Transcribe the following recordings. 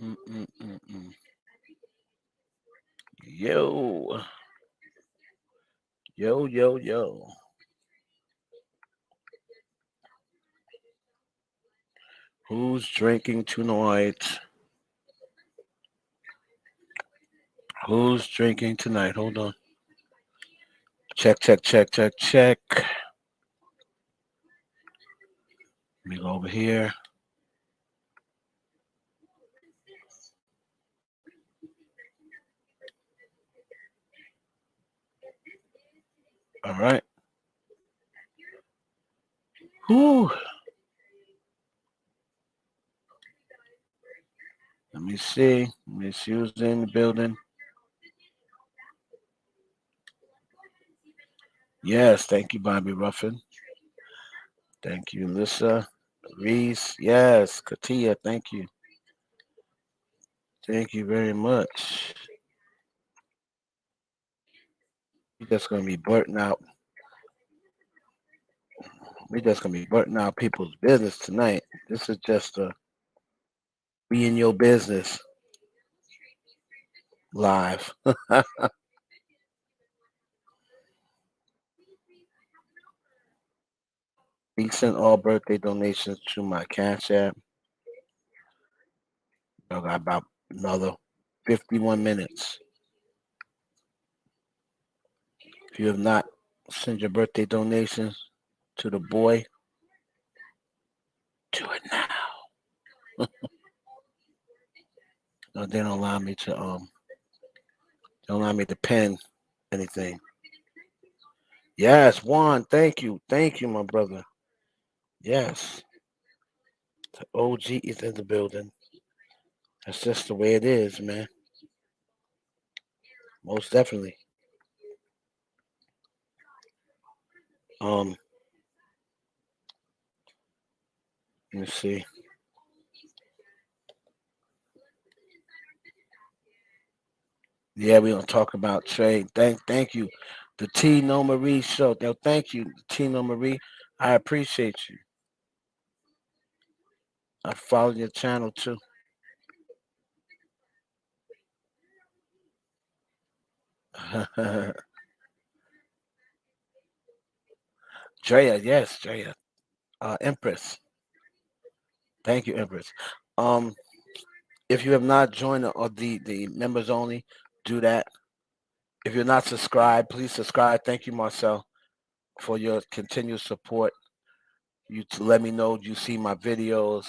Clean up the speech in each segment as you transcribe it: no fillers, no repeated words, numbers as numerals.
Mm-mm-mm-mm. Yo, yo, yo, yo. Who's drinking tonight? Who's drinking tonight? Hold on. Check, check, check, check, check. Let me go over here. All right. Whew. Let me see. Let me see who's in the building. Yes, thank you, Bobby Ruffin. Thank you, Lissa. Reese. Yes, Katia. Thank you. Thank you very much. We're just gonna be blurting out. We're just gonna be blurting out people's business tonight. This is just a be in your business live. We sent all birthday donations to my Cash App. I got about another 51 minutes. If you have not sent your birthday donations to the boy, do it now. No, they don't allow me to they don't allow me to pen anything. Yes, Juan, thank you. Thank you, my brother. Yes. The OG is in the building. That's just the way it is, man. Most definitely. Um, let me see. Yeah, we're gonna talk about trade. Thank you. The T No Marie show. No, thank you, T No Marie. I appreciate you. I follow your channel too. Drea, yes, Drea. Empress. Thank you, Empress. Um, if you have not joined the members only, do that. If you're not subscribed, please subscribe. Thank you, Marcel, for your continued support. You to let me know you see my videos,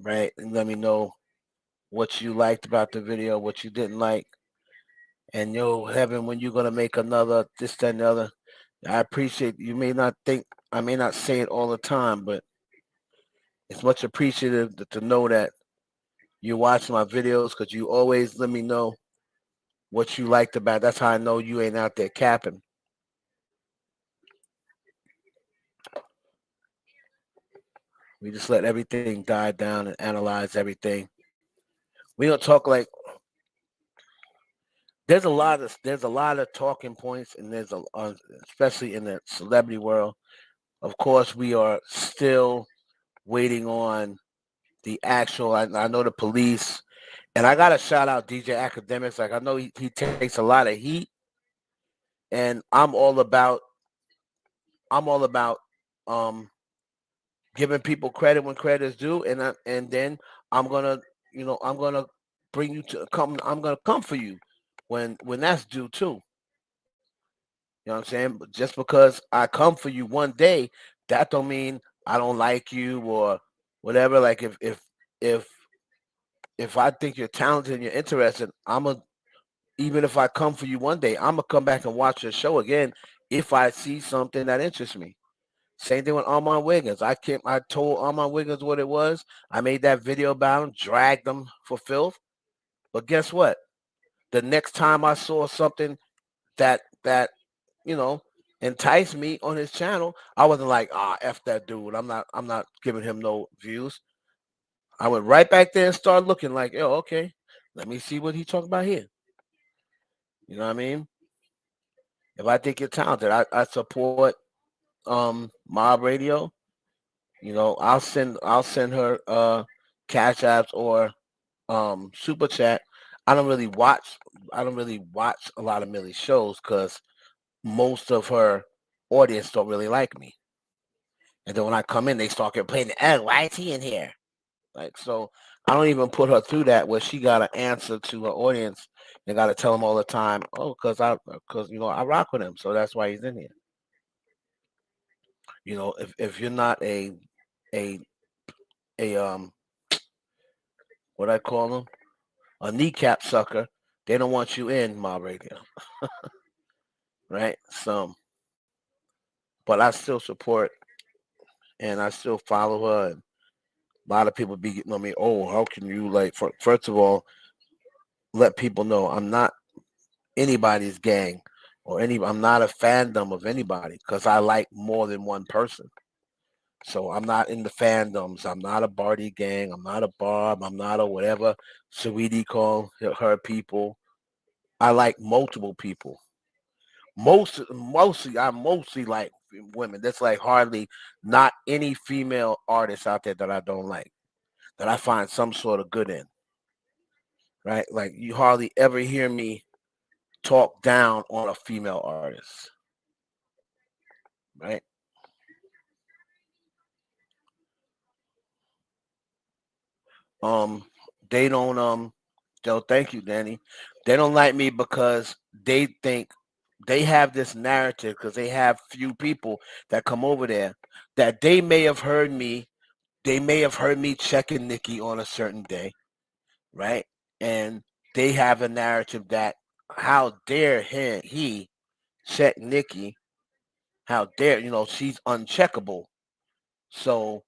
right? And let me know what you liked about the video, what you didn't like. And yo, heaven, when you're gonna make another this, that, and the other. I appreciate you may not think I may not say it all the time, but it's much appreciative to know that you watch my videos because you always let me know what you liked about it. That's how I know you ain't out there capping. We just let everything die down and analyze everything. We don't talk like there's a lot of talking points, and especially in the celebrity world. Of course, we are still waiting on the actual. I know the police, and I gotta shout out DJ Academics. Like I know he takes a lot of heat, and I'm all about um giving people credit when credit is due, and then I'm gonna I'm gonna bring you to come. I'm gonna come for you when that's due too. You know what I'm saying? But just because I come for you one day, that don't mean I don't like you or whatever. Like if if I think you're talented and you're interested, even if I come for you one day, I'm gonna come back and watch your show again if I see something that interests me. Same thing with Armand Wiggins. I told Armand Wiggins what it was. I made that video about him, dragged him for filth. But guess what? The next time I saw something that you know enticed me on his channel, I wasn't like, f that dude. I'm not giving him no views. I went right back there and started looking like, yo, okay, let me see what he talking about here. You know what I mean? If I think you're talented, I support Mob Radio. I'll send her cash apps or Super Chat. I don't really watch. I don't really watch a lot of Millie's shows because most of her audience don't really like me. And then when I come in, they start complaining, "Oh, why is he in here?" Like, so I don't even put her through that where she got to answer to her audience and got to tell them all the time, "Oh, because I rock with him, so that's why he's in here." If you're not a a what I call them, a kneecap sucker, they don't want you in mob radio, right? So, but I still support and I still follow her. And a lot of people be getting on me. Oh, how can you like? First of all, let people know I'm not anybody's gang or any. I'm not a fandom of anybody because I like more than one person. So I'm not in the fandoms. I'm not a Barty gang. I'm not a Barb. I'm not a whatever Sweetie call her people. I like multiple people. I mostly like women. That's like hardly not any female artists out there that I don't like, that I find some sort of good in. Right? Like you hardly ever hear me talk down on a female artist. Right? Um, they don't thank you, Danny. They don't like me because they think they have this narrative because they have few people that come over there that they may have heard me checking Nicki on a certain day, right? And they have a narrative that how dare he check Nicki? How dare she's uncheckable. So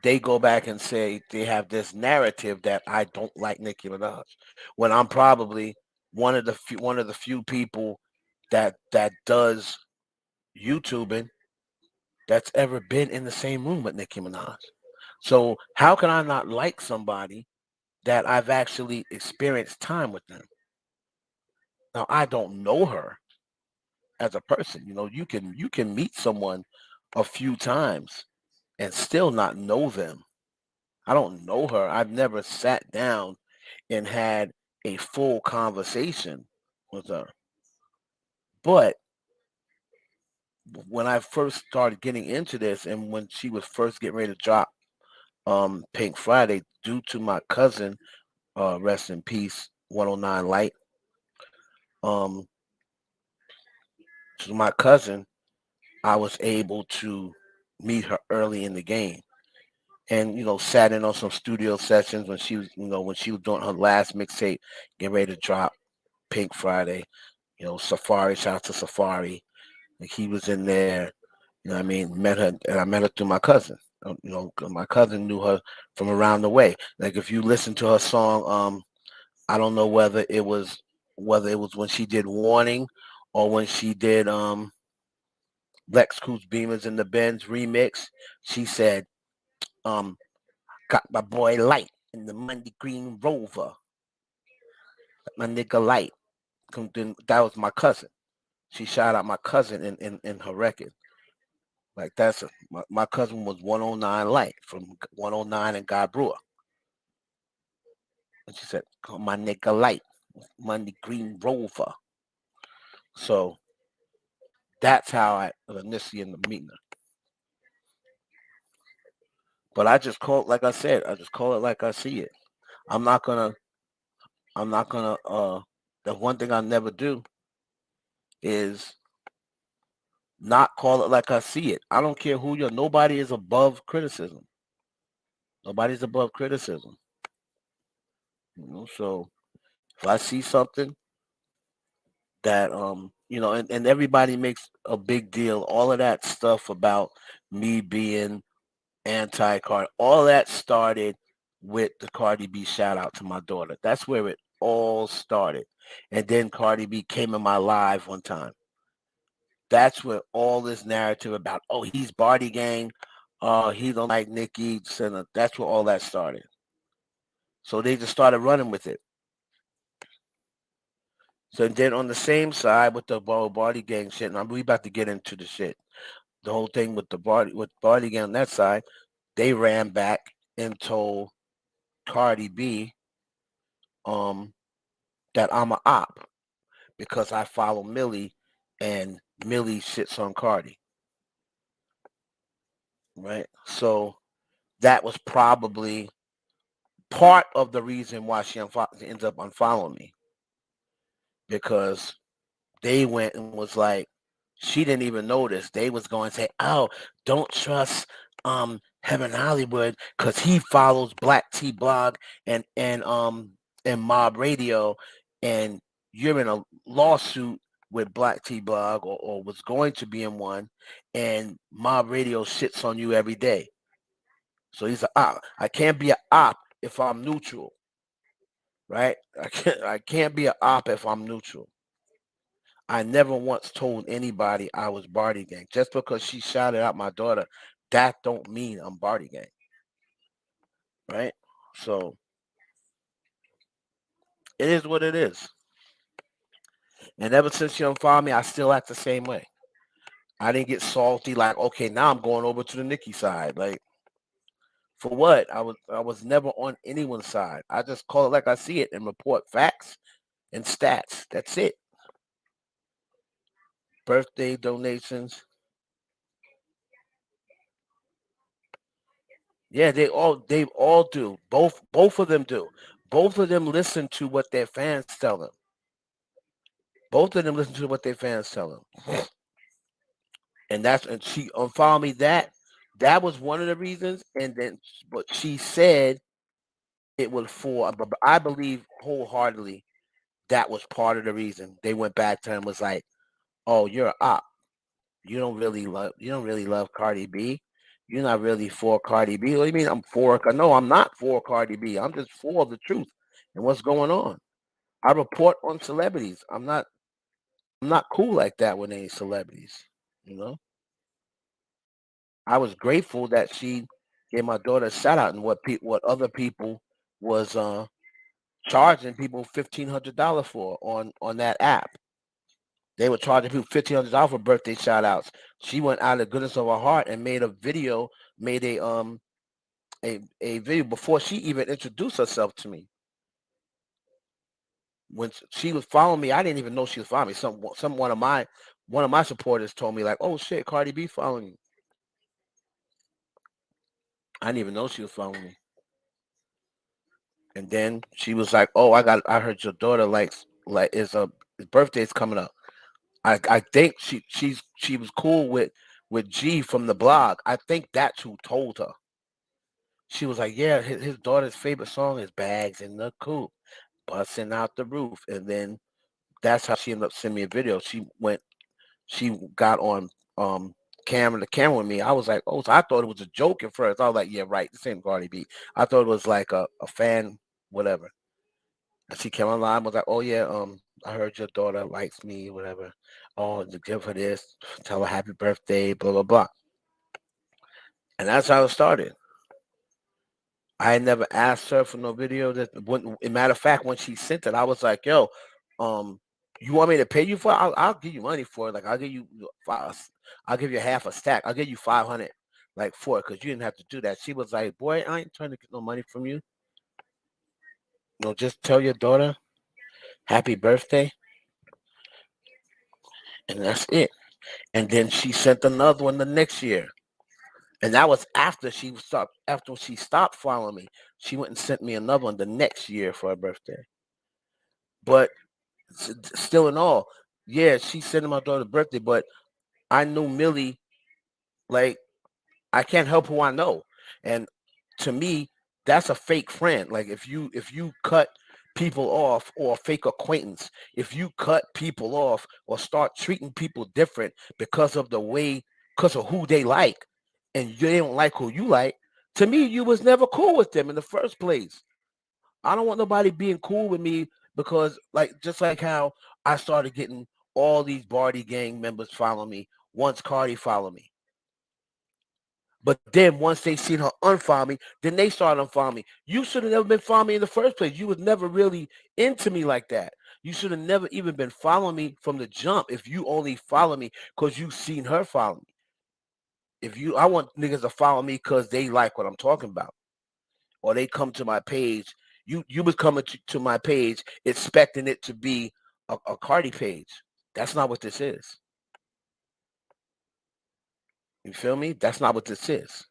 they go back and say they have this narrative that I don't like Nicki Minaj, when I'm probably one of the few people that does YouTubing that's ever been in the same room with Nicki Minaj. So how can I not like somebody that I've actually experienced time with them? Now I don't know her as a person. You can meet someone a few times and still not know them. I don't know her. I've never sat down and had a full conversation with her. But when I first started getting into this and when she was first getting ready to drop Pink Friday, due to my cousin, rest in peace, 109 Light, um, to my cousin, I was able to meet her early in the game. And sat in on some studio sessions when she was doing her last mixtape, getting ready to drop Pink Friday. Safari, shout out to Safari. Like he was in there, what I mean, met her, and I met her through my cousin. 'Cause my cousin knew her from around the way. Like if you listen to her song, I don't know whether it was when she did Warning or when she did Lex Coos Beamers in the Benz remix. She said, um, got my boy Light in the Monday Green Rover, my nigga Light. That was my cousin. She shout out my cousin in her record. Like my cousin was 109 Light from 109 and God Brewer. And she said, "Call my nigga Light, Monday Green Rover." So that's how I initially in the meeting her. But I just call it like I said. I just call it like I see it. I'm not gonna. I'm not gonna. The one thing I never do is not call it like I see it. I don't care who you're. Nobody is above criticism. Nobody's above criticism. So if I see something that and everybody makes a big deal, all of that stuff about me being anti-Cardi, all that started with the Cardi B shout out to my daughter. That's where it all started. And then Cardi B came in my live one time. That's where all this narrative about, oh, he's Barty gang, he don't like Nicki, that's where all that started. So they just started running with it. So then on the same side with the Barty gang shit, and we about to get into the shit. The whole thing with Barty gang on that side, they ran back and told Cardi B um that I'm a op because I follow Millie and Millie shits on Cardi, right? So that was probably part of the reason why she ends up unfollowing me because they went and was like, she didn't even notice. They was going to say, "Oh, don't trust Heaven Hollywood because he follows Black T Blog and Mob Radio, and you're in a lawsuit with Black T Blog or was going to be in one, and Mob Radio shits on you every day. So he's a op. I can't be an op if I'm neutral, right? I can't be an op if I'm neutral. I never once told anybody I was Barty Gang. Just because she shouted out my daughter, that don't mean I'm Barty Gang, right? So it is what it is. And ever since she unfollowed me, I still act the same way. I didn't get salty like, okay, now I'm going over to the Nicki side. Like, for what? I was never on anyone's side. I just call it like I see it and report facts and stats. That's it. Birthday donations. Yeah, they all do. Both of them do. Both of them listen to what their fans tell them. Both of them listen to what their fans tell them. And she unfollowed me. That was one of the reasons. And then, but she said it was for. But I believe wholeheartedly that was part of the reason. They went back to him and was like, "Oh, you're a op. You don't really love Cardi B. You're not really for Cardi B. What do you mean I'm for? No, I'm not for Cardi B. I'm just for the truth and what's going on. I report on celebrities. I'm not cool like that when they ain't celebrities. You know, I was grateful that she gave my daughter a shout out and what other people was charging people $1,500 for on that app. They were charging people $1,500 for birthday shout outs. She went out of the goodness of her heart and made a video, made a video before she even introduced herself to me. When she was following me, I didn't even know she was following me. Some one of my supporters told me like, "Oh shit, Cardi B following you." I didn't even know she was following me. And then she was like, "Oh, I heard your daughter like is a his birthday's coming up." I think she was cool with G from the blog. I think that's who told her. She was like, "Yeah, his daughter's favorite song is Bags in the Coop, busting out the roof." And then that's how she ended up sending me a video. She got on camera with me. I was like, "Oh," so I thought it was a joke at first. I was like, "Yeah, right, the same Cardi B." I thought it was like a fan, whatever. And she came online, was like, "Oh yeah, I heard your daughter likes me, whatever. Oh, to give her this, tell her happy birthday, blah blah blah." And that's how it started. I had never asked her for no video. A matter of fact, when she sent it, I was like, "Yo, um, you want me to pay you for it? I'll give you money for it. Like I'll give you I'll give you half a stack. I'll give you 500, like for it, because you didn't have to do that." She was like, "Boy, I ain't trying to get no money from you. Just tell your daughter happy birthday, and that's it." And then she sent another one the next year. And that was after she stopped following me. She went and sent me another one the next year for her birthday. But still in all, yeah, she sent my daughter's birthday, but I knew Millie, like, I can't help who I know. And to me, that's a fake friend. Like if you cut people off or a fake acquaintance, if you cut people off or start treating people different because of who they like, and they don't like who you like, to me, you was never cool with them in the first place. I don't want nobody being cool with me because, like, just like how I started getting all these Barty gang members follow me once Cardi followed me. But then once they seen her unfollow me, then they started unfollowing me. You should have never been following me in the first place. You was never really into me like that. You should have never even been following me from the jump if you only follow me because you seen her follow me. I want niggas to follow me because they like what I'm talking about or they come to my page, you was coming to my page expecting it to be a Cardi page. That's not what this is. You feel me? That's not what this is.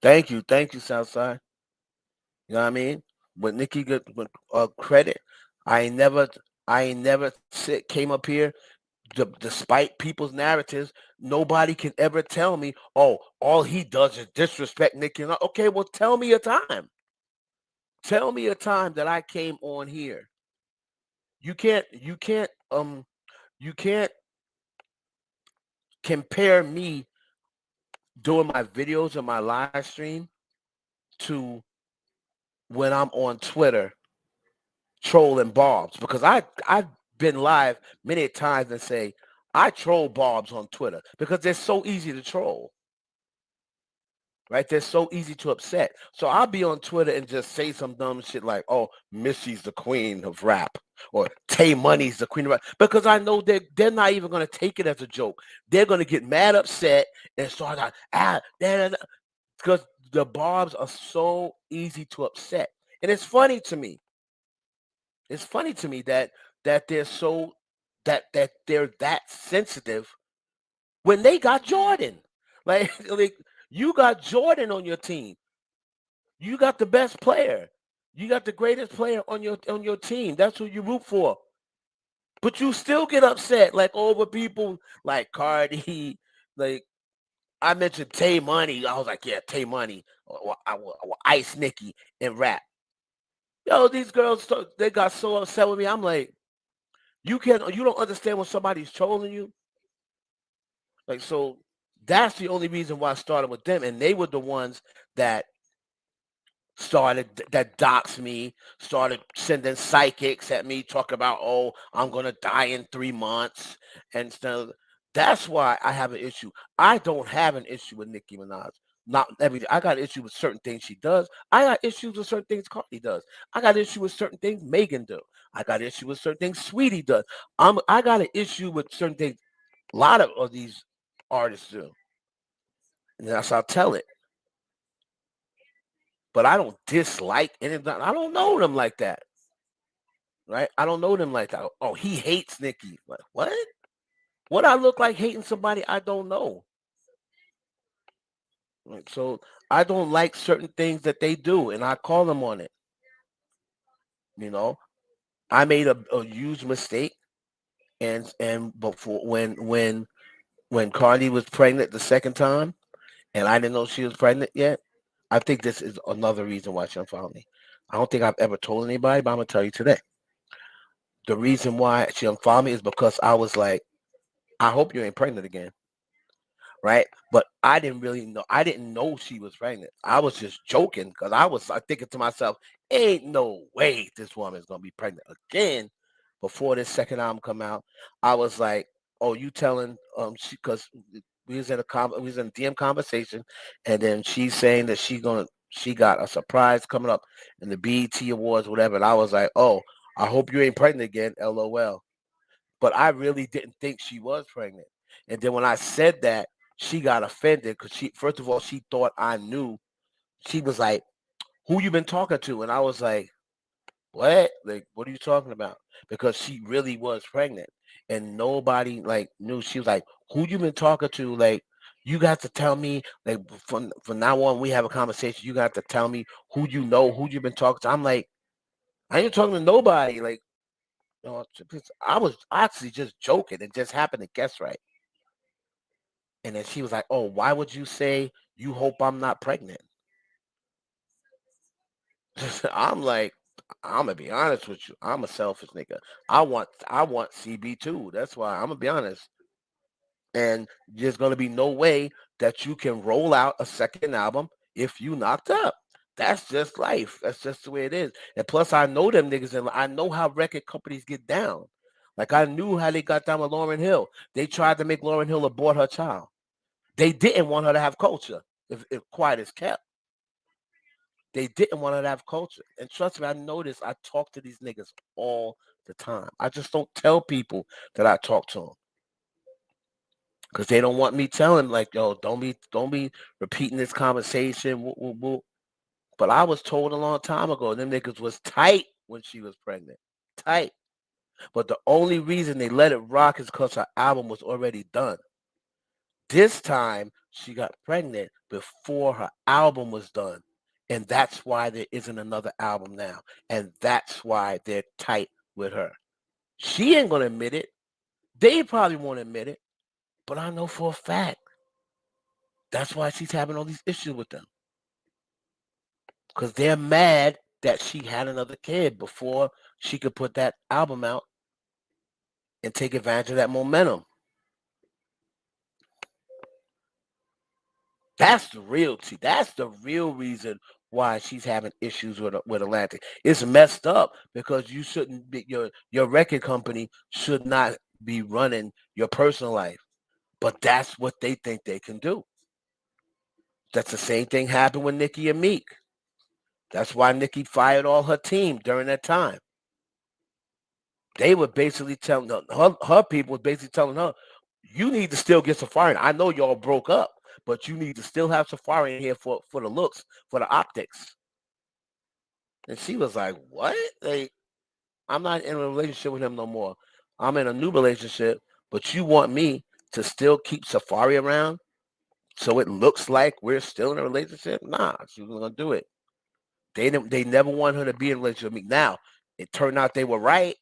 Thank you, Southside. You know what I mean? When Nicki get credit, I ain't never, came up here. Despite people's narratives, nobody can ever tell me, oh, all he does is disrespect Nicki. Okay, well, tell me a time. Tell me a time that I came on here. You can't, you can't compare me doing my videos and my live stream to when I'm on Twitter trolling Bobs, because I've been live many times and say I troll Bobs on Twitter because they're so easy to troll. Right? They're so easy to upset. So I'll be on Twitter and just say some dumb shit like, "Oh, Missy's the queen of rap," or "Tay Money's the queen of rap," because I know they're not even gonna take it as a joke. They're gonna get mad, upset, and start out because the Bobs are so easy to upset, and it's funny to me. It's funny to me that they're so that they're that sensitive when they got Jordan. Like you got Jordan on your team. You got the best player. You got the greatest player on your team. That's who you root for. But you still get upset like over people like Cardi. Like I mentioned Tay Money. I was like, yeah, Tay Money or Ice Nicki and rap. Yo, these girls they got so upset with me. I'm like, you don't understand when somebody's trolling you. Like so that's the only reason why I started with them. And they were the ones that that doxed me, started sending psychics at me, talking about, oh, I'm gonna die in 3 months and stuff. That's why I have an issue. I don't have an issue with Nicki Minaj. Not every I got an issue with certain things she does. I got issues with certain things Cardi does. I got issue with certain things Megan do. I got issue with certain things Sweetie does. I got an issue with certain things a lot of these artists do. And that's how I tell it. But I don't dislike anything. I don't know them like that. Right? I don't know them like that. Oh, he hates Nicki. Like, what? What I look like hating somebody I don't know. Right? So I don't like certain things that they do, and I call them on it. You know, I made a huge mistake, and before when Cardi was pregnant the second time, and I didn't know she was pregnant yet. I think this is another reason why she unfollowed me. I don't think I've ever told anybody, but I'm gonna tell you today. The reason why she unfollowed me is because I was like, I hope you ain't pregnant again. Right? But I didn't really know. I didn't know she was pregnant. I was just joking because I was thinking to myself, ain't no way this woman is gonna be pregnant again before this second album come out. I was like, oh, you telling she because we was in a DM conversation, and then she's saying that she got a surprise coming up in the BET Awards, whatever. And I was like, oh, I hope you ain't pregnant again, LOL. But I really didn't think she was pregnant. And then when I said that, she got offended because she first of all she thought I knew. She was like, "Who you been talking to?" And I was like, "What? Like, what are you talking about?" Because she really was pregnant, and nobody like knew. She was like, "Who you been talking to?" Like, you got to tell me. Like, from now on, we have a conversation. You got to tell me who you know, who you been talking to. I'm like, I ain't talking to nobody. Like, I was actually just joking. It just happened to guess right. And then she was like, "Oh, why would you say you hope I'm not pregnant?" I'm like, I'm gonna be honest with you. I'm a selfish nigga. I want CB too. That's why I'm gonna be honest. And there's gonna be no way that you can roll out a second album if you knocked up. That's just life. That's just the way it is. And plus, I know them niggas, and I know how record companies get down. Like I knew how they got down with Lauryn Hill. They tried to make Lauryn Hill abort her child. They didn't want her to have culture. If quiet is kept, they didn't want her to have culture. And trust me, I notice I talk to these niggas all the time. I just don't tell people that I talk to them. because they don't want me telling like, yo, don't be repeating this conversation. Woo, woo, woo. But I was told a long time ago, them niggas was tight when she was pregnant, tight. But the only reason they let it rock is because her album was already done. This time she got pregnant before her album was done. And that's why there isn't another album now. And that's why they're tight with her. She ain't gonna admit it. They probably won't admit it. But I know for a fact that's why she's having all these issues with them. Because they're mad that she had another kid before she could put that album out and take advantage of that momentum. That's the realty. That's the real reason why she's having issues with Atlantic. It's messed up because you shouldn't be your record company should not be running your personal life. But that's what they think they can do. That's the same thing happened with Nicki and Meek. That's why Nicki fired all her team during that time. They were basically telling her people was basically telling her, you need to still get Safari. I know y'all broke up, but you need to still have Safari in here for the looks, for the optics. And she was like, what? Like, I'm not in a relationship with him no more. I'm in a new relationship, but you want me to still keep Safari around so it looks like we're still in a relationship? Nah, she was gonna do it. They never want her to be in a relationship with me. Now, it turned out they were right.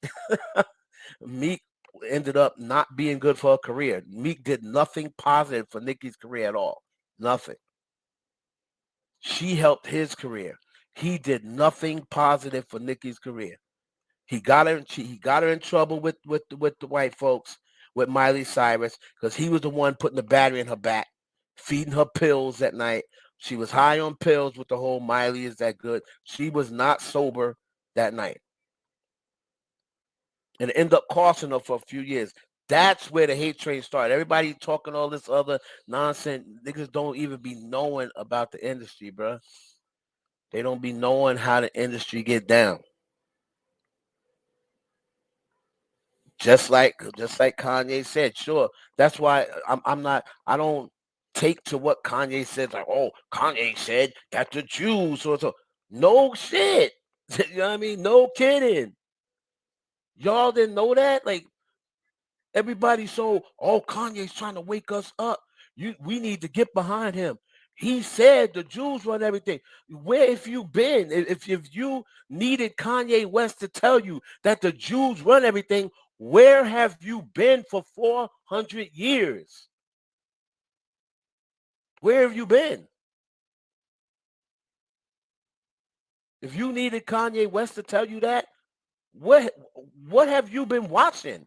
Meek ended up not being good for her career. Meek did nothing positive for Nicki's career at all. Nothing. She helped his career. He did nothing positive for Nicki's career. He got her in trouble with the white folks, with Miley Cyrus, because he was the one putting the battery in her back, feeding her pills at night. She was high on pills with the whole Miley is that good. She was not sober that night. And it ended up costing her for a few years. That's where the hate train started. Everybody talking all this other nonsense. Niggas don't even be knowing about the industry, bro. They don't be knowing how the industry get down. Just like Kanye said, sure. That's why I'm not. I don't take to what Kanye says. Like, oh, Kanye said that the Jews so. No shit. You know what I mean? No kidding. Y'all didn't know that? Like, everybody's so, oh, Kanye's trying to wake us up. We need to get behind him. He said the Jews run everything. Where have you been? If you needed Kanye West to tell you that the Jews run everything, where have you been for 400 years? Where have you been? If you needed Kanye West to tell you that, what have you been watching?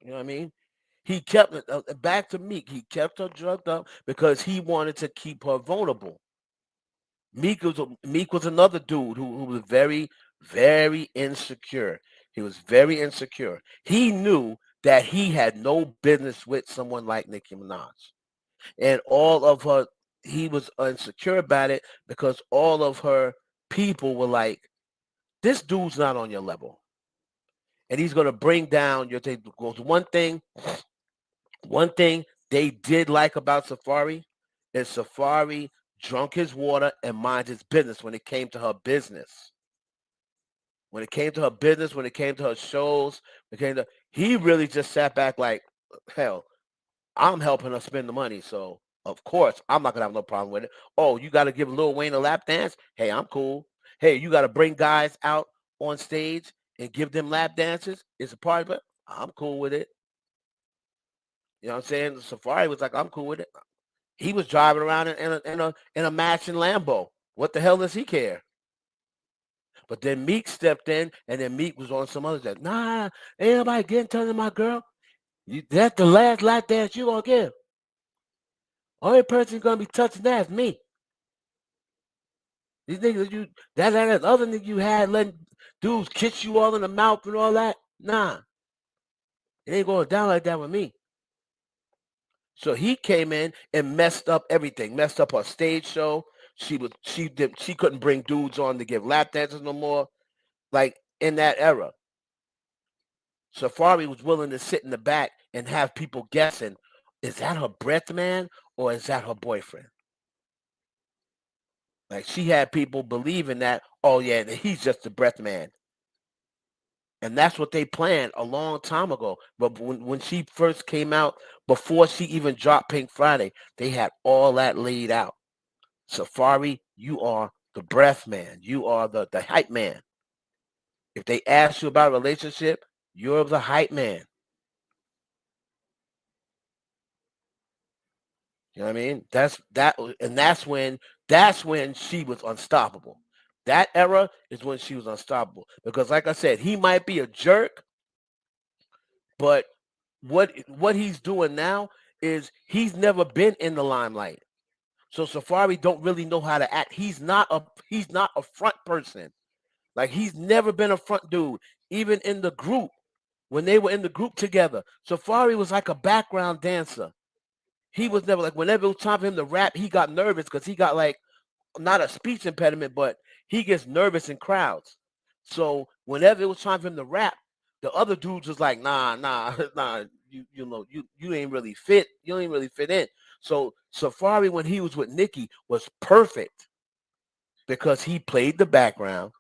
You know what I mean? He kept back to Meek. He kept her drugged up because he wanted to keep her vulnerable. Meek was another dude who was very, very insecure. He was very insecure. He knew that he had no business with someone like Nicki Minaj. And all of her, he was insecure about it because all of her people were like, this dude's not on your level. And he's gonna bring down your thing. Goes one thing they did like about Safari is Safari drunk his water and mind his business when it came to her business. When it came to her business, when it came to her shows, he really just sat back like, hell, I'm helping her spend the money, so of course I'm not gonna have no problem with it. Oh, you got to give Lil Wayne a lap dance? Hey, I'm cool. Hey, you got to bring guys out on stage and give them lap dances? It's a party, but I'm cool with it. You know what I'm saying? Safari was like, I'm cool with it. He was driving around in a matching Lambo. What the hell does he care? But then Meek stepped in, and then Meek was on some other stuff. Nah, ain't nobody getting to my girl. That's the last lap dance you gonna give. Only person gonna be touching that's me. These niggas that other nigga you had letting dudes kiss you all in the mouth and all that. Nah, it ain't going down like that with me. So he came in and messed up everything. Messed up her stage show. She couldn't bring dudes on to give lap dances no more. like in that era, Safari was willing to sit in the back and have people guessing, is that her breath man or is that her boyfriend? Like she had people believing that, oh yeah, he's just the breath man. And that's what they planned a long time ago. But when she first came out, before she even dropped Pink Friday, they had all that laid out. Safari, you are the breath man. You are the hype man. If they ask you about a relationship, you're the hype man. You know what I mean? And that's when she was unstoppable. That era is when she was unstoppable. Because like I said, he might be a jerk, but what he's doing now is he's never been in the limelight. So Safari don't really know how to act. He's not a front person. Like he's never been a front dude. Even in the group, when they were in the group together, Safari was like a background dancer. He was never like whenever it was time for him to rap, he got nervous because he got like not a speech impediment, but he gets nervous in crowds. So whenever it was time for him to rap, the other dudes was like, nah, nah, you ain't really fit. You ain't really fit in. So Safari, when he was with Nicki, was perfect because he played the background.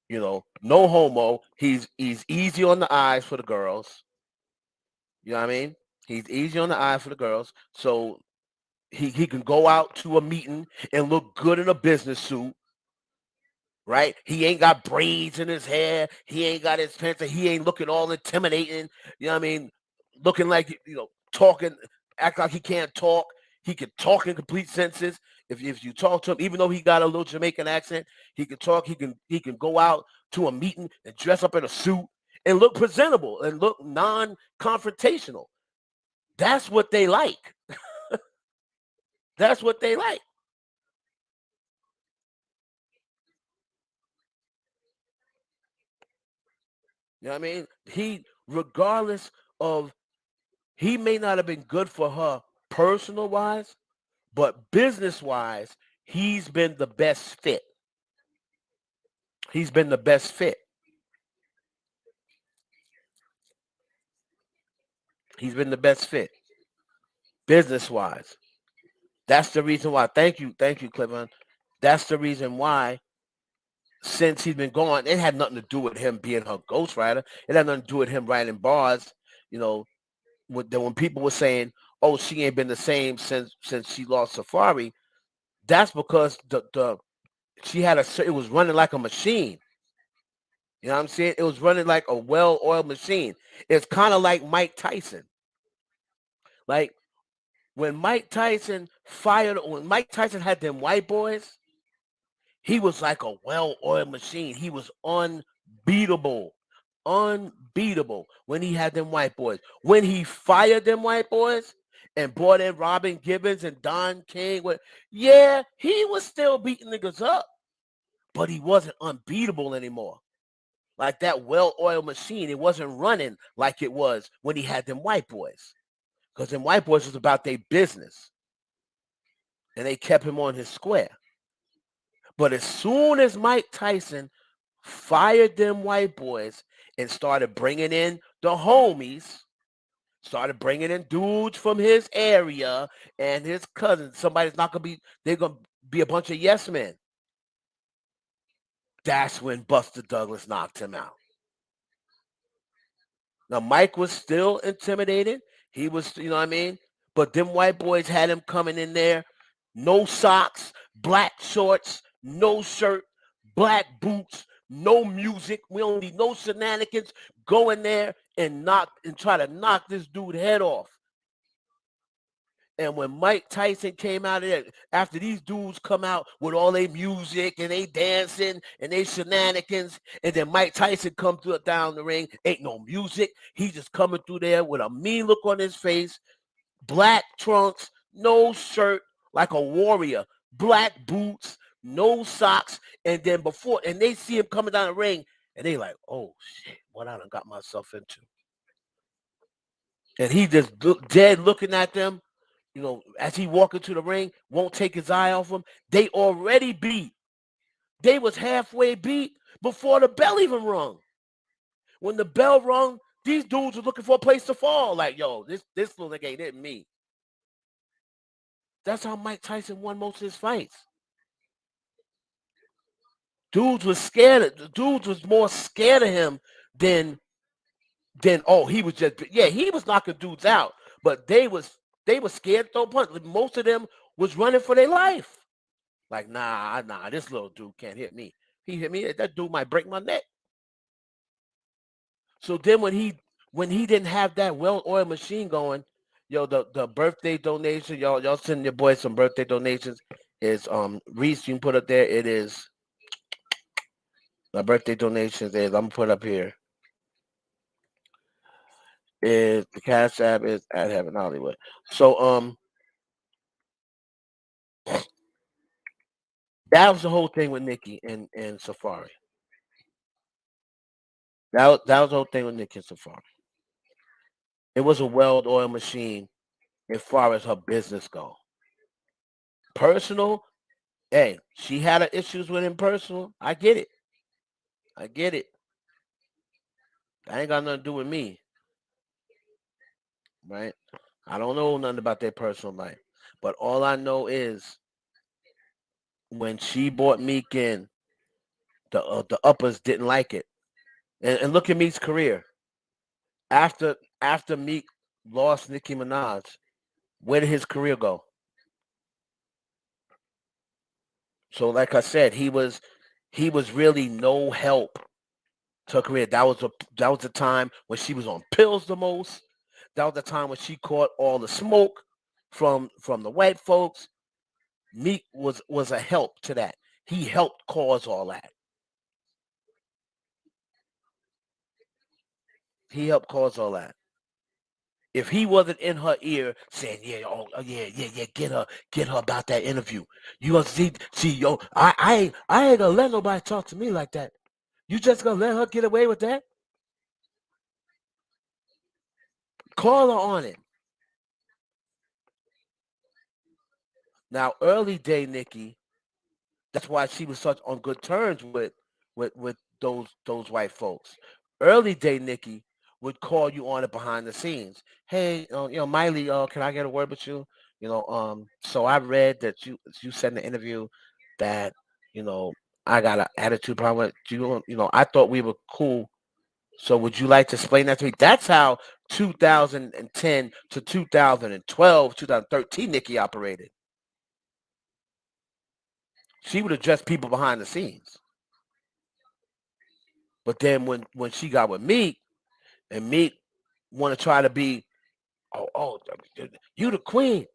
No homo. He's easy on the eyes for the girls. You know what I mean? He's easy on the eyes for the girls. So he can go out to a meeting and look good in a business suit, right? He ain't got braids in his hair. He ain't got his pants. He ain't looking all intimidating. You know what I mean? Looking like, talking, act like he can't talk. He can talk in complete sentences. If you talk to him, even though he got a little Jamaican accent, he can talk. He can go out to a meeting and dress up in a suit and look presentable and look non-confrontational. That's what they like. That's what they like. You know what I mean? Regardless of, he may not have been good for her personal wise, but business wise, he's been the best fit. He's been the best fit. He's been the best fit, business wise. That's the reason why. Thank you, Cleveland. That's the reason why. Since he's been gone, it had nothing to do with him being her ghostwriter. It had nothing to do with him writing bars. You know, when people were saying, "Oh, she ain't been the same since she lost Safari," that's because the she had it was running like a machine. You know what I'm saying? It was running like a well-oiled machine. It's kind of like Mike Tyson. Like when Mike Tyson had them white boys, he was like a well-oiled machine. He was unbeatable. Unbeatable when he had them white boys. When he fired them white boys and brought in Robin Gibbons and Don King, yeah, he was still beating niggas up, but he wasn't unbeatable anymore. Like that well-oiled machine, it wasn't running like it was when he had them white boys. Because them white boys was about their business. And they kept him on his square. But as soon as Mike Tyson fired them white boys and started bringing in the homies, started bringing in dudes from his area and his cousins, they're going to be a bunch of yes men. That's when Buster Douglas knocked him out. Now, Mike was still intimidated. He was, you know what I mean? But them white boys had him coming in there, no socks, black shorts, no shirt, black boots, no music. We don't need no shenanigans. Go in there and try to knock this dude head off. And when Mike Tyson came out of there, after these dudes come out with all their music and they dancing and they shenanigans, and then Mike Tyson come down the ring, ain't no music. He just coming through there with a mean look on his face, black trunks, no shirt, like a warrior, black boots, no socks. And then they see him coming down the ring, and they like, oh shit, what I done got myself into. And he just dead looking at them, as he walk into the ring, won't take his eye off him. They already beat. They was halfway beat before the bell even rung. When the bell rung, these dudes were looking for a place to fall. Like, yo, this little nigga ain't hitting me. That's how Mike Tyson won most of his fights. Dudes was scared. Dudes was more scared of him than oh, he was just, yeah, he was knocking dudes out, but they was scared to throw punches. Most of them was running for their life. Like, nah, this little dude can't hit me. He hit me, that dude might break my neck. So then when he didn't have that well-oiled machine going, yo, the birthday donation, y'all send your boys some birthday donations. Is Reese, you can put up there. It is my birthday donations is, I'm gonna put up here. Is the Cash App is at Heaven Hollywood. So that was the whole thing with Nicki and Safari. That was the whole thing with Nicki and Safari. It was a well-oiled machine as far as her business go. Personal, hey, she had her issues with him personal. I get it. I get it. That ain't got nothing to do with me, right? I don't know nothing about their personal life. But all I know is when she brought Meek in, the uppers didn't like it. And look at Meek's career. After Meek lost Nicki Minaj, where did his career go? So like I said, he was really no help to her career. That was the time when she was on pills the most. That was the time when she caught all the smoke from the white folks. Meek was a help to that. He helped cause all that. He helped cause all that. If he wasn't in her ear saying, "Yeah, yeah, get her about that interview," you gonna see, yo, I ain't gonna let nobody talk to me like that. You just gonna let her get away with that? Call her on it. Now, early day Nicki, that's why she was such on good terms with those white folks. Early day Nicki would call you on it behind the scenes. Hey, Miley, can I get a word with you? So I read that you said in the interview that you know I got an attitude problem. I thought we were cool. So would you like to explain that to me? That's how 2010 to 2012, 2013 Nicki operated. She would address people behind the scenes. But then when she got with Meek, and Meek want to try to be, oh, you the queen,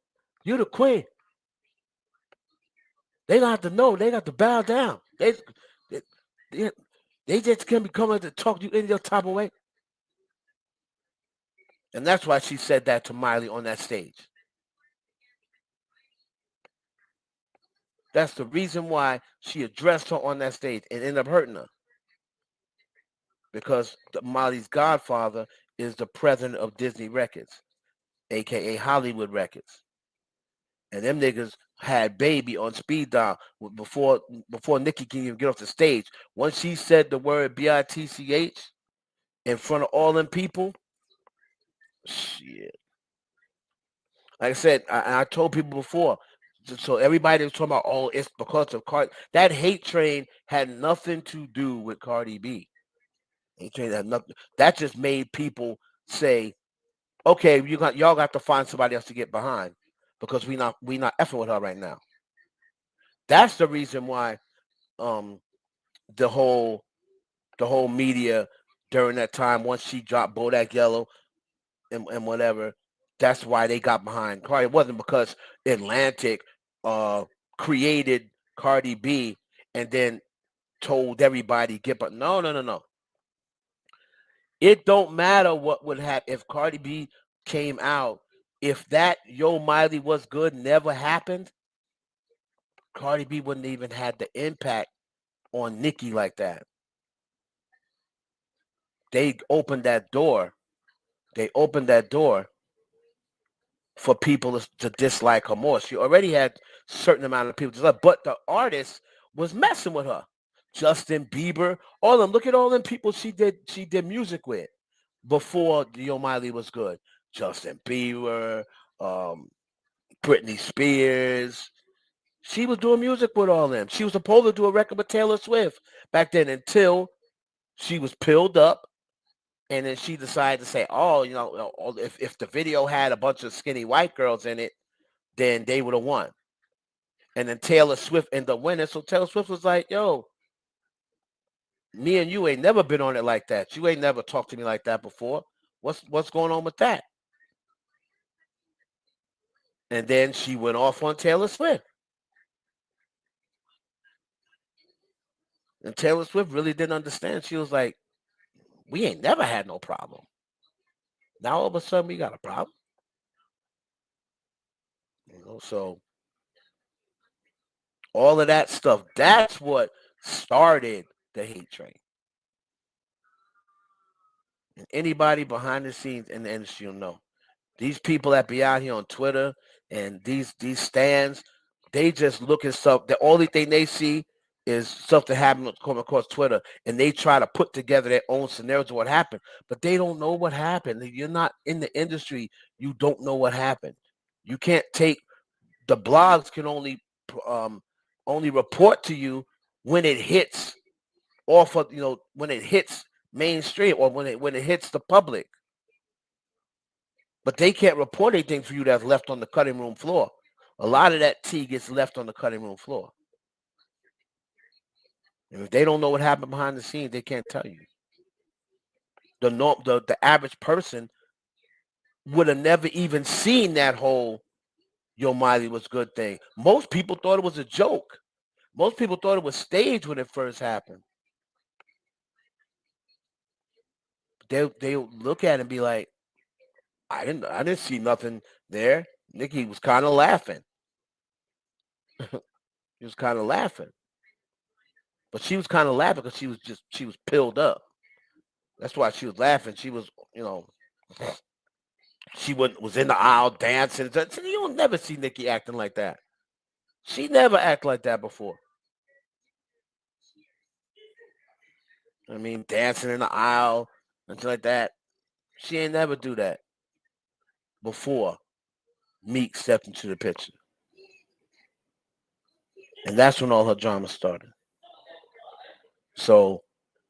you the queen. They gonna have to know. They got to bow down. They, they, they just can't be coming to talk to you in your type of way. And that's why she said that to Miley on that stage. That's the reason why she addressed her on that stage and ended up hurting her. Because Miley's godfather is the president of Disney Records, aka Hollywood Records. And them niggas had Baby on speed dial before Nicki can even get off the stage. Once she said the word bitch in front of all them people, shit. Like I said, I told people before. So everybody was talking about, oh, it's because of Cardi. That hate train had nothing to do with Cardi B. Hate train had nothing. That just made people say, okay, y'all got to find somebody else to get behind because we not effing with her right now. That's the reason why um the whole media during that time, once she dropped Bodak Yellow and whatever, that's why they got behind Cardi. It wasn't because Atlantic created Cardi B and then told everybody get, but no. It don't matter what would happen if Cardi B came out. If that Yo Miley was good never happened, Cardi B wouldn't even had the impact on Nicki like that. They opened that door. They opened that door for people to dislike her more. She already had a certain amount of people to love, but the artist was messing with her. Justin Bieber, all of them. Look at all them people she did music with before Yo Miley was good. Justin Bieber, um, Britney Spears. She was doing music with all them. She was supposed to do a record with Taylor Swift back then until she was pilled up. And then she decided to say, oh, if the video had a bunch of skinny white girls in it, then they would have won. And then Taylor Swift ended up winning. So Taylor Swift was like, yo, me and you ain't never been on it like that. You ain't never talked to me like that before. What's going on with that? And then she went off on Taylor Swift. And Taylor Swift really didn't understand. She was like, we ain't never had no problem. Now all of a sudden we got a problem. So all of that stuff, that's what started the hate train. And anybody behind the scenes in the industry will know. These people that be out here on Twitter and these stands, they just look at stuff. The only thing they see is stuff that happened come across Twitter, and they try to put together their own scenarios of what happened. But they don't know what happened. If you're not in the industry, you don't know what happened. You can't take the blogs can only report to you when it hits off of when it hits mainstream or when it hits the public. But they can't report anything for you that's left on the cutting room floor. A lot of that tea gets left on the cutting room floor. And if they don't know what happened behind the scenes, they can't tell you. The average person would have never even seen that whole Yo Miley was good thing. Most people thought it was a joke. Most people thought it was staged when it first happened. They look at it and be like, I didn't see nothing there. Nicki was kind of laughing. He was kind of laughing. But she was kind of laughing because she was pilled up. That's why she was laughing. She was, she was in the aisle dancing. You don't never see Nicki acting like that. She never acted like that before. I mean, dancing in the aisle and like that. She ain't never do that before Meek stepped into the picture. And that's when all her drama started. So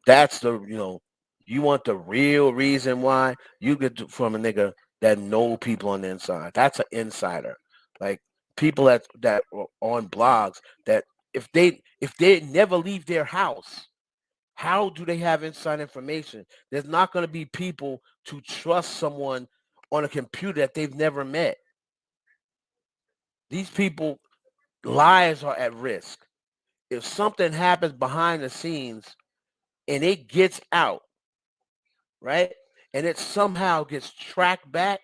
that's you want the real reason why you get from a nigga that know people on the inside. That's an insider. Like people that are on blogs that if they never leave their house, how do they have inside information? There's not going to be people to trust someone on a computer that they've never met. These people lives are at risk. If something happens behind the scenes and it gets out, right? And it somehow gets tracked back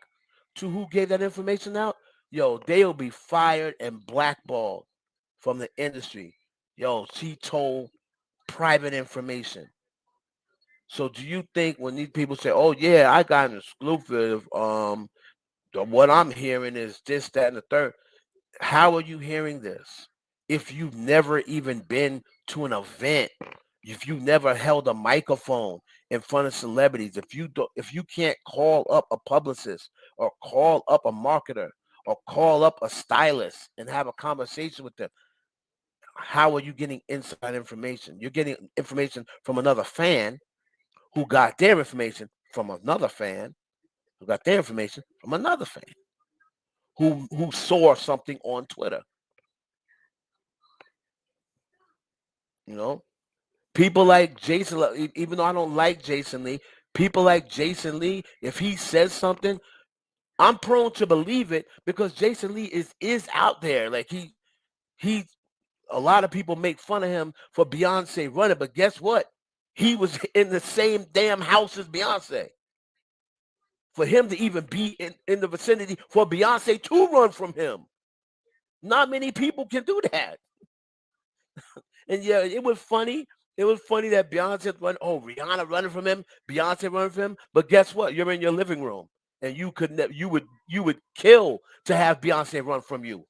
to who gave that information out, yo, they'll be fired and blackballed from the industry. Yo, she told private information. So do you think when these people say, oh yeah, I got an exclusive, what I'm hearing is this, that, and the third. How are you hearing this? If you've never even been to an event, if you never held a microphone in front of celebrities, if you can't call up a publicist or call up a marketer or call up a stylist and have a conversation with them, how are you getting inside information? You're getting information from another fan who got their information from another fan who got their information from another fan who saw something on Twitter. You know, people like Jason, even though I don't like Jason Lee, people like Jason Lee, if he says something, I'm prone to believe it because Jason Lee is out there. Like he a lot of people make fun of him for Beyonce running, but guess what? He was in the same damn house as Beyonce. For him to even be in the vicinity for Beyonce to run from him. Not many people can do that. And yeah, it was funny. It was funny that Beyonce run. Oh, Rihanna running from him, Beyonce running from him. But guess what? You're in your living room, and you would kill to have Beyonce run from you.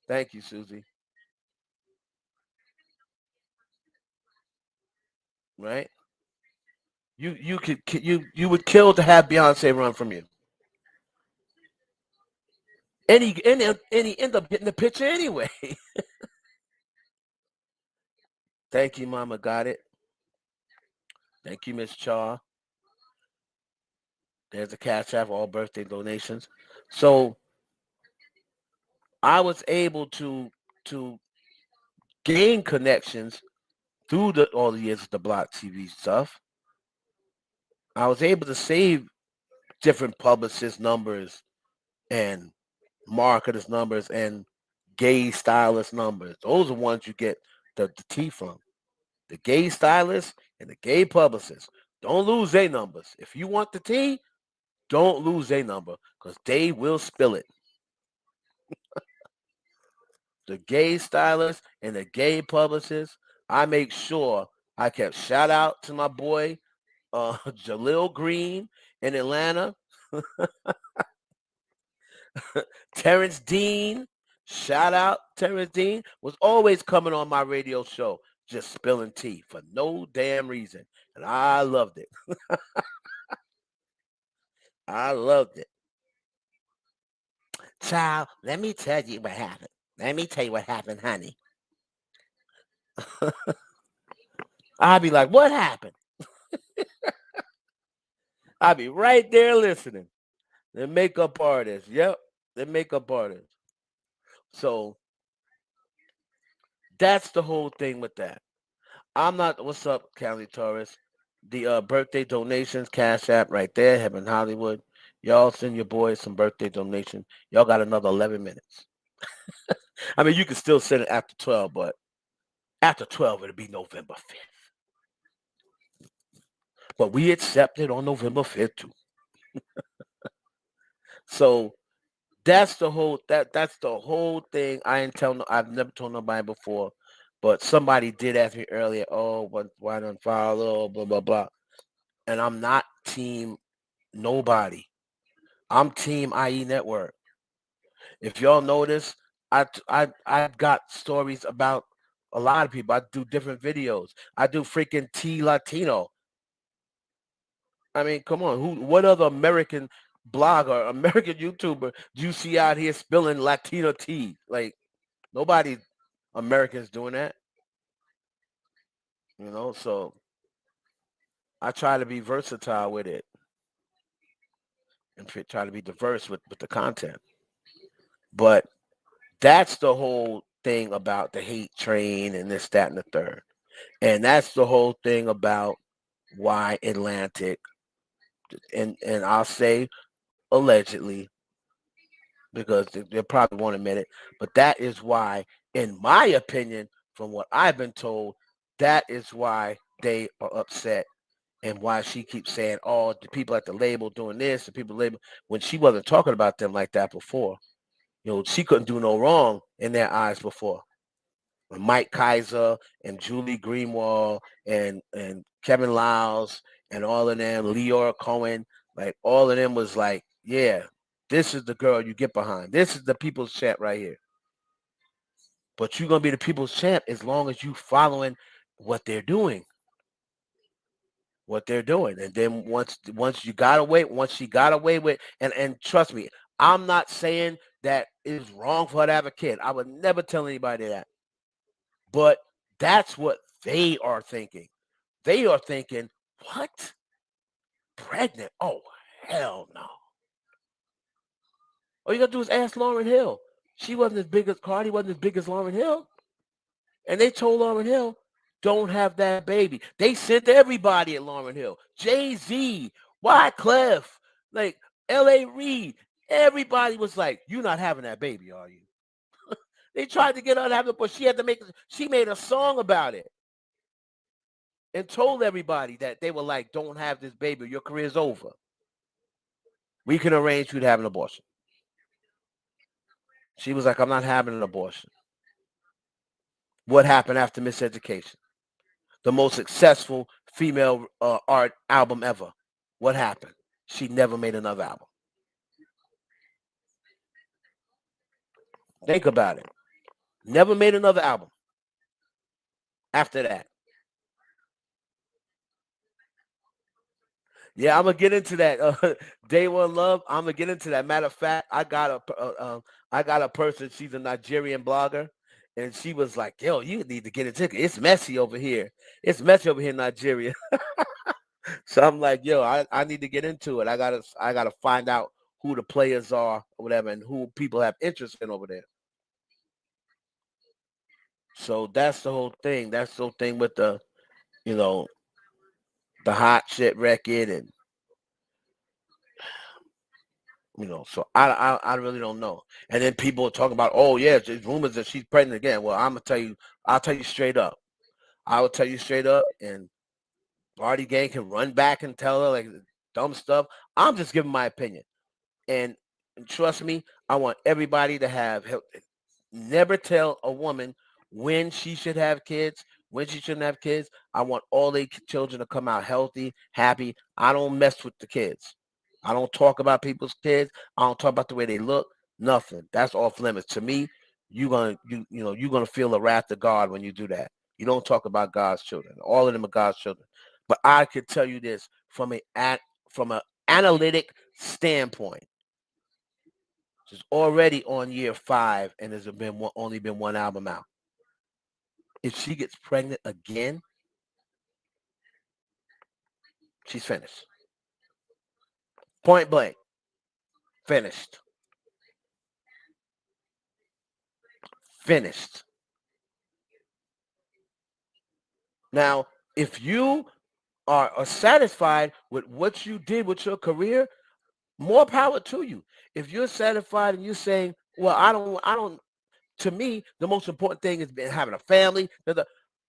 Thank you, Susie. right? You would kill to have Beyonce run from you. And he end up getting the picture anyway. Thank you, Mama. Got it. Thank you, Miss Chaw. There's a cash app for all birthday donations. So I was able to gain connections through all the years of the Block TV stuff. I was able to save different publicist numbers and marketers numbers and gay stylist numbers. Those are ones you get the tea from. The gay stylist and the gay publicist. Don't lose their numbers. If you want the tea, don't lose their number because they will spill it. The gay stylist and the gay publicist, I make sure I kept shout out to my boy Jalil Green in Atlanta, Terrence Dean. Shout out Terrence Dean was always coming on my radio show, just spilling tea for no damn reason, and I loved it. I loved it. Child, let me tell you what happened. Let me tell you what happened, honey. I'd be like, what happened? I'd be right there listening. The makeup artist. Yep. The makeup artist. So that's the whole thing with that. I'm not, what's up, Cali Torres? The birthday donations, Cash App right there, Heaven Hollywood. Y'all send your boys some birthday donation. Y'all got another 11 minutes. I mean, you can still send it after 12, but after 12, it'll be November 5th. But we accept it on November 5th, too. So that's the whole thing. I've never told nobody before, but somebody did ask me earlier, oh, why don't follow, blah, blah, blah. And I'm not team nobody. I'm team IE Network. If y'all notice, I've got stories about a lot of people. I do different videos. I do freaking T Latino. I mean, come on. What other American blogger, American YouTuber do you see out here spilling Latino tea? Like nobody Americans doing that, so I try to be versatile with it and try to be diverse with the content. But that's the whole thing about the hate train and this, that, and the third. And that's the whole thing about why Atlantic and I'll say allegedly because they probably won't admit it, but that is why, in my opinion, from what I've been told, that is why they are upset and why she keeps saying, oh, the people at the label doing this, the people label, when she wasn't talking about them like that before. She couldn't do no wrong in their eyes before. When Mike Kaiser and Julie Greenwald and Kevin Lyles and all of them, Leora Cohen, like all of them was like, yeah, this is the girl you get behind. This is the people's champ right here. But you're gonna be the people's champ as long as you following what they're doing. What they're doing. And then once she got away with, and trust me, I'm not saying that it's wrong for her to have a kid. I would never tell anybody that. But that's what they are thinking. They are thinking, what? Pregnant? Oh, hell no. All you gotta do is ask Lauryn Hill. She wasn't as big as Cardi, wasn't as big as Lauryn Hill. And they told Lauryn Hill, don't have that baby. They sent everybody at Lauryn Hill. Jay-Z, Wyclef, like L.A. Reid. Everybody was like, you're not having that baby, are you? They tried to get her to have it, but she made a song about it and told everybody that they were like, don't have this baby. Your career's over. We can arrange you to have an abortion. She was like, I'm not having an abortion. What happened after Miseducation? The most successful female art album ever. What happened? She never made another album. Think about it. Never made another album after that. Yeah, I'm gonna get into that. Day one love. I'm gonna get into that. Matter of fact, I got a person. She's a Nigerian blogger, and she was like, "Yo, you need to get into it. It's messy over here. It's messy over here in Nigeria." So I'm like, "Yo, I need to get into it. I gotta find out who the players are or whatever, and who people have interest in over there." So that's the whole thing. That's the whole thing with you know, the hot shit record, and so I really don't know. And then people are talking about, oh yeah, there's rumors that she's pregnant again. Well, I'll tell you straight up. I will tell you straight up, and Cardi gang can run back and tell her like dumb stuff. I'm just giving my opinion, and, and trust me, I want everybody to have help. Never tell a woman when she should have kids, when she shouldn't have kids. I want all the children to come out healthy, happy. I don't mess with the kids. I don't talk about people's kids. I don't talk about the way they look. Nothing. That's off limits to me. You're gonna feel the wrath of God when you do that. You don't talk about God's children. All of them are God's children. But I could tell you this from an analytic standpoint. She's already on year 5, and there's only been one album out. If she gets pregnant again, she's finished. Point blank, finished. Finished. Now, if you are satisfied with what you did with your career, more power to you. If you're satisfied and you're saying, "Well, I don't." To me, the most important thing is having a family.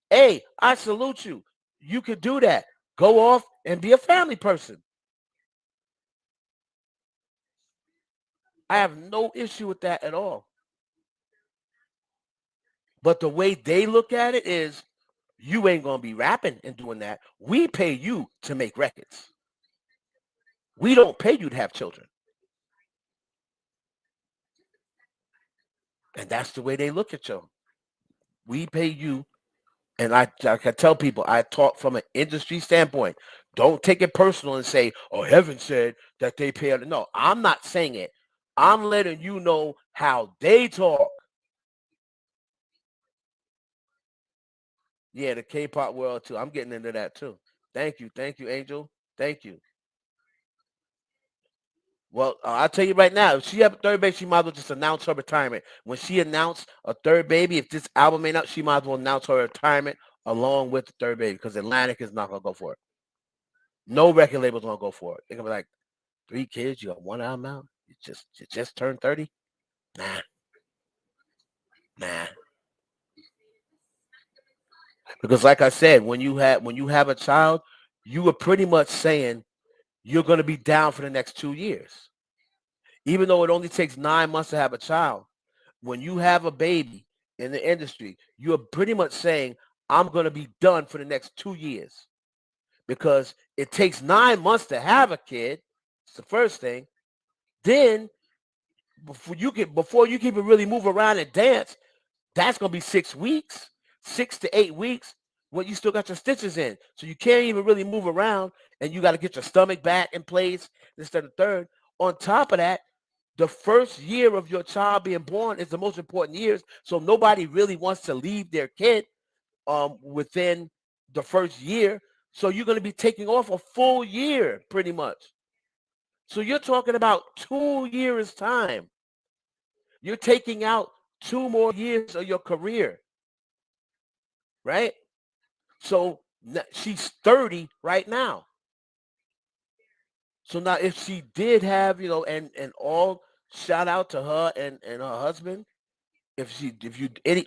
Hey, I salute you. You could do that. Go off and be a family person. I have no issue with that at all. But the way they look at it is, you ain't gonna be rapping and doing that. We pay you to make records. We don't pay you to have children. And that's the way they look at you. We pay you. And I can tell people, I talk from an industry standpoint. Don't take it personal and say, oh, heaven said that they pay. No, I'm not saying it. I'm letting you know how they talk. Yeah, the K-pop world too. I'm getting into that too. Thank you, Angel. Thank you. Well, I'll tell you right now, if she have a third baby, she might as well just announce her retirement. When she announced a third baby, if this album ain't out, she might as well announce her retirement along with the third baby, because Atlantic is not gonna go for it. No record label's gonna go for it. They're gonna be like, 3 kids, you got one album out, you just turned 30. Nah, nah. Because like I said, when you have a child, you are pretty much saying you're gonna be down for the next 2 years. Even though it only takes 9 months to have a child, when you have a baby in the industry, you're pretty much saying, I'm going to be done for the next 2 years, because it takes 9 months to have a kid. It's the first thing. Then before you can even really move around and dance, that's going to be 6 weeks, 6 to 8 weeks, when you still got your stitches in. So you can't even really move around, and you got to get your stomach back in place instead of third. On top of that, the first year of your child being born is the most important years. So nobody really wants to leave their kid within the first year. So you're going to be taking off a full year pretty much. So you're talking about 2 years time. You're taking out 2 more years of your career, right? So she's 30 right now. So now if she did have, and all, shout out to her and her husband. If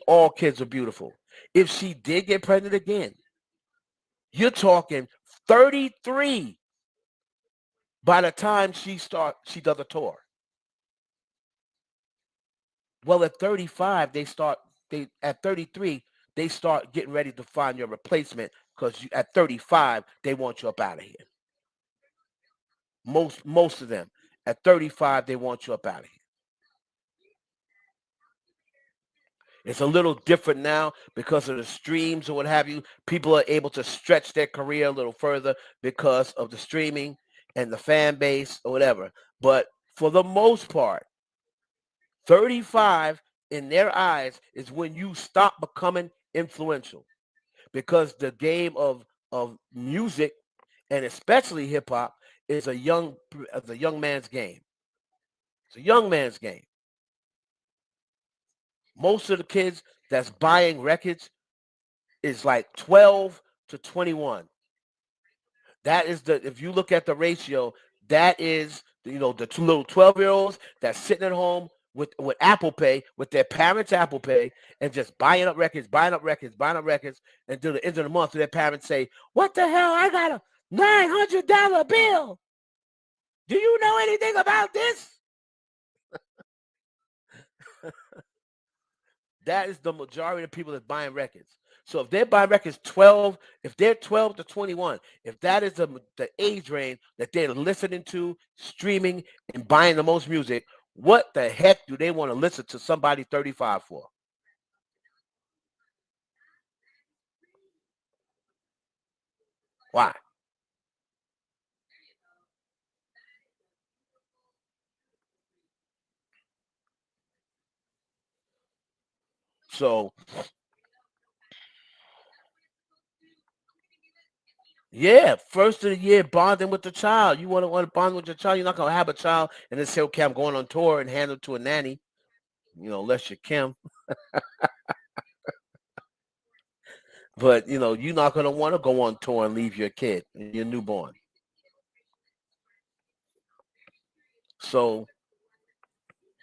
all kids are beautiful. If she did get pregnant again, you're talking 33 by the time she does a tour. Well, at 35, at 33, they start getting ready to find your replacement, because at 35, they want you up out of here. Most of them. At 35, they want you up out of here. It's a little different now because of the streams or what have you. People are able to stretch their career a little further because of the streaming. and the fan base or whatever. But for the most part, 35 in their eyes is when you stop becoming influential, because the game of music, and especially hip hop, is a young man's game. It's a young man's game. Most of the kids that's buying records is like 12 to 21. That is the, if you look at the ratio, that is, the two little 12-year-olds that's sitting at home with Apple Pay, with their parents' Apple Pay, and just buying up records, and to the end of the month, their parents say, "What the hell? I got a $900 bill. Do you know anything about this?" That is the majority of people that's buying records. So if they're buying records 12, if they're 12 to 21, if that is the age range that they're listening to, streaming, and buying the most music, what the heck do they want to listen to somebody 35 for? Why? So yeah, first of the year bonding with the child. You want to bond with your child. You're not gonna have a child and then say, "Okay, I'm going on tour," and hand it to a nanny. Unless you're Kim. But you're not gonna want to go on tour and leave your kid, your newborn. So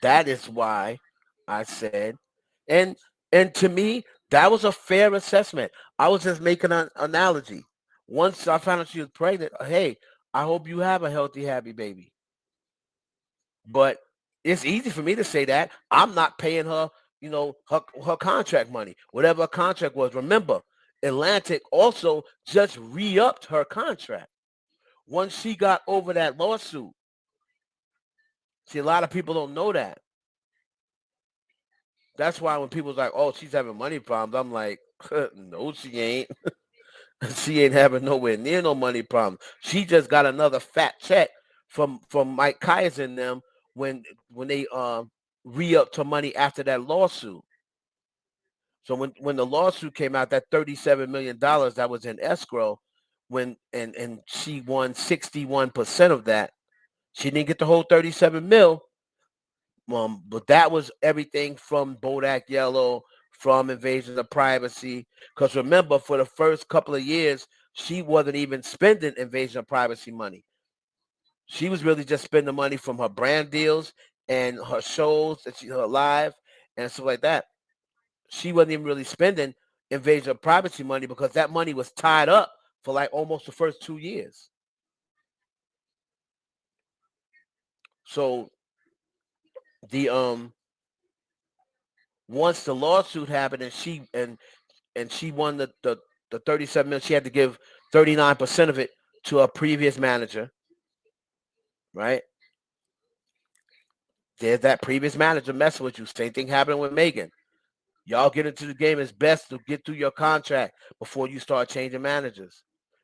that is why I said, and to me, that was a fair assessment. I was just making an analogy. Once I found out she was pregnant, hey, I hope you have a healthy, happy baby. But it's easy for me to say that. I'm not paying her, her contract money, whatever her contract was. Remember, Atlantic also just re-upped her contract once she got over that lawsuit. See, a lot of people don't know that. That's why when people's like, "Oh, she's having money problems," I'm like, "No, she ain't. She ain't having nowhere near no money problems. She just got another fat check from Mike Kaiser and them when they re-upped her money after that lawsuit. So when the lawsuit came out, that $37 million that was in escrow, when and she won 61% of that. She didn't get the whole 37 mil. But that was everything from Bodak Yellow, from Invasion of Privacy. Because remember, for the first couple of years, she wasn't even spending Invasion of Privacy money. She was really just spending money from her brand deals and her shows that her live and stuff like that. She wasn't even really spending Invasion of Privacy money because that money was tied up for like almost the first 2 years. So the once the lawsuit happened and she won the 37 million, she had to give 39% of it to a previous manager, right? There's that previous manager messing with you. Same thing happened with Megan. Y'all get into the game. It's best to get through your contract before you start changing managers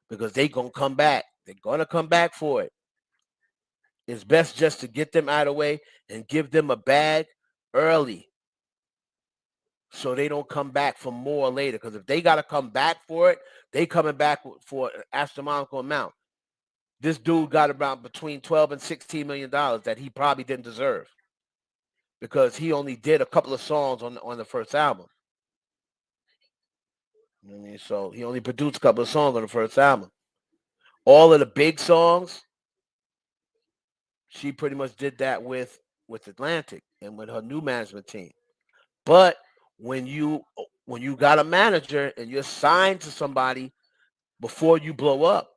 because they gonna come back. They're gonna come back for it. It's best just to get them out of the way and give them a bag early so they don't come back for more later. Because if they got to come back for it, they coming back for an astronomical amount. This dude got about between 12 and 16 million dollars that he probably didn't deserve because he only did a couple of songs on the first album. You know what I mean? So he only produced a couple of songs on the first album. All of the big songs, she pretty much did that with Atlantic and with her new management team. But when you got a manager and you're signed to somebody before you blow up,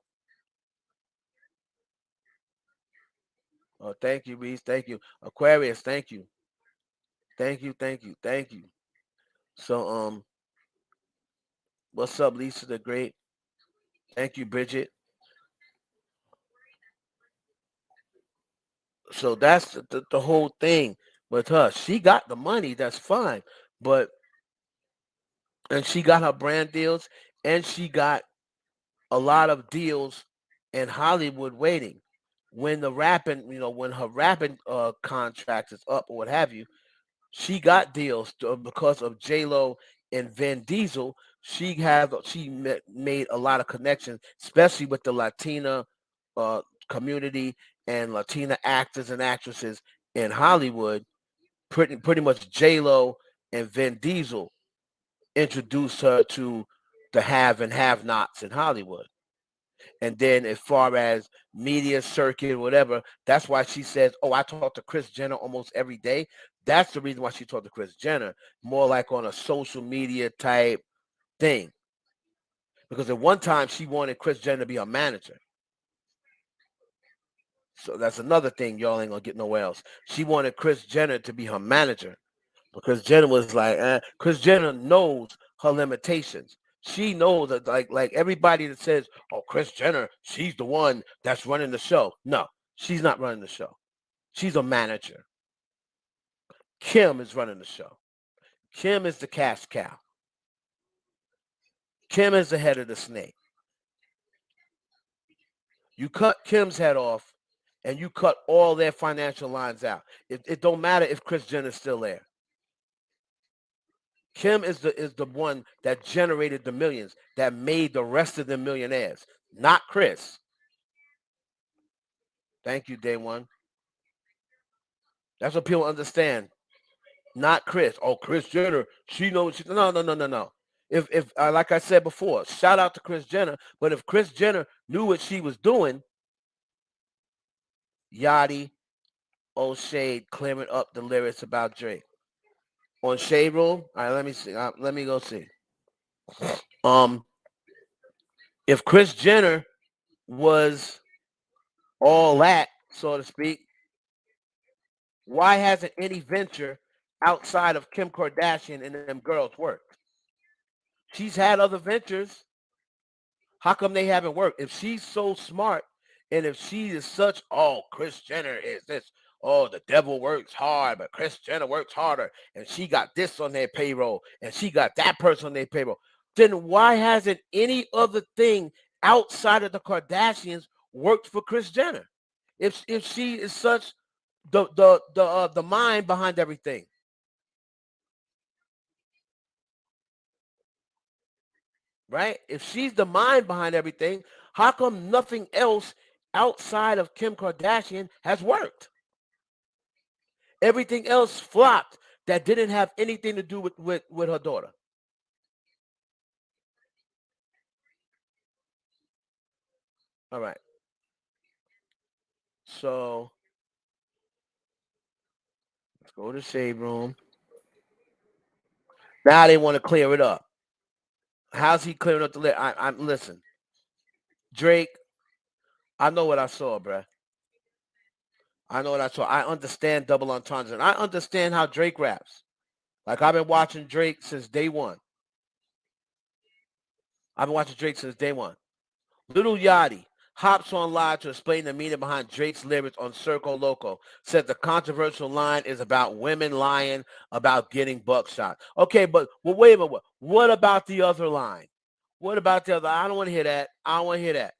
oh, thank you, Reese. Thank you, Aquarius. Thank you, thank you, thank you, thank you. So what's up, Lisa the Great? Thank you, Bridget. So that's the whole thing with her. She got the money, that's fine, but and she got her brand deals, and she got a lot of deals in Hollywood waiting. when the rapping, when her rapping contract is up or what have you, she got deals because of J Lo and Vin Diesel. She made a lot of connections, especially with the Latina uh, community and Latina actors and actresses in Hollywood. Pretty much J Lo and Vin Diesel introduced her to the have and have nots in Hollywood. And then as far as media circuit, whatever, that's why she says, "Oh, I talk to Chris Jenner almost every day." That's the reason why she talked to Chris Jenner, more like on a social media type thing. Because at one time she wanted Chris Jenner to be her manager. So that's another thing y'all ain't gonna get nowhere else. She wanted Chris Jenner to be her manager. Because Jenner was like, Chris Jenner knows her limitations. She knows that, like everybody that says, "Oh, Chris Jenner, she's the one that's running the show." No, she's not running the show. She's a manager. Kim is running the show. Kim is the cash cow. Kim is the head of the snake. You cut Kim's head off, and you cut all their financial lines out. It don't matter if Chris Jenner's still there. Kim is the one that generated the millions, that made the rest of them millionaires, not Chris. Thank you, day one. That's what people understand. Not Chris. Oh, Chris Jenner. She knows. No, no, no, no, no. If like I said before, shout out to Chris Jenner. But if Chris Jenner knew what she was doing, Yachty, O'Shade clearing up the lyrics about Drake on Shade Room. All right, let me see. Let me go see. Um, if Chris Jenner was all that, so to speak, why hasn't any venture outside of Kim Kardashian and them girls worked? She's had other ventures. How come they haven't worked? If she's so smart and if she is such, oh, Chris Jenner is this, oh, the devil works hard, but Chris Jenner works harder, and she got this on their payroll, and she got that person on their payroll, then why hasn't any other thing outside of the Kardashians worked for Chris Jenner? If she is such the mind behind everything. Right? If she's the mind behind everything, how come nothing else outside of Kim Kardashian has worked? Everything else flopped that didn't have anything to do with her daughter. All right. So let's go to shade room. Now they want to clear it up. How's he clearing up the list? I'm listen, Drake. I know what I saw, bruh. I know what I saw. I understand double entendre, and I understand how Drake raps. Like I've been watching Drake since day one. I've been watching Drake since day one. Little Yachty hops on live to explain the meaning behind Drake's lyrics on Circo Loco. Said the controversial line is about women lying about getting buckshot. Okay, but well, wait a minute. What about the other line? What about the other? I don't want to hear that. I don't want to hear that.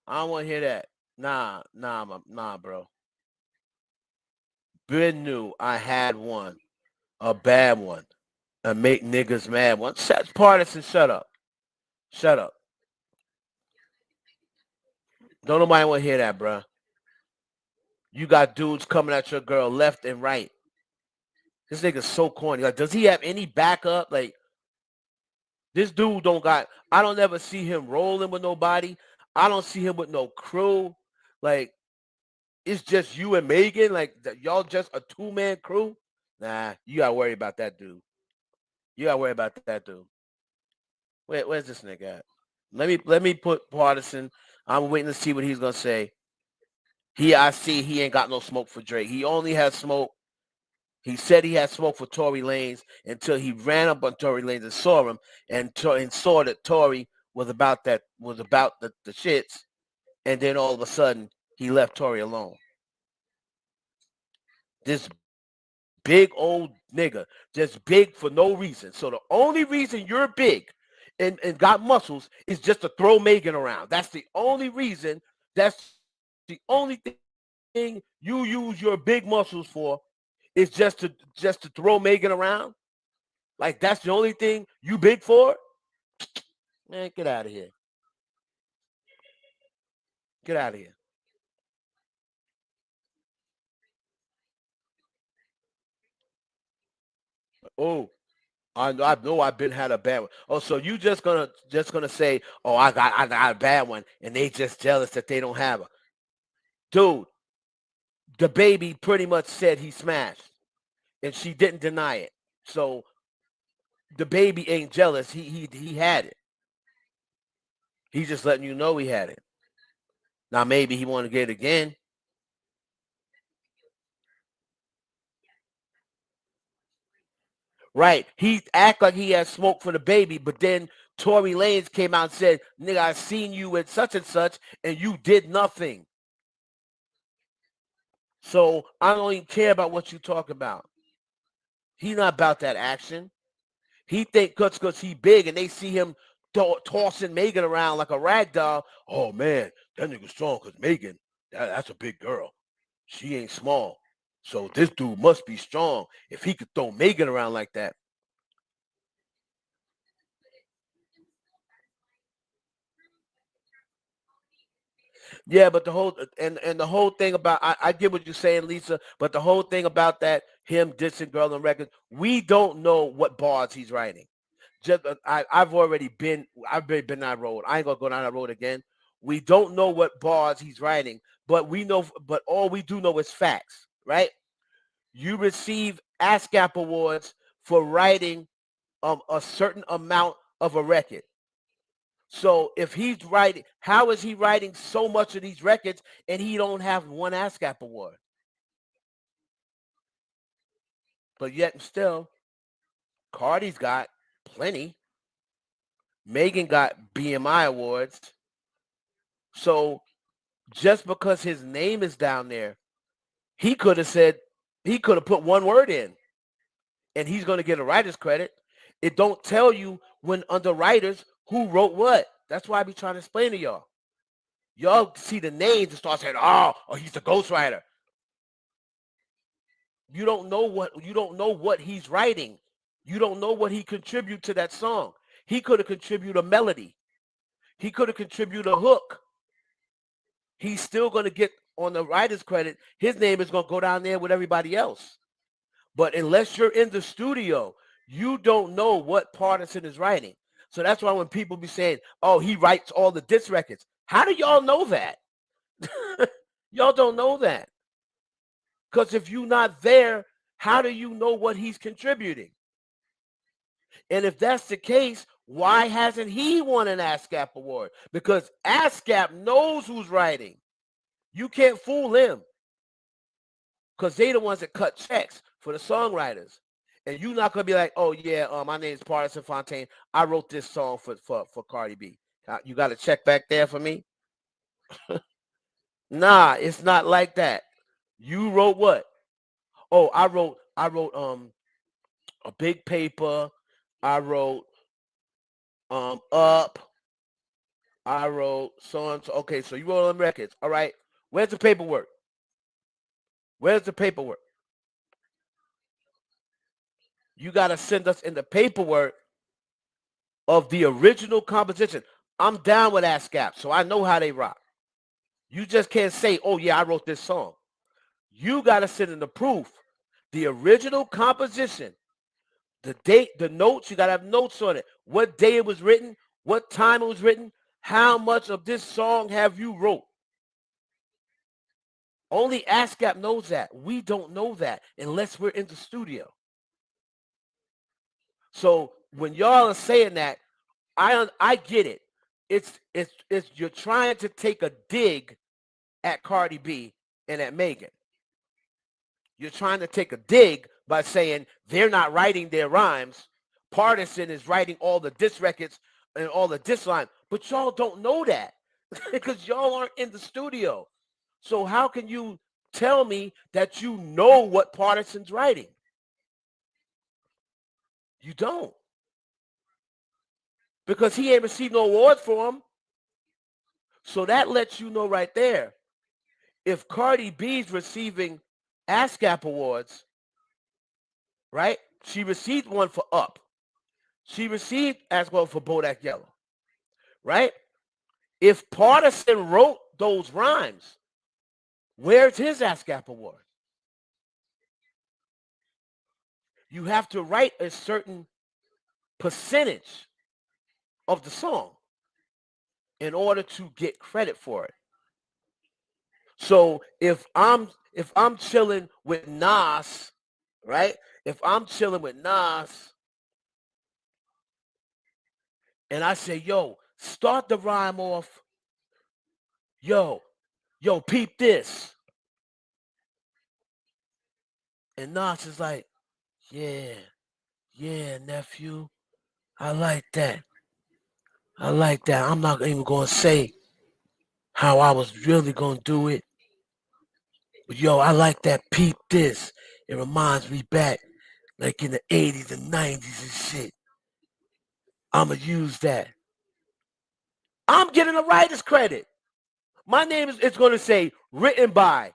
I don't want to hear that. Nah, bro. Ben knew I had one, a bad one, a make niggas mad one. Shut, partisan, shut up. Shut up. Don't nobody want to hear that, bro. You got dudes coming at your girl left and right. This nigga's so corny. Like, does he have any backup? Like, this dude don't got. I don't ever see him rolling with nobody. I don't see him with no crew. Like, it's just you and Megan. Like, y'all just a 2-man crew. Nah, you gotta worry about that dude. You gotta worry about that dude. Where's this nigga at? Let me put partisan. I'm waiting to see what he's gonna say. I see he ain't got no smoke for Drake. He only has smoke. He said he had smoke for Tory Lanez until he ran up on Tory Lanez and saw him and saw that Tory was about the shits, and then all of a sudden he left Tory alone. This big old nigga, just big for no reason. So the only reason you're big and got muscles is just to throw Megan around. That's the only reason. That's the only thing you use your big muscles for, is just to throw Megan around. Like that's the only thing you big for? Man, get out of here. Get out of here. Oh, I know I've been had a bad one. Oh, so you just gonna say, oh, I got a bad one, and they just jealous that they don't have her. Dude, the baby pretty much said he smashed, and she didn't deny it. So the baby ain't jealous. He had it. He's just letting you know he had it. Now maybe he want to get it again. Right. He act like he had smoke for the baby, but then Tory Lanez came out and said, nigga, I seen you at such and such, and you did nothing. So I don't even care about what you talk about. He not about that action. He think because he big and they see him tossing Megan around like a rag doll. Oh man, that nigga strong because Megan, that's a big girl. She ain't small. So this dude must be strong if he could throw Megan around like that. Yeah, but the whole and the whole thing about I get what you're saying, Lisa, but the whole thing about that him dissing girl on record, we don't know what bars he's writing. Just I've been down that road. I ain't gonna go down that road again. We don't know what bars he's writing, but we know but all we do know is facts, right? You receive ASCAP awards for writing a certain amount of a record. So if he's writing, how is he writing so much of these records and he don't have one ASCAP award? But yet and still, Cardi's got plenty. Megan got BMI awards. So just because his name is down there, he could have said he could have put one word in and he's going to get a writer's credit. It don't tell you when under writers who wrote what. That's why I be trying to explain to y'all. Y'all see the names and start saying, "Oh, he's the ghostwriter." You don't know what he's writing. You don't know what he contribute to that song. He could have contributed a melody. He could have contributed a hook. He's still going to get on the writer's credit. His name is going to go down there with everybody else. But unless you're in the studio, you don't know what Partisan is writing. So that's why when people be saying, "Oh, he writes all the diss records," how do y'all know that? Y'all don't know that. Because if you're not there, how do you know what he's contributing? And if that's the case, why hasn't he won an ASCAP award? Because ASCAP knows who's writing. You can't fool them because they the ones that cut checks for the songwriters. And you're not gonna be like, oh yeah, my name's Partisan Fontaine. I wrote this song for Cardi B. You got a check back there for me? Nah, it's not like that. You wrote what? Oh, I wrote a big paper. I wrote up. I wrote so and so. Okay, so you wrote on records. All right. Where's the paperwork? Where's the paperwork? You got to send us in the paperwork of the original composition. I'm down with ASCAP, so I know how they rock. You just can't say, oh, yeah, I wrote this song. You got to send in the proof. The original composition, the date, the notes, you got to have notes on it. What day it was written, what time it was written, how much of this song have you wrote? Only ASCAP knows that. We don't know that unless we're in the studio. So when y'all are saying that, I get it. It's you're trying to take a dig at Cardi B and at Megan. You're trying to take a dig by saying they're not writing their rhymes. Partisan is writing all the diss records and all the diss lines, but y'all don't know that because y'all aren't in the studio. So how can you tell me that you know what Partisan's writing? You don't. because he ain't received no awards for them. So that lets you know right there. If Cardi B's receiving ASCAP awards, right? She received one for Up. She received as well for Bodak Yellow, right? If Partisan wrote those rhymes, where's his ASCAP award? You have to write a certain percentage of the song in order to get credit for it. So if I'm chilling with Nas, right? If I'm chilling with Nas and I say, yo, start the rhyme off, yo, peep this. And Nas is like, yeah, nephew, I like that. I like that. I'm not even gonna say how I was really gonna do it. But yo, I like that peep this. It reminds me back like in the 80s and 90s and shit. I'ma use that. I'm getting a writer's credit. My name is it's gonna say written by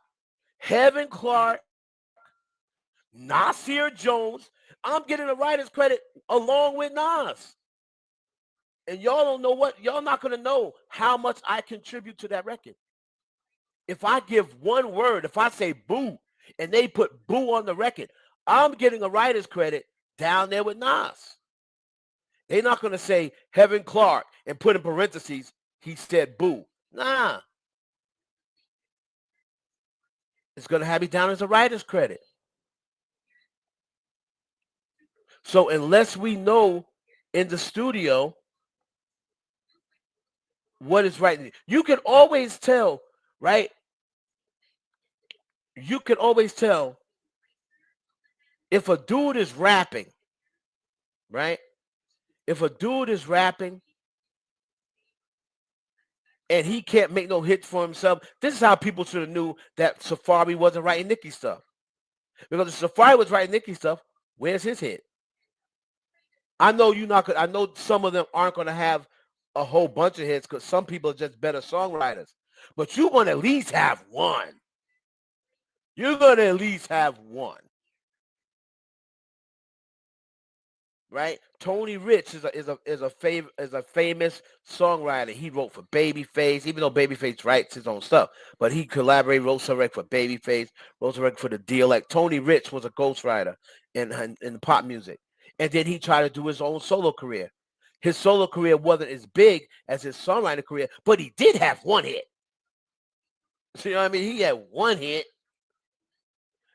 Heaven Clark, Nasir Jones. I'm getting a writer's credit along with Nas. And y'all don't know what, y'all not gonna know how much I contribute to that record. If I give one word, if I say boo, and they put boo on the record, I'm getting a writer's credit down there with Nas. They're not gonna say Heaven Clark and put in parentheses, he said boo. Nah. It's gonna have me down as a writer's credit. So unless we know in the studio what is right, you can always tell, right? You can always tell if a dude is rapping, right? If a dude is rapping and he can't make no hits for himself, this is how people should have knew that Safari wasn't writing Nicki stuff. Because if Safari was writing Nicki stuff, where's his hit? I know you not. I know some of them aren't going to have a whole bunch of hits because some people are just better songwriters. But you're going to at least have one. You're going to at least have one. Right? Tony Rich is a famous songwriter. He wrote for Babyface, even though Babyface writes his own stuff, but he collaborated, wrote some record for Babyface, wrote some record for the deal. Like Tony Rich was a ghostwriter in pop music, and then he tried to do his own solo career. His solo career wasn't as big as his songwriting career, but he did have one hit. So, you know what I mean? He had one hit.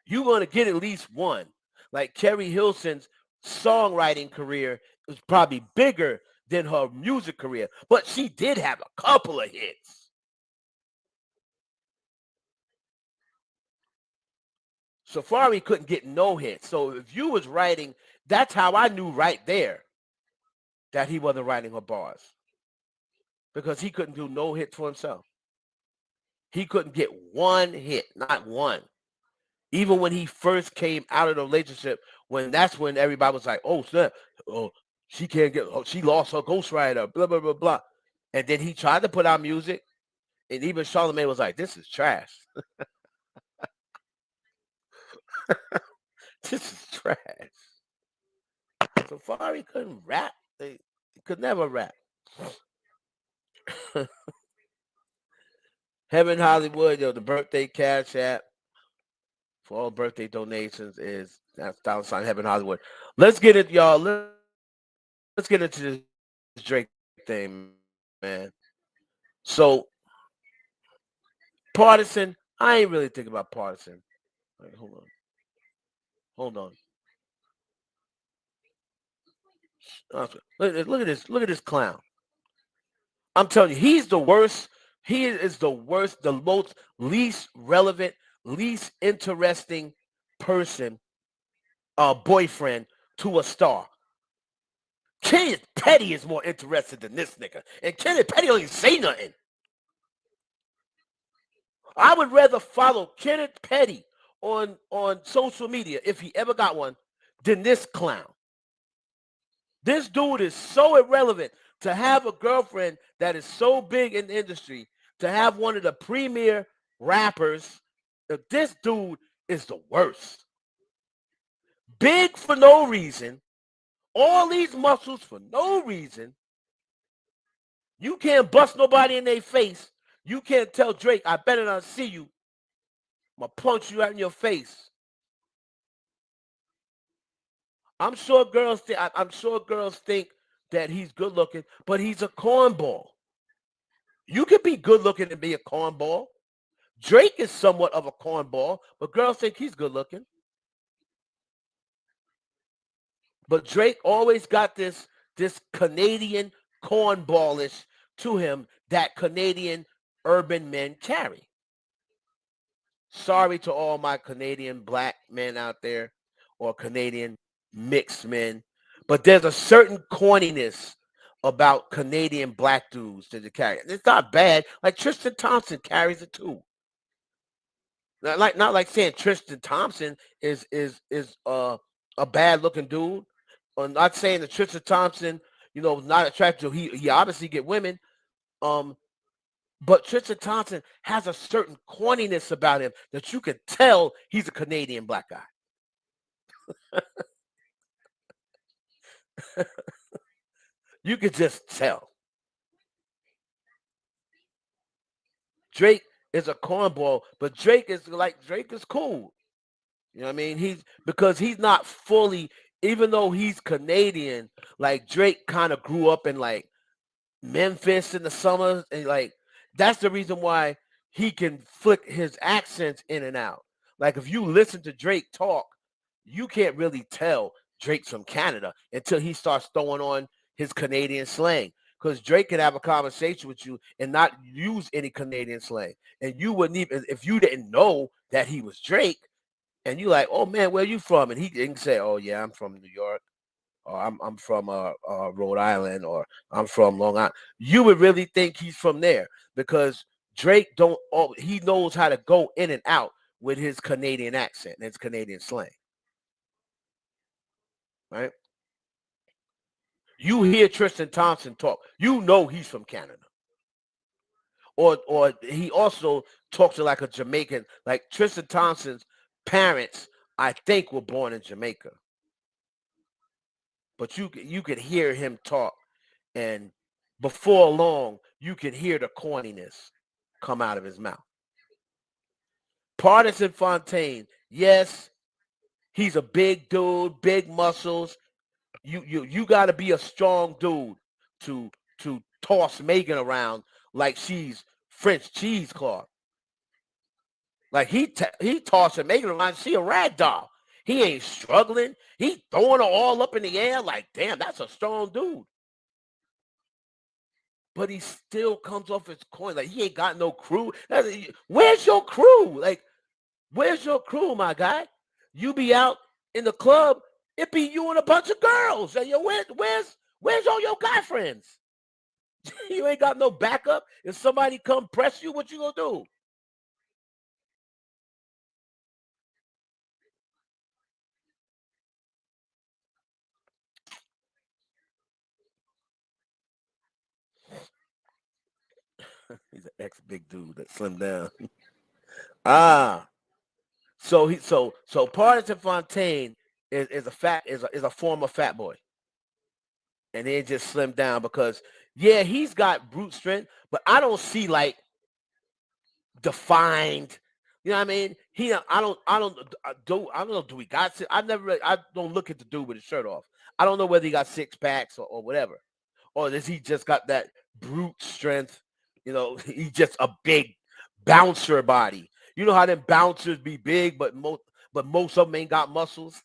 You're going to get at least one. Like Kerry Hilson's songwriting career was probably bigger than her music career, but she did have a couple of hits. Safari couldn't get no hits. So if you was writing, that's how I knew right there that he wasn't writing her bars. Because he couldn't do no hit for himself. He couldn't get one hit, not one. Even when he first came out of the relationship, that's when everybody was like, oh, snap, oh, she can't get, oh, she lost her ghostwriter, blah, blah, blah, blah. And then he tried to put out music, and even Charlamagne was like, this is trash. This is trash. Safari couldn't rap. They could never rap. Heaven Hollywood, the birthday cash app for all birthday donations is that's $ Heaven Hollywood. Let's get it, y'all. Let's get into this Drake thing, man. So Partisan, I ain't really thinking about Partisan. Right, hold on. Look at this clown. I'm telling you, he's the worst. He is the worst, the most least relevant, least interesting person, boyfriend to a star. Kenneth Petty is more interested than this nigga. And Kenneth Petty don't even say nothing. I would rather follow Kenneth Petty on social media, if he ever got one, than this clown. This dude is so irrelevant. To have a girlfriend that is so big in the industry, to have one of the premier rappers, this dude is the worst. Big for no reason, all these muscles for no reason. You can't bust nobody in their face. You can't tell Drake, I better not see you. I'm gonna punch you out in your face. I'm sure girls think that he's good looking, but he's a cornball. You can be good looking and be a cornball. Drake is somewhat of a cornball, but girls think he's good looking. But Drake always got this Canadian cornballish to him that Canadian urban men carry. Sorry to all my Canadian black men out there or Canadian mixed men, but there's a certain corniness about Canadian black dudes that they carry. It's not bad. Like Tristan Thompson carries it too. Not like saying Tristan Thompson is a bad looking dude. Or not saying that Tristan Thompson, not attractive. He obviously get women. Um, but Tristan Thompson has a certain corniness about him that you can tell he's a Canadian black guy. You could just tell. Drake is a cornball, but Drake is cool. You know what I mean? He's not fully, even though he's Canadian, like Drake kind of grew up in like Memphis in the summers, and like that's the reason why he can flick his accents in and out. Like if you listen to Drake talk, you can't really tell Drake's from Canada until he starts throwing on his Canadian slang. Because Drake can have a conversation with you and not use any Canadian slang, and you wouldn't even if you didn't know that he was Drake, and you like, oh man, where you from? And he can say, oh yeah, I'm from New York, or I'm from Rhode Island, or I'm from Long Island. You would really think he's from there because Drake don't. Oh, he knows how to go in and out with his Canadian accent and his Canadian slang, right? You hear Tristan Thompson talk, you know he's from Canada, or he also talks to like a Jamaican. Like Tristan Thompson's parents, I think, were born in Jamaica, but you could hear him talk, and before long, you can hear the corniness come out of his mouth. Partisan Fontaine, yes, he's a big dude, big muscles. You got to be a strong dude to toss Megan around like she's French cheesecloth. Like he tossing Megan around, she a rag doll. He ain't struggling. He throwing her all up in the air like, damn, that's a strong dude. But he still comes off his coin. Like he ain't got no crew. Where's your crew? Like, where's your crew, my guy? You be out in the club, it be you and a bunch of girls. And where's all your guy friends? You ain't got no backup. If somebody come press you, what you gonna do? He's an ex big dude that slimmed down. Ah, so Partisan Fontaine is a former fat boy, and he just slimmed down because yeah, he's got brute strength, but I don't see like defined. You know what I mean? I don't know. Do we got? I don't look at the dude with his shirt off. I don't know whether he got six packs or whatever, or does he just got that brute strength? He's just a big bouncer body. You know how them bouncers be big, but most of them ain't got muscles.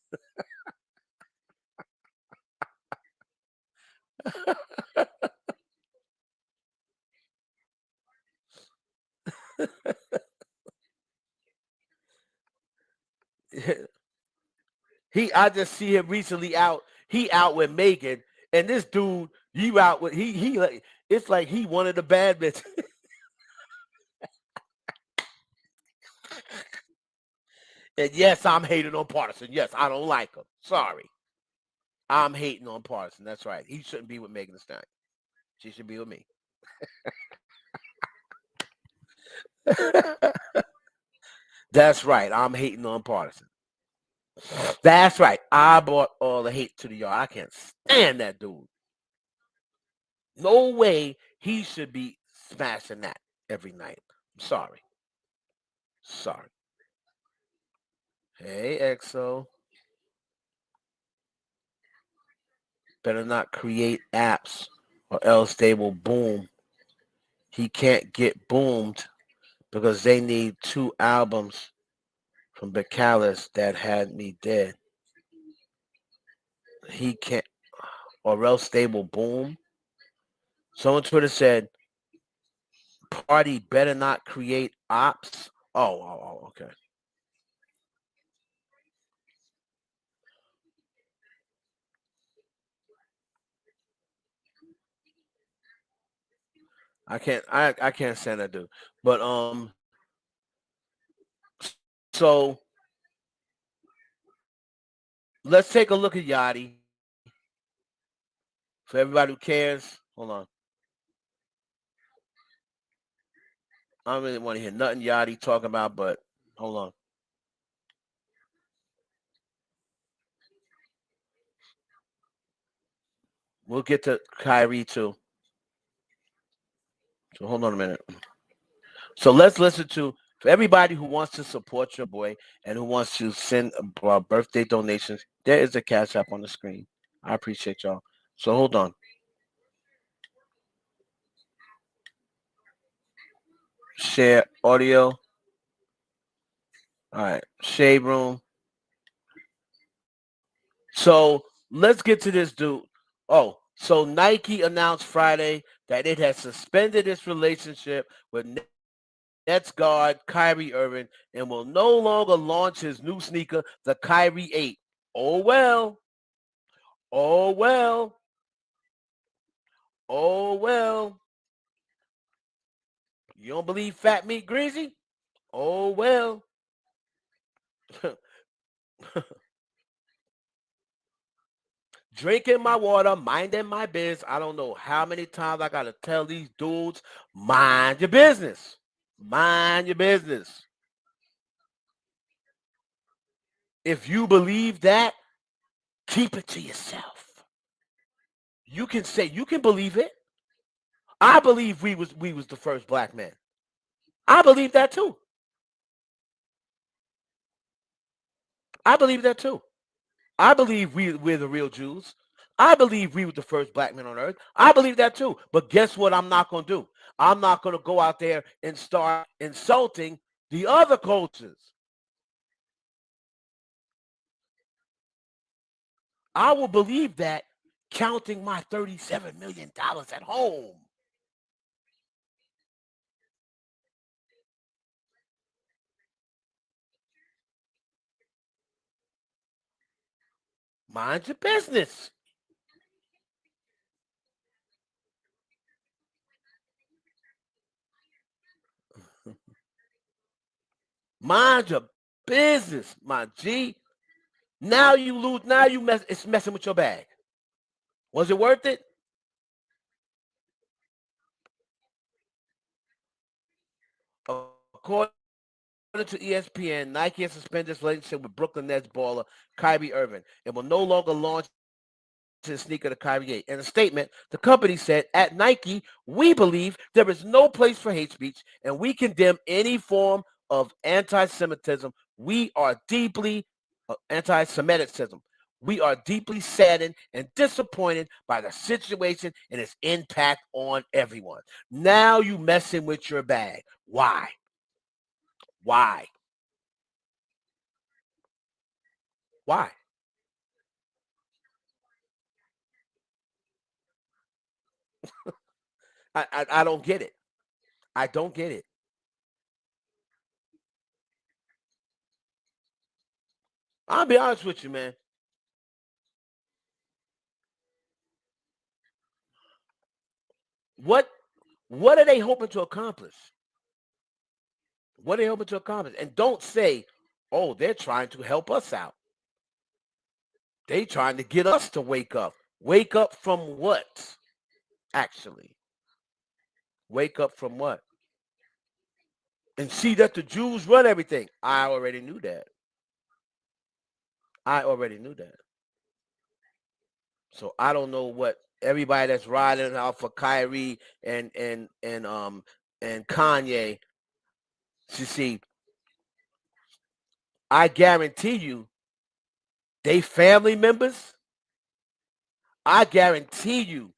I just see him recently out. He out with Megan, and this dude, you out with he like it's like he one of the bad bitches. And yes, I'm hating on Partisan. Yes, I don't like him. Sorry, I'm hating on Partisan. That's right. He shouldn't be with Megan Thee Stallion. She should be with me. That's right. I'm hating on partisan. That's right. I brought all the hate to the yard. I can't stand that dude. No way he should be smashing that every night. I'm sorry. Sorry. Hey, EXO. Better not create apps or else they will boom. He can't get boomed because they need 2 albums from the Callus that had me dead. He can't, or else they will boom. Someone on Twitter said, "Party better not create ops." Okay. I can't stand that dude. But so let's take a look at Yachty. For everybody who cares, hold on. I don't really want to hear nothing Yachty talking about, but hold on. We'll get to Kyrie too. So hold on a minute. So let's listen to for everybody who wants to support your boy and who wants to send birthday donations. There is a cash app on the screen. I appreciate y'all. So hold on. Share audio. All right. Shade room. So let's get to this dude. Oh, so Nike announced Friday that it has suspended its relationship with Nets guard Kyrie Irving and will no longer launch his new sneaker, the Kyrie 8. Oh well. Oh well. Oh well. You don't believe Fat Meat Greasy? Oh well. Drinking my water, minding my business. I don't know how many times I gotta tell these dudes, mind your business. Mind your business. If you believe that, keep it to yourself. You can say you can believe it. I believe we was the first black men. I believe that too. I believe that too. I believe we're the real Jews. I believe we were the first black men on earth. I believe that too. But guess what I'm not going to do? I'm not going to go out there and start insulting the other cultures. I will believe that counting my $37 million at home. Mind your business. Mind your business, my G. Now you lose. Now you mess. It's messing with your bag. Was it worth it? According to ESPN, Nike has suspended its relationship with Brooklyn Nets baller Kyrie Irving and will no longer launch his sneaker to Kyrie 8. In a statement, the company said, "At Nike, we believe there is no place for hate speech, and we condemn any form of anti-Semitism. We are deeply anti-Semitism. We are deeply saddened and disappointed by the situation and its impact on everyone." Now you messing with your bag. Why? Why? Why? I don't get it. I don't get it. I'll be honest with you, man. What what are they hoping to accomplish? What are they hoping to accomplish? And don't say, "Oh, they're trying to help us out. They trying to get us to wake up." Wake up from what? actually. Wake up from what? And see that the Jews run everything. I already knew that. I already knew that. So I don't know what everybody that's riding out for Kyrie and Kanye. You see, I guarantee you, they family members. I guarantee you,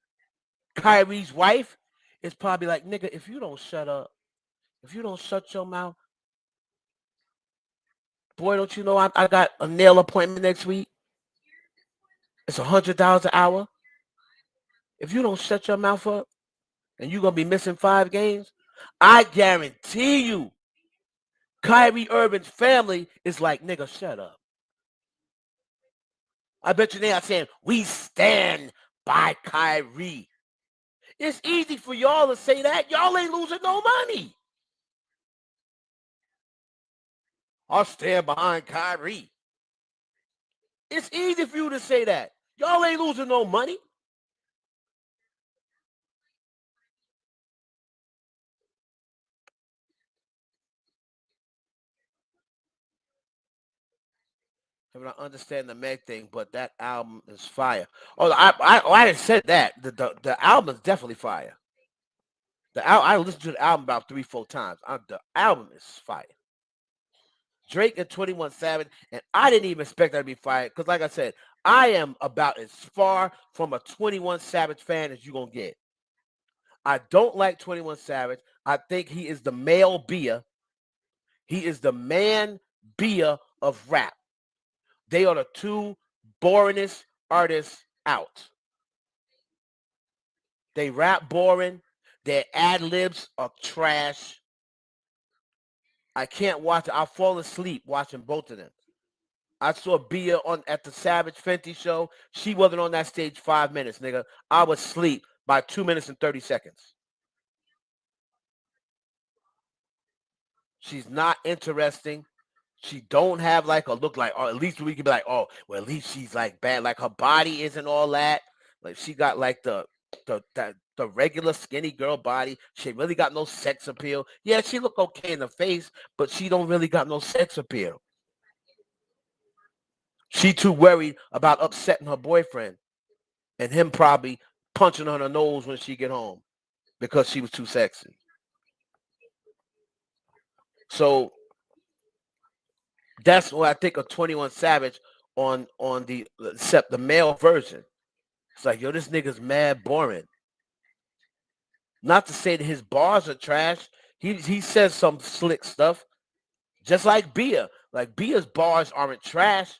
Kyrie's wife is probably like, nigga, if you don't shut up, if you don't shut your mouth, boy, don't you know I got a nail appointment next week? It's $100 an hour. If you don't shut your mouth up and you're going to be missing 5 games, I guarantee you, Kyrie Irving's family is like, nigga, shut up. I bet you they are saying, we stand by Kyrie. It's easy for y'all to say that. Y'all ain't losing no money. I'll stand behind Kyrie. It's easy for you to say that. Y'all ain't losing no money. I mean, I understand the Meg thing, but that album is fire. Oh, I didn't say that. The album is definitely fire. I listened to the album about 3-4 times. The album is fire. Drake and 21 Savage, and I didn't even expect that to be fire because, like I said, I am about as far from a 21 Savage fan as you're gonna get. I don't like 21 Savage. I think he is the male Bia. He is the man Bia of rap. They are the two boringest artists out. They rap boring. Their ad libs are trash. I can't watch it. I'll fall asleep watching both of them. I saw Bia at the Savage Fenty show. She wasn't on that stage 5 minutes, nigga. I was asleep by 2 minutes and 30 seconds. She's not interesting. She don't have like a look like, or at least we could be like, oh, well, at least she's like bad. Like her body isn't all that. Like she got like the regular skinny girl body. She really got no sex appeal. Yeah, she look okay in the face, but she don't really got no sex appeal. She too worried about upsetting her boyfriend and him probably punching her in the nose when she get home because she was too sexy. So that's why I think of 21 Savage on the except the male version. It's like, yo, this nigga's mad boring. Not to say that his bars are trash. He says some slick stuff, just like Bia. Like Bia's bars aren't trash,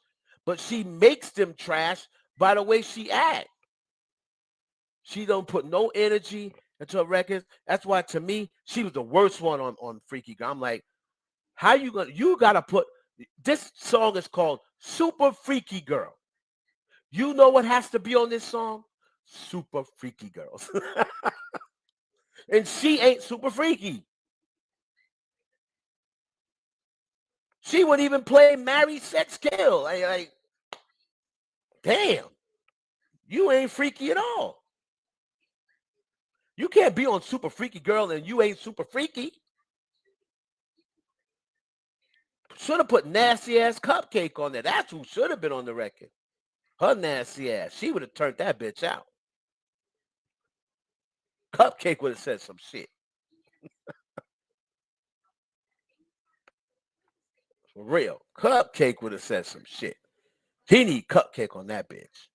but she makes them trash by the way she acts. She don't put no energy into her records. That's why, to me, she was the worst one on Freaky Girl. I'm like, how you gotta put this song is called Super Freaky Girl. You know what has to be on this song? Super Freaky Girls. And she ain't super freaky. She wouldn't even play Marry Sex Kill. Like, damn, you ain't freaky at all. You can't be on Super Freaky Girl and you ain't super freaky. Should have put nasty ass Cupcake on there. That's who should have been on the record. Her nasty ass. She would have turned that bitch out. Cupcake would have said some shit. For real. Cupcake would have said some shit. He need Cupcake on that bitch.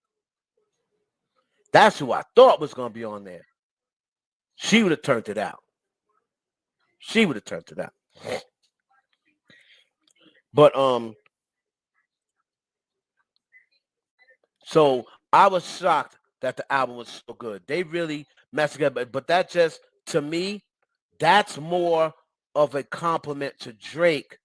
That's who I thought was going to be on there. She would have turned it out. She would have turned it out. But so I was shocked that the album was so good. They really messed together, but that just, to me, that's more of a compliment to Drake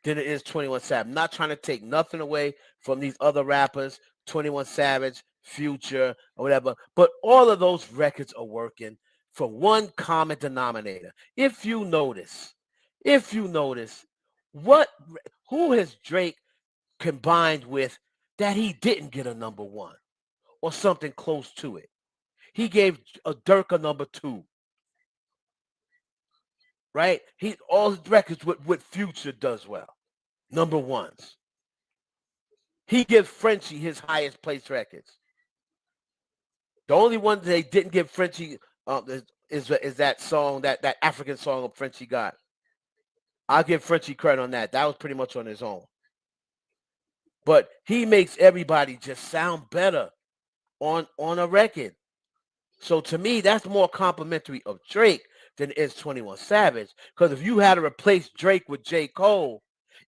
than it is 21 Savage. I'm not trying to take nothing away from these other rappers, 21 Savage, Future, or whatever, but all of those records are working for one common denominator. If you notice, what who has Drake combined with that he didn't get a number one or something close to it? He gave a Dirk a number 2. Right? He all his records with Future does well. Number 1s. He gives Frenchie his highest place records. The only one they didn't give Frenchie is that song, that African song of Frenchie got. I'll give Frenchie credit on that. That was pretty much on his own. But he makes everybody just sound better on a record. So to me, that's more complimentary of Drake than it is 21 Savage. Because if you had to replace Drake with J. Cole,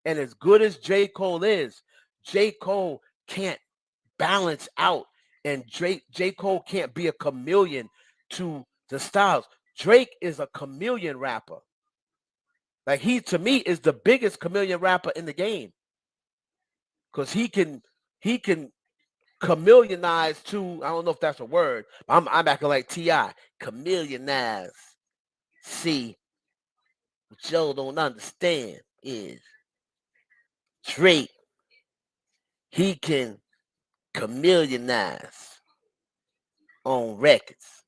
and as good as J. Cole is, J. Cole can't balance out, and J. Cole can't be a chameleon to the styles. Drake is a chameleon rapper. Like, he, to me, is the biggest chameleon rapper in the game. Because he can chameleonize to, I don't know if that's a word, but I'm acting like T.I. Chameleonize. See, what Joe don't understand is Drake, he can chameleonize on records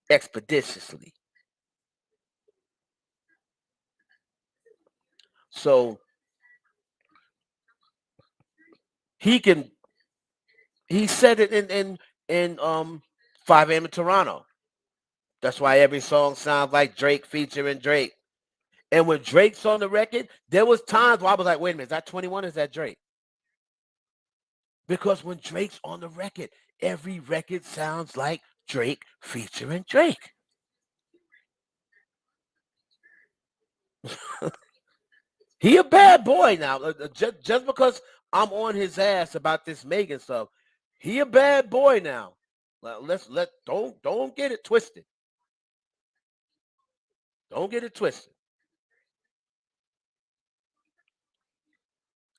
expeditiously. So he said it in 5 a.m. in Toronto. That's why every song sounds like Drake featuring Drake. And when Drake's on the record, there was times where I was like, wait a minute, is that 21 or is that Drake? Because when Drake's on the record, every record sounds like Drake featuring Drake. He a bad boy now. Just because I'm on his ass about this Megan stuff, he a bad boy now. Don't get it twisted. Don't get it twisted.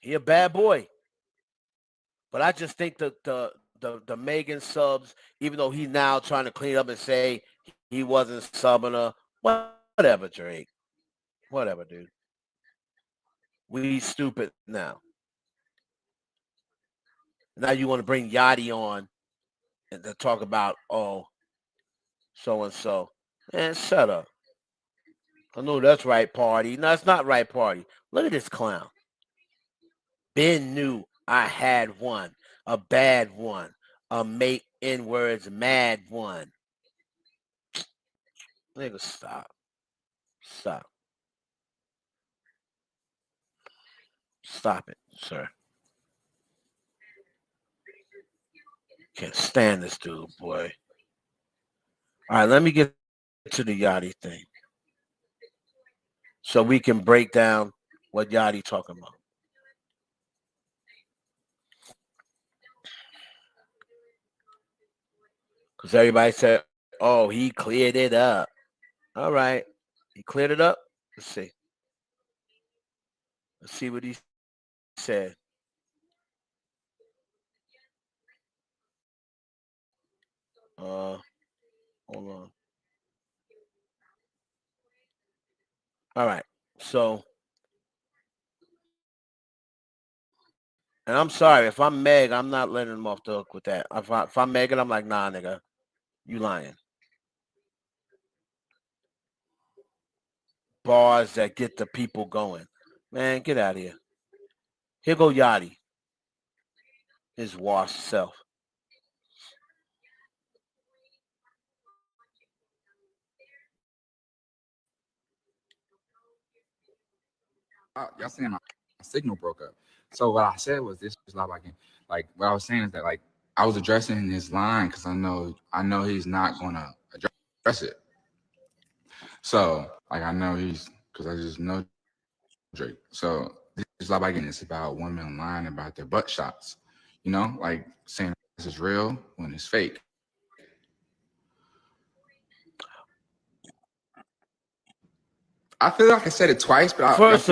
He a bad boy. But I just think that the Megan subs, even though he's now trying to clean up and say he wasn't subbing her, whatever, Drake. Whatever, dude. We stupid now. Now you want to bring Yachty on and to talk about, oh, so-and-so. Man, shut up. I know that's right, party. No, it's not right, party. Look at this clown. Ben knew I had one, a bad one, a make N-words mad one. Nigga, stop. Stop. Stop it, sir. Can't stand this dude, boy. All right, let me get to the Yachty thing so we can break down what Yachty talking about. Because everybody said, oh, he cleared it up. All right. He cleared it up? Let's see. Let's see what he said. Hold on. All right. So, and I'm sorry, if I'm Meg, I'm not letting him off the hook with that. If I'm Megan, I'm like, nah, nigga, you lying. Bars that get the people going. Man, get out of here. Here go Yachty. His washed self. Y'all saying my signal broke up. So what I said was this is like what I was saying is that like I was addressing his line because I know he's not gonna address it. So like I know he's because I just know Drake. So this is like again, it's about women lying about their butt shots. You know, like saying this is real when it's fake. I feel like I said it twice, but First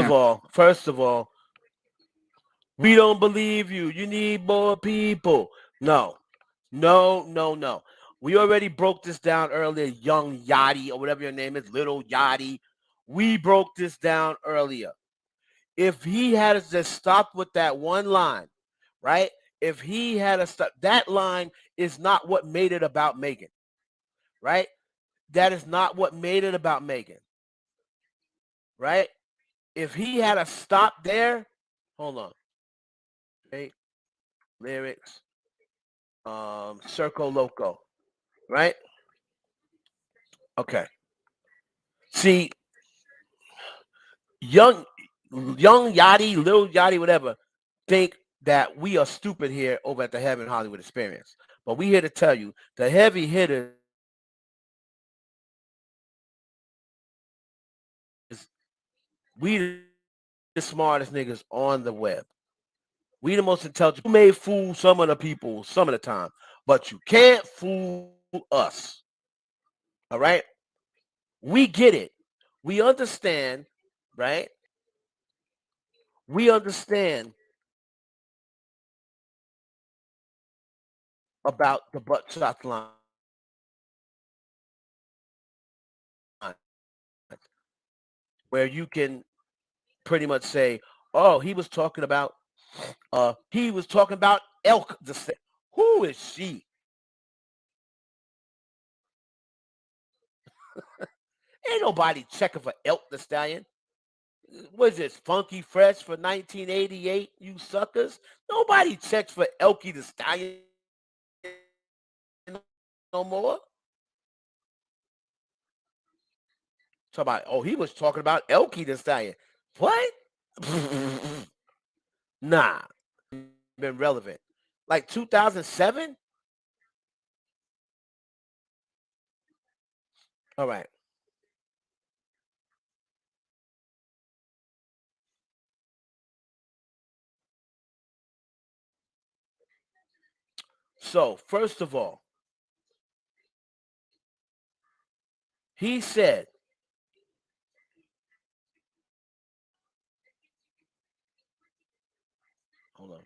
of all, we don't believe you. You need more people. No. We already broke this down earlier. Young Yachty or whatever your name is, Little Yachty. We broke this down earlier. If he had just stopped with that one line, right? if he had a stop, that line is not what made it about Megan, right? That is not what made it about Megan, right? If he had a stop there, hold on, okay, lyrics, Circo Loco, right? Okay. See, young, young Yachty, little Yachty, whatever, think that we are stupid here over at the Heaven Hollywood Experience. But we here to tell you, the heavy hitters, we the smartest niggas on the web. We the most intelligent. You may fool some of the people some of the time, but you can't fool us. All right? We get it. We understand, right? We understand about the butt shot line, where you can pretty much say, "Oh, he was talking about, he was talking about elk." Who is she? Ain't nobody checking for elk the stallion. Was this Funky Fresh for 1988? You suckers! Nobody checks for Elkie the Stallion no more. Talk about, oh, he was talking about Elkie the Stallion. What? Nah, been relevant. Like 2007. All right. So first of all, he said, hold on.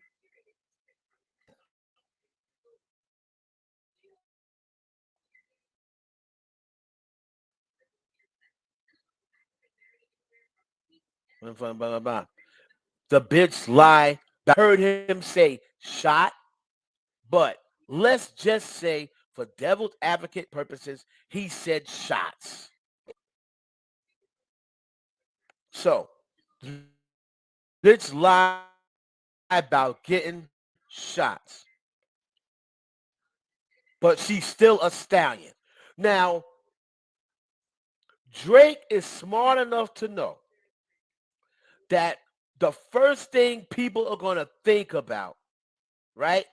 Blah, blah, blah, blah. The bitch lie. Heard him say shot, but let's just say for devil's advocate purposes, he said shots. So, bitch lie about getting shots, but she's still a stallion. Now, Drake is smart enough to know that the first thing people are going to think about, right?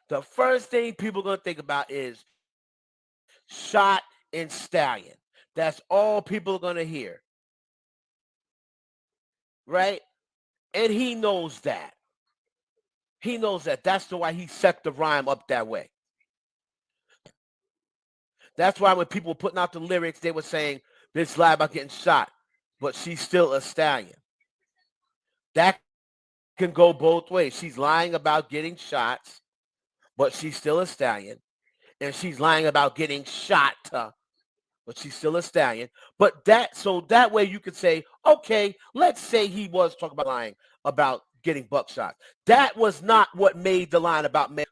The first thing people are going to think about is shot and stallion. That's all people are going to hear, right? And he knows that. He knows that. That's the why he set the rhyme up that way. That's why when people were putting out the lyrics, they were saying, "Bitch lie about getting shot, but she's still a stallion." That can go both ways. She's lying about getting shots, but she's still a stallion. And she's lying about getting shot, but she's still a stallion. But that, so that way you could say, okay, let's say he was talking about lying about getting buckshot. That was not what made the line about men.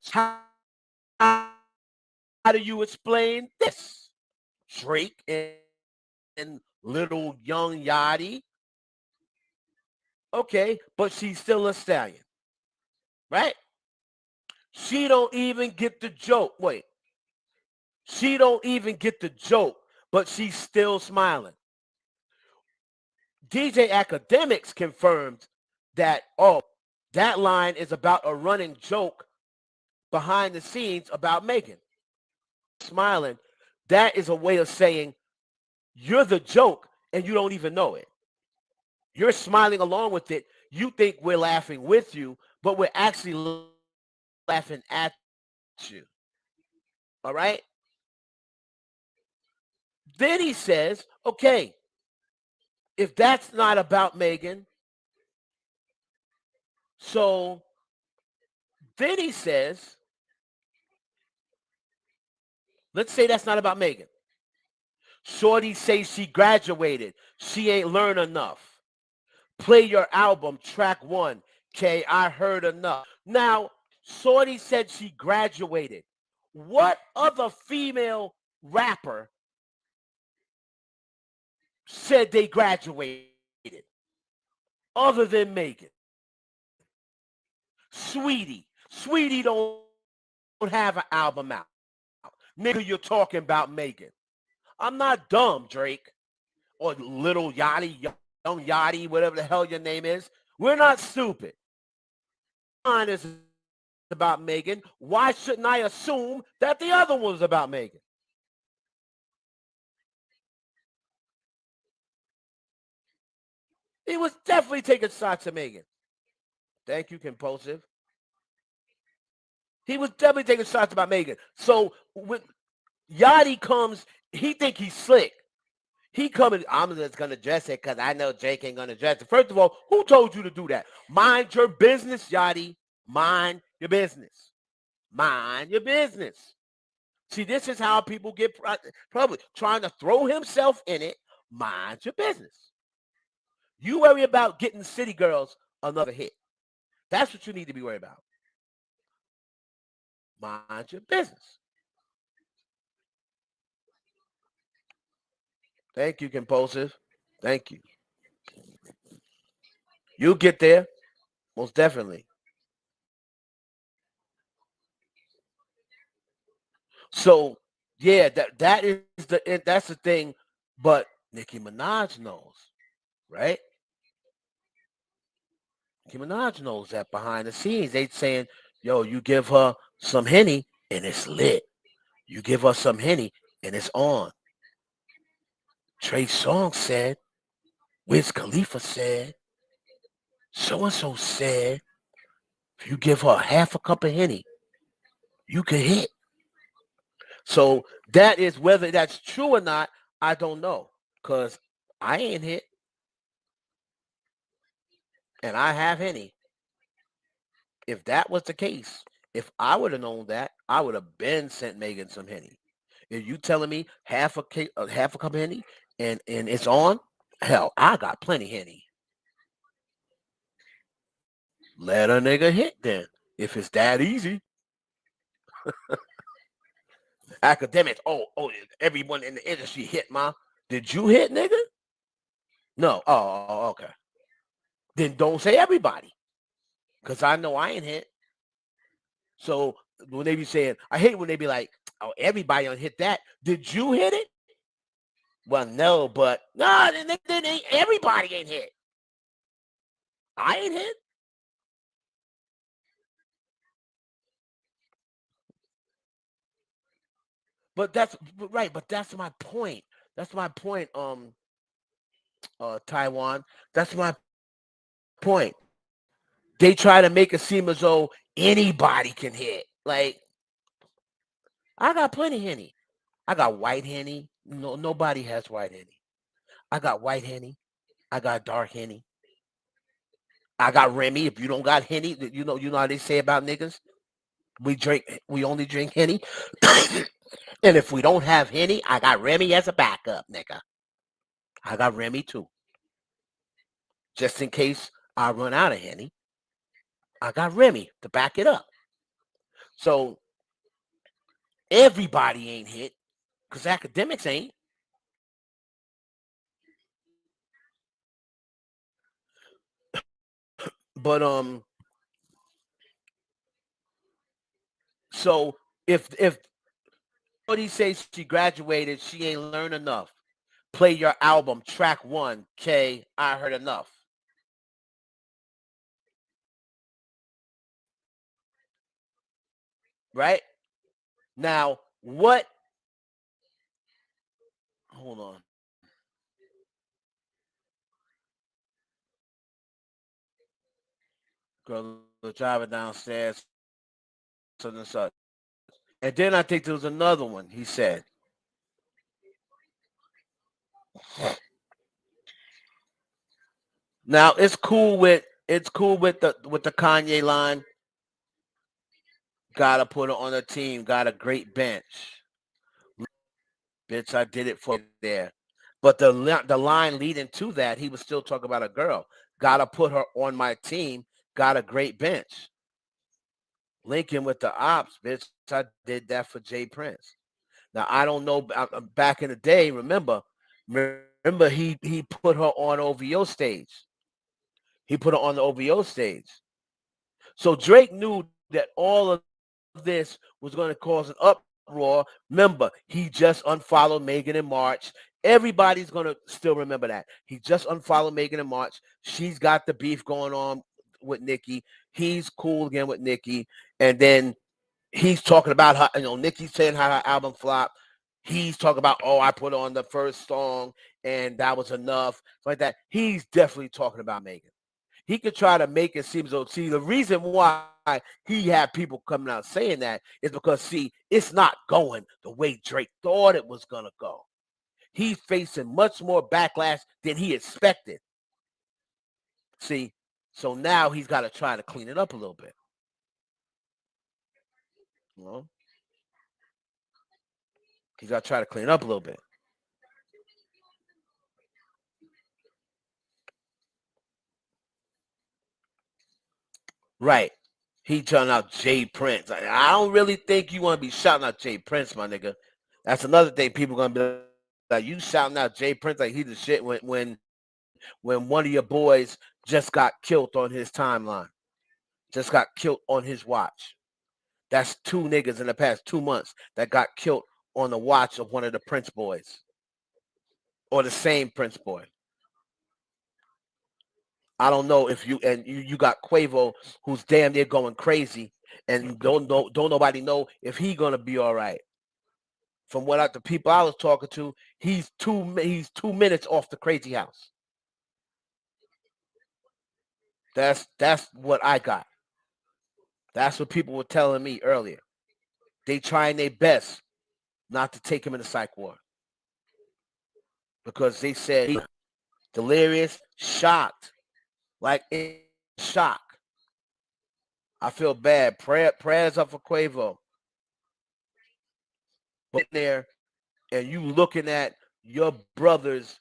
How do you explain this? Drake and little young Yachty. Okay, but she's still a stallion, right? She don't even get the joke. Wait, she don't even get the joke, but she's still smiling. DJ Academics confirmed that, oh, that line is about a running joke behind the scenes about Megan. Smiling, that is a way of saying you're the joke and you don't even know it. You're smiling along with it. You think we're laughing with you, but we're actually laughing at you. All right? Then he says, okay, if that's not about Megan, so then he says, let's say that's not about Megan. Shorty says she graduated. She ain't learned enough. Play your album, track one. Okay, I heard enough. Now, Shorty said she graduated. What other female rapper said they graduated other than Megan? Sweetie don't have an album out. Nigga, you're talking about Megan. I'm not dumb, Drake. Or little Yachty, young Yachty, whatever the hell your name is. We're not stupid. Mine is about Megan. Why shouldn't I assume that the other one was about Megan? He was definitely taking shots at Megan. Thank you, compulsive. He was definitely taking shots about Megan. So when Yachty comes, he think he's slick. He coming, I'm just gonna dress it because I know Jake ain't gonna dress it. First of all, who told you to do that? Mind your business, Yachty. Mind your business. Mind your business. See, this is how people get probably trying to throw himself in it. Mind your business. You worry about getting City Girls another hit. That's what you need to be worried about. Mind your business. Thank you, compulsive. Thank you. You'll get there, most definitely. So yeah, that's the thing. But Nicki Minaj knows, right? Nicki Minaj knows that behind the scenes they saying, "Yo, you give her some henny and it's lit. You give her some henny and it's on." Trey Songz said, Wiz Khalifa said, so and so said, if you give her half a cup of henny, you can hit. So that is whether that's true or not, I don't know. Cause I ain't hit and I have henny. If that was the case, if I would have known that, I would have been sent Megan some henny. If you telling me half a cup of henny and it's on, hell, I got plenty henny. Let a nigga hit then. If it's that easy. Academics, everyone in the industry hit, ma. Did you hit, nigga? No. Oh, okay. Then don't say everybody. Cause I know I ain't hit. So when they be saying, I hate when they be like, oh, everybody on hit that. Did you hit it? Well, no, but no, then ain't everybody ain't hit. I ain't hit. Right, but that's my point. That's my point, Taiwan. That's my point. They try to make it seem as though anybody can hit. Like, I got plenty henny. I got white henny. No, nobody has white henny. I got white henny. I got dark henny. I got Remy. If you don't got henny, you know how they say about niggas. We only drink henny. And if we don't have henny, I got Remy as a backup, nigga. I got Remy too, just in case I run out of henny. I got Remy to back it up. So everybody ain't hit because academics ain't. But so if what he says she graduated, she ain't learned enough. Play your album, track one. K, I heard enough. Right now, what? Hold on. Girl was driving downstairs, such and such. And then I think there was another one. He said, "Now it's cool with the Kanye line. Gotta put her on a team. Got a great bench. Bitch, I did it for you there." But the line leading to that, he was still talking about a girl. Gotta put her on my team. Got a great bench. linking with the ops, bitch. I did that for Jay Prince. Now I don't know. Back in the day, remember he put her on OVO stage. He put her on the OVO stage. So Drake knew that all of this was going to cause an uproar. Remember, he just unfollowed Megan in March. Everybody's going to still remember that. He just unfollowed Megan in March. She's got the beef going on with Nicki. He's cool again with Nicki. And then he's talking about how, Nicki's saying how her album flopped. He's talking about, oh, I put on the first song and that was enough. Like that. He's definitely talking about Megan. He could try to make it seem as though, see, the reason why he had people coming out saying that is because, see, it's not going the way Drake thought it was going to go. He's facing much more backlash than he expected. See, so now he's got to try to clean it up a little bit. You know, he's got to try to clean it up a little bit. Right. He turned out Jay Prince. I don't really think you want to be shouting out Jay Prince, my nigga. That's another thing. People gonna be like, you shouting out Jay Prince like he the shit when one of your boys just got killed on his timeline, just got killed on his watch. That's two niggas in the past 2 months that got killed on the watch of one of the Prince boys or the same Prince boy. I don't know if you got Quavo who's damn near going crazy, and don't nobody know if he gonna be all right. From the people I was talking to, he's 2 minutes off the crazy house. That's what I got. That's what people were telling me earlier. They trying their best not to take him in the psych ward because they said he delirious, shocked, like in shock. I feel bad. Prayers up for Quavo. But there and you looking at your brother's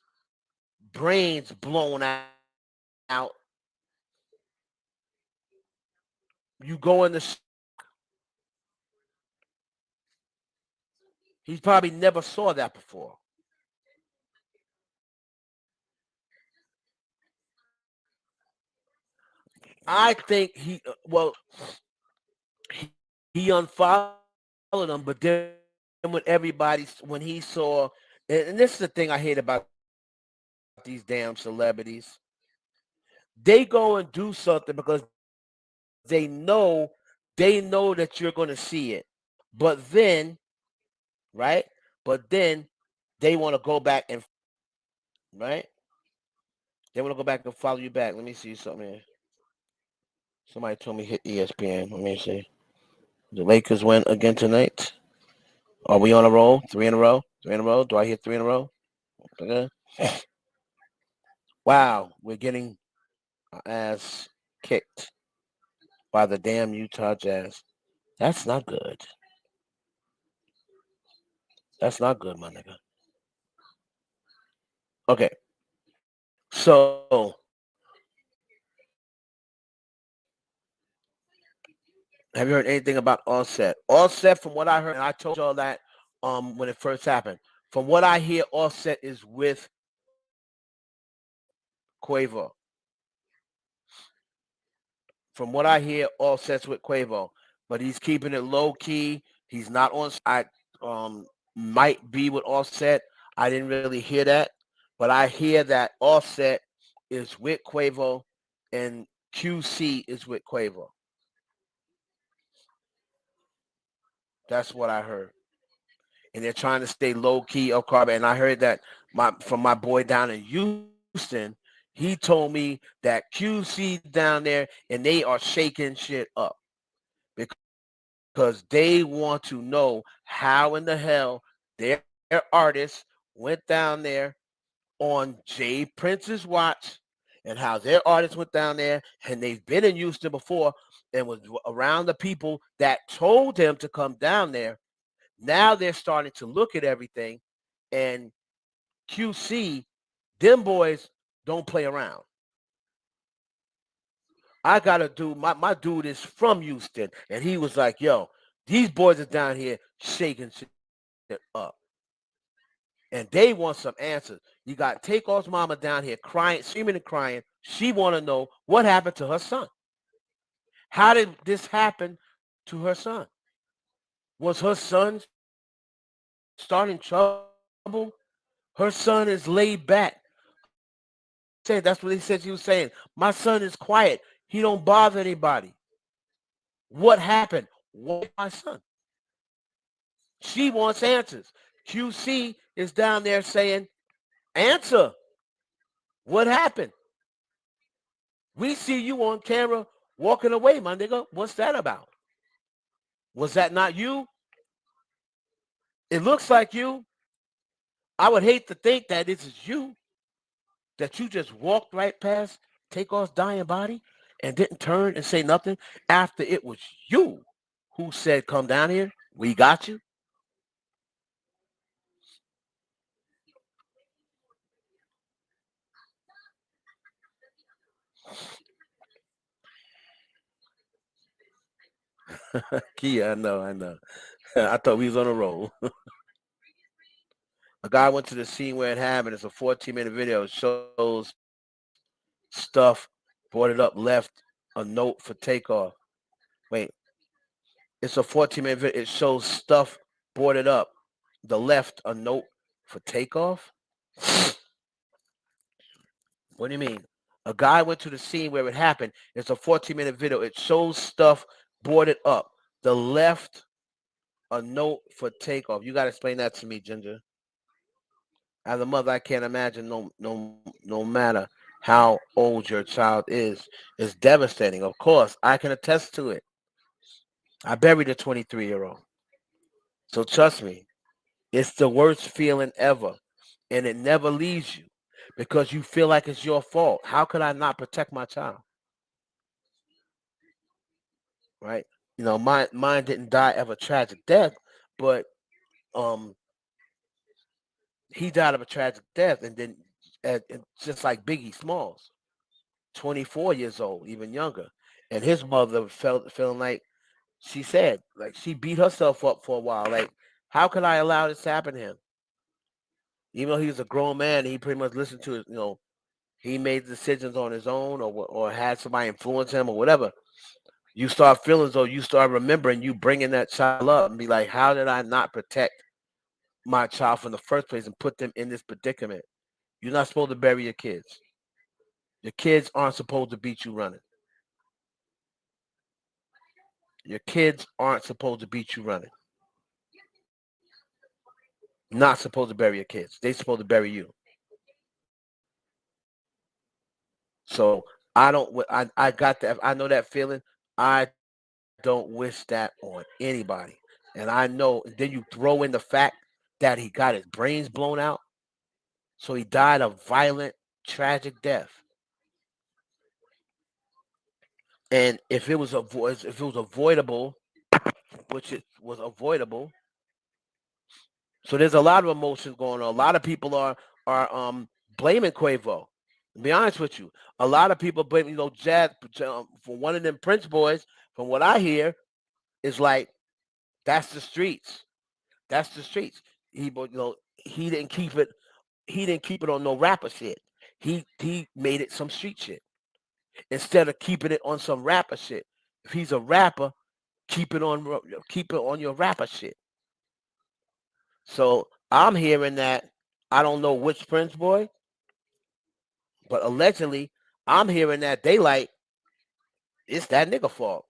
brains blown out, you go in the. He probably never saw that before. I think he unfollowed them, but then when he saw, and this is the thing I hate about these damn celebrities, they go and do something because they know that you're going to see it, but then, right? But then they want to go back and right. They want to go back and follow you back. Let me see something here. Somebody told me hit ESPN. Let me see. The Lakers win again tonight. Are we on a roll? Three in a row? Three in a row? Do I hit three in a row? Okay. Wow, we're getting our ass kicked by the damn Utah Jazz. That's not good. That's not good, my nigga. Okay, so have you heard anything about Offset? Offset, from what I heard, and I told y'all that when it first happened. From what I hear, Offset is with Quavo. From what I hear, Offset's with Quavo, but he's keeping it low key. He's not on. I might be with Offset. I didn't really hear that, but I hear that Offset is with Quavo and QC is with Quavo. That's what I heard. And they're trying to stay low key of Carbon. And I heard that from my boy down in Houston, he told me that QC down there and they are shaking shit up because they want to know how in the hell their artists went down there on Jay Prince's watch and how their artists went down there and they've been in Houston before and was around the people that told them to come down there. Now they're starting to look at everything and QC, them boys don't play around. I gotta do my dude is from Houston, and he was like, "Yo, these boys are down here shaking shit up, and they want some answers. You got Takeoff's mama down here crying, screaming and crying. She want to know what happened to her son. How did this happen to her son? Was her son starting trouble? Her son is laid back. Her son is saying that's what he said. She was saying, my son is quiet. He don't bother anybody. What happened? Why did my son? She wants answers. QC is down there saying, answer. What happened? We see you on camera walking away, my nigga. What's that about? Was that not you? It looks like you. I would hate to think that this is you, that you just walked right past Takeoff's dying body and didn't turn and say nothing after it was you who said, come down here. We got you. Kia, I know, I know. I thought we was on a roll. A guy went to the scene where it happened. It's a 14-minute video. It shows stuff, brought it up, left a note for Takeoff. Wait, it's a 14-minute video. It shows stuff boarded up. The left a note for Takeoff. What do you mean? A guy went to the scene where it happened. It's a 14-minute video. It shows stuff boarded up. The left a note for Takeoff. You got to explain that to me, Ginger. As a mother, I can't imagine no matter how old your child is. It's devastating. Of course, I can attest to it. I buried a 23-year-old. So trust me, it's the worst feeling ever. And it never leaves you because you feel like it's your fault. How could I not protect my child? Right? Mine didn't die of a tragic death, but um he died of a tragic death and then just like Biggie Smalls, 24 years old, even younger. And his mother felt feeling like she said, like she beat herself up for a while. Like, how could I allow this to happen to him? Even though he was a grown man, he pretty much listened to his, he made decisions on his own or had somebody influence him or whatever. You start feeling as though you start remembering you bringing that child up and be like, how did I not protect my child from the first place and put them in this predicament? You're not supposed to bury your kids. Your kids aren't supposed to beat you running. Your kids aren't supposed to beat you running. Not supposed to bury your kids. They supposed to bury you. So I don't. I got that. I know that feeling. I don't wish that on anybody. And I know. Then you throw in the fact that he got his brains blown out, so he died a violent, tragic death. And if it was avoidable, which it was avoidable, so there's a lot of emotions going on. A lot of people are blaming Quavo. To be honest with you, a lot of people blame Jazz for one of them Prince boys. From what I hear, is like that's the streets. That's the streets. He didn't keep it. He didn't keep it on no rapper shit. He made it some street shit instead of keeping it on some rapper shit. If he's a rapper, keep it on your rapper shit. So I'm hearing that I don't know which Prince boy, but allegedly I'm hearing that they like it's that nigga fault.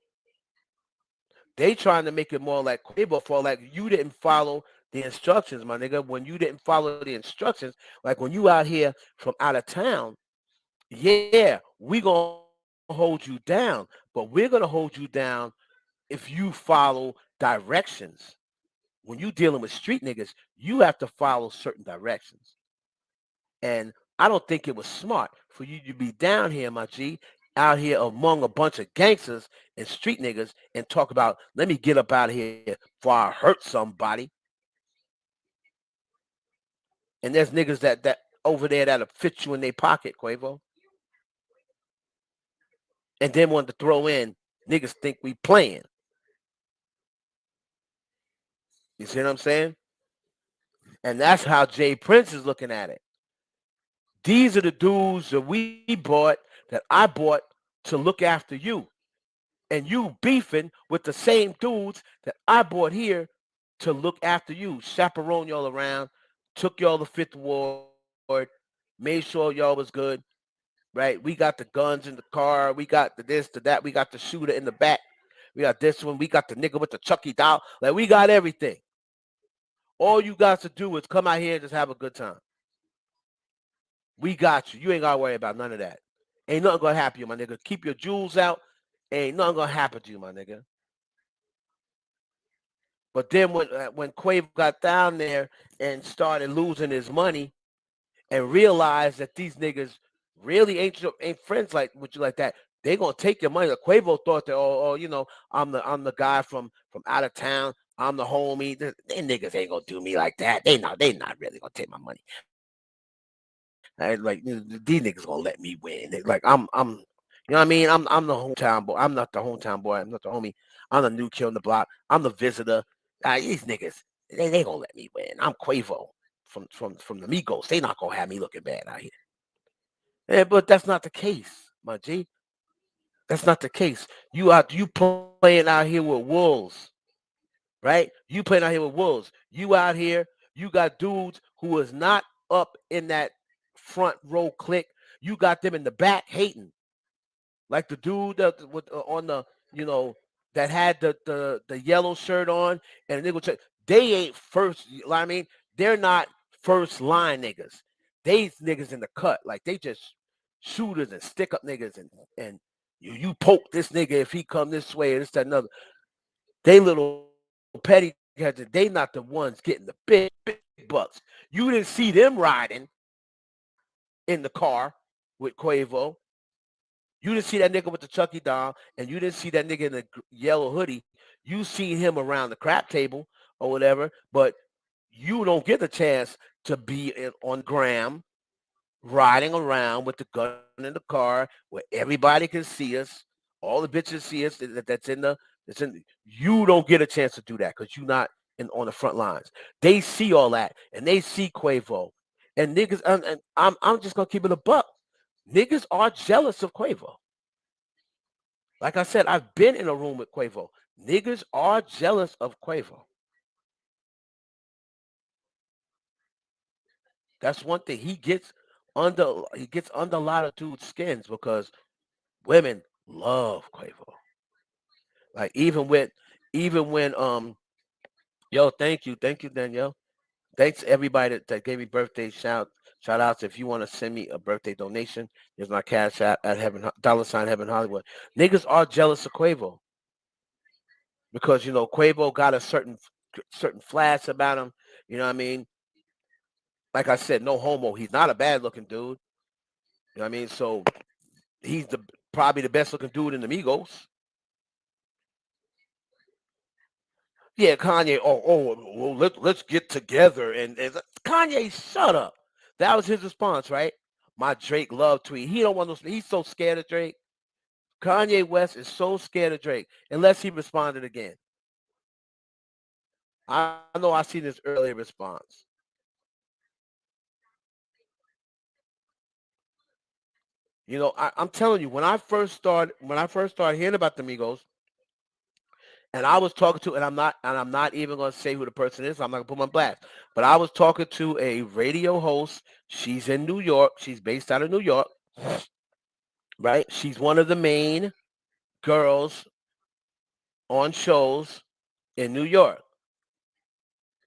They trying to make it more like Quavo fault, like you didn't follow the instructions, my nigga. When you didn't follow the instructions, like when you out here from out of town, yeah, we gonna hold you down, but we're gonna hold you down if you follow directions. When you dealing with street niggas, you have to follow certain directions. And I don't think it was smart for you to be down here, my G, out here among a bunch of gangsters and street niggas and talk about, let me get up out of here before I hurt somebody. And there's niggas that over there that'll fit you in their pocket, Quavo. and then wanted to throw in niggas think we playing. You see what I'm saying? And that's how Jay Prince is looking at it. These are the dudes that we bought, that I bought to look after you. And you beefing with the same dudes that I bought here to look after you, chaperone y'all around, took y'all to Fifth Ward, made sure y'all was good, right? We got the guns in the car, we got the this, the that, we got the shooter in the back, we got this one, we got the nigga with the Chucky doll, like we got everything. All you got to do is come out here and just have a good time. We got you. You ain't gotta worry about none of that. Ain't nothing gonna happen to you, my nigga. Keep your jewels out. Ain't nothing gonna happen to you, my nigga. But then when Quavo got down there and started losing his money and realized that these niggas really ain't friends like with you like that, they gonna take your money. Like Quavo thought that, I'm the guy from out of town. I'm the homie. They niggas ain't gonna do me like that. They not really gonna take my money. These niggas gonna let me win. Like I'm you know what I mean? I'm the hometown boy. I'm not the hometown boy. I'm not the homie. I'm the new kid on the block. I'm the visitor. These niggas, they gonna let me win. I'm Quavo from the Migos. They not gonna have me looking bad out here. But that's not the case, my G. That's not the case. You playing out here with wolves, right? You playing out here with wolves. You out here, you got dudes who is not up in that front row clique. You got them in the back hating. Like the dude that on the you know that had the yellow shirt on and the nigga they ain't first. You know what I mean, they're not first line niggas. These niggas in the cut, like they just shooters and stick up niggas and you poke this nigga if he come this way and this that another. They little petty cats. They not the ones getting the big bucks. You didn't see them riding in the car with Quavo. You didn't see that nigga with the Chucky doll, and you didn't see that nigga in the yellow hoodie. You seen him around the crap table or whatever, but you don't get the chance to be on gram riding around with the gun in the car where everybody can see us, all the bitches see us. That's in. You don't get a chance to do that because you're not on the front lines. They see all that and they see Quavo and niggas. And I'm just gonna keep it a buck. Niggas are jealous of Quavo. Like I said, I've been in a room with Quavo. Niggas are jealous of Quavo. That's one thing. He gets under a lot of dudes' skins because women love Quavo. Like even when yo, thank you, Danielle. Thanks to everybody that gave me birthday shout outs. If you want to send me a birthday donation, there's my cash app at Heaven $ Heaven Hollywood. Niggas are jealous of Quavo because Quavo got a certain flash about him. You know what I mean? Like I said, no homo. He's not a bad looking dude. You know what I mean? So he's probably the best looking dude in the Migos. Yeah, Kanye. Well, let's get together and Kanye, shut up. That was his response, right? My Drake love tweet. He don't want those. He's so scared of Drake. Kanye West is so scared of Drake unless he responded again. I know I seen his earlier response. I'm telling you, when I first started hearing about the Migos, and I was talking to, and I'm not even gonna say who the person is. I'm not gonna put 'em on blast. But I was talking to a radio host. She's in New York. She's based out of New York, right? She's one of the main girls on shows in New York.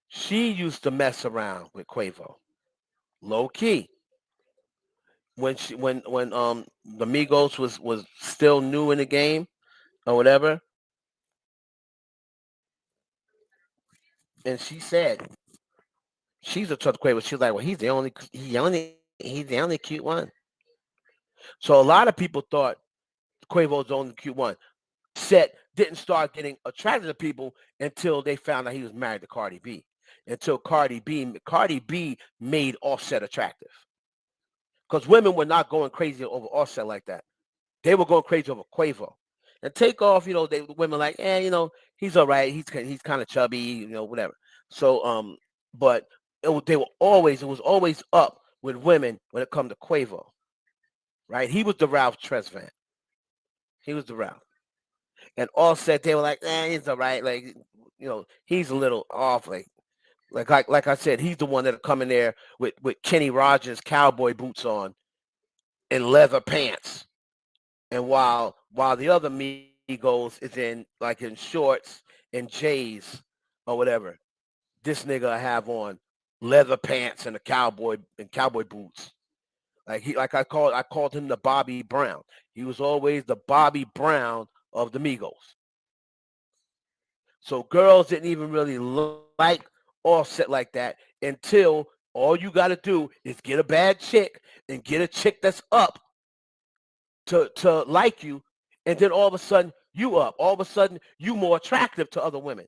She used to mess around with Quavo, low key. When the Migos was still new in the game or whatever, and she said she's a touch Quavo. She's like, well, he's the only cute one. So a lot of people thought Quavo's the only cute one. Offset didn't start getting attracted to people until they found out he was married to Cardi B. Until Cardi B made Offset attractive because women were not going crazy over Offset like that. They were going crazy over Quavo. And Takeoff, they women like, he's all right. He's kind of chubby, whatever. So, but it was always up with women when it come to Quavo, right? He was the Ralph Tresvant. He was the Ralph. And Offset, they were like, he's all right. Like, he's a little off. Like I said, he's the one that'll come in there with Kenny Rogers cowboy boots on and leather pants. And while the other Migos is in shorts and J's or whatever, this nigga have on leather pants and a cowboy boots. I called him the Bobby Brown. He was always the Bobby Brown of the Migos. So girls didn't even really like Offset like that until all you got to do is get a bad chick and get a chick that's up to like you, and then all of a sudden you up. All of a sudden you more attractive to other women,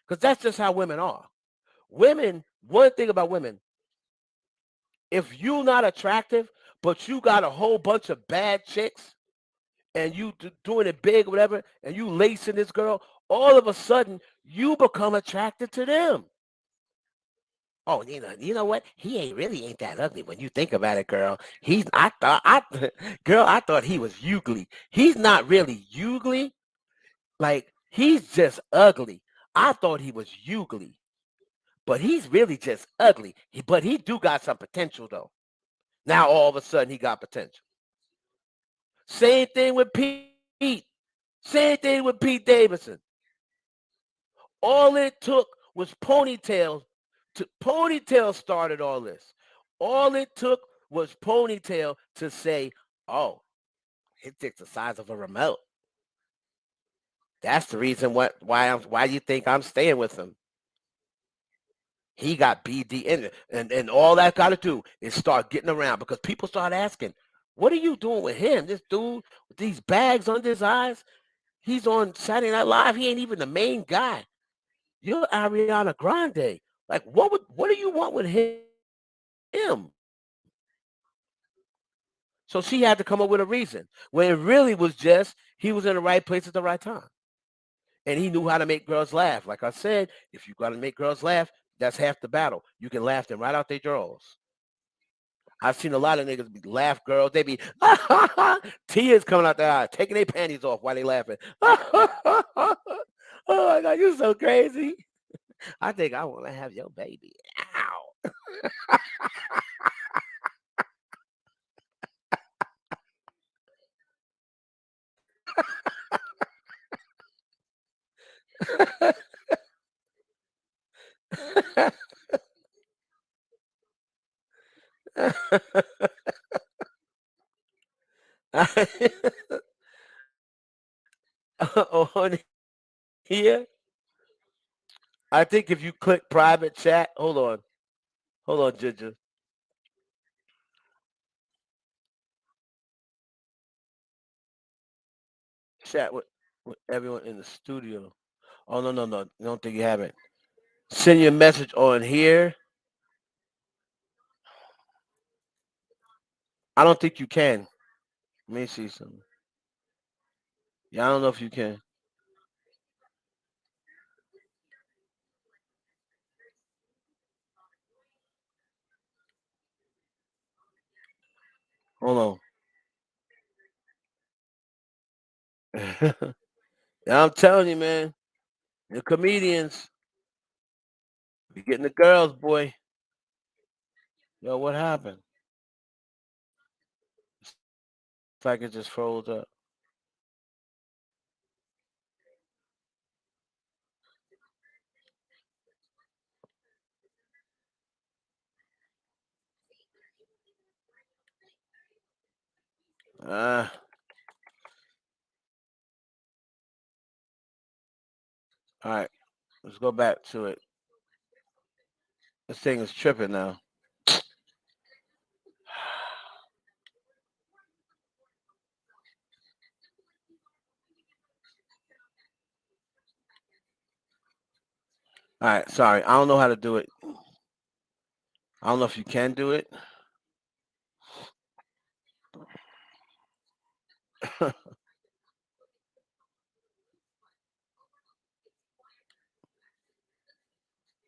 because that's just how women are. Women. One thing about women, if you not attractive, but you got a whole bunch of bad chicks, and you doing it big or whatever, and you lacing this girl, all of a sudden you become attracted to them. Oh, you know what? He ain't that ugly when you think about it, girl. Girl, I thought he was ugly. He's not really ugly. Like, he's just ugly. I thought he was ugly, but he's really just ugly. But he do got some potential though. Now all of a sudden he got potential. Same thing with Pete. Same thing with Pete Davidson. All it took was ponytails. Ponytail started all this. All it took was Ponytail to say, "Oh, his dick's the size of a remote." That's the reason why you think I'm staying with him. He got BD in it, and all that got to do is start getting around, because people start asking, "What are you doing with him? This dude with these bags under his eyes? He's on Saturday Night Live. He ain't even the main guy. You're Ariana Grande. Like, what do you want with him?" So she had to come up with a reason, when it really was just he was in the right place at the right time. And he knew how to make girls laugh. Like I said, if you got to make girls laugh, that's half the battle. You can laugh them right out their drawers. I've seen a lot of niggas laugh girls. They be tears coming out their eyes, taking their panties off while they laughing. Oh my God, you're so crazy. I think I want to have your baby. Ow. On here, I think if you click private chat, hold on, Ginger. Chat with everyone in the studio. Oh no, no, no! Don't think you haven't. Send your message on here. I don't think you can. Let me see something. Yeah, I don't know if you can. Hold on. Yeah, I'm telling you, man. The comedians be getting the girls, boy. Yo, what happened? It's like it just froze up. Uh, all right, let's go back to it. This thing is tripping now. All right, sorry. I don't know how to do it. I don't know if you can do it.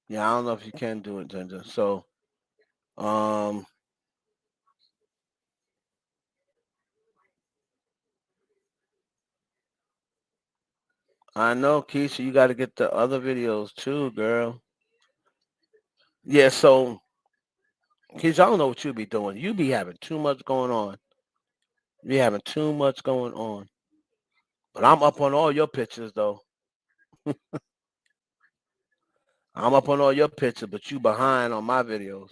Yeah, I don't know if you can do it, Ginger. So, um, I know, Keisha, you got to get the other videos too, girl. Yeah, so Keisha, I don't know what you be doing. You be having too much going on. You be having too much going on. But I'm up on all your pictures though. I'm up on all your pictures, but you behind on my videos.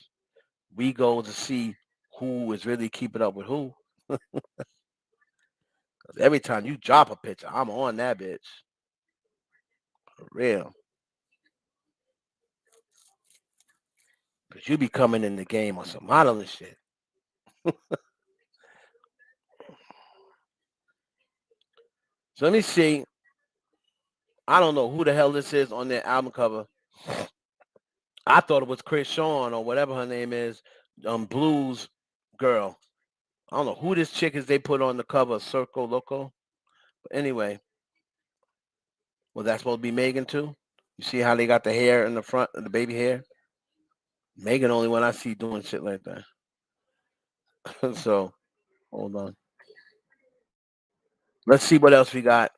We go to see who is really keeping up with who. 'Cause every time you drop a picture, I'm on that bitch. For real. Cause you be coming in the game on some modeling shit. So let me see. I don't know who the hell this is on their album cover. I thought it was Chris Sean or whatever her name is, Blues girl. I don't know who this chick is they put on the cover, Circo Loco. But anyway, was that supposed to be Megan too? You see how they got the hair in the front, the baby hair? Megan only one I see doing shit like that. So hold on. Let's see what else we got.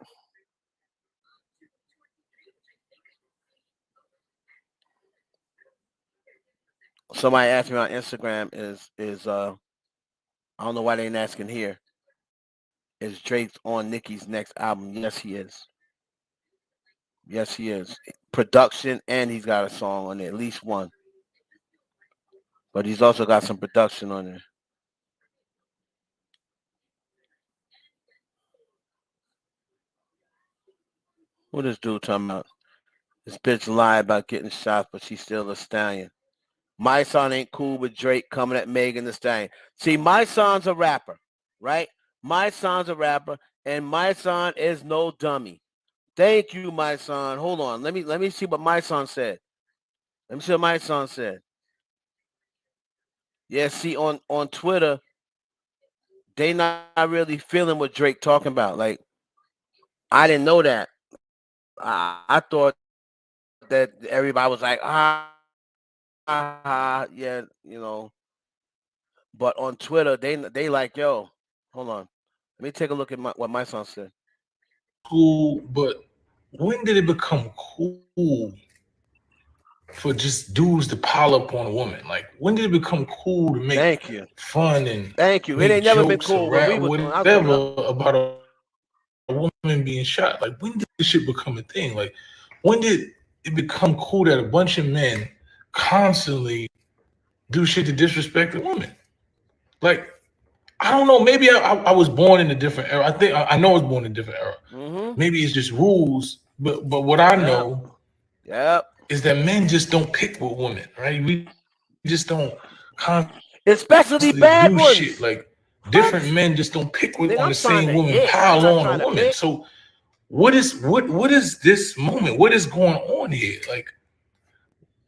Somebody asked me on Instagram is I don't know why they ain't asking here. Is Drake's on Nicki's next album? Yes, he is. Yes, he is. Production and he's got a song on there, at least one. But he's also got some production on there. What this dude talking about? This bitch lied about getting shot, but she's still a stallion. My son ain't cool with Drake coming at Megan the Stallion. See, my son's a rapper, right? My son's a rapper, and my son is no dummy. Thank you, my son. Hold on. Let me see what my son said. Let me see what my son said. Yeah, see on Twitter, they not really feeling what Drake talking about. Like I didn't know that. I thought that everybody was like, yeah, But on Twitter, they like, yo, hold on. Let me take a look at what my son said. Cool, but when did it become cool for just dudes to pile up on a woman? Like, when did it become cool to make Thank you, fun and thank you. It make ain't never been jokes or cool when rap we or was when I was whatever coming up. about a woman being shot? Like, when did this shit become a thing? Like, when did it become cool that a bunch of men constantly do shit to disrespect a woman? Like, I don't know. Maybe I was born in a different era. I know I was born in a different era. Maybe it's just Mm-hmm. rules, but what I know Yep. Yep. is that men just don't pick with women, right? We just don't constantly do shit. Like Especially different bad men ones. just don't pick with on the What? same woman, pile on a Nigga, I'm woman. trying to So hit. I'm not trying to pick. what is this moment? What is going on here? Like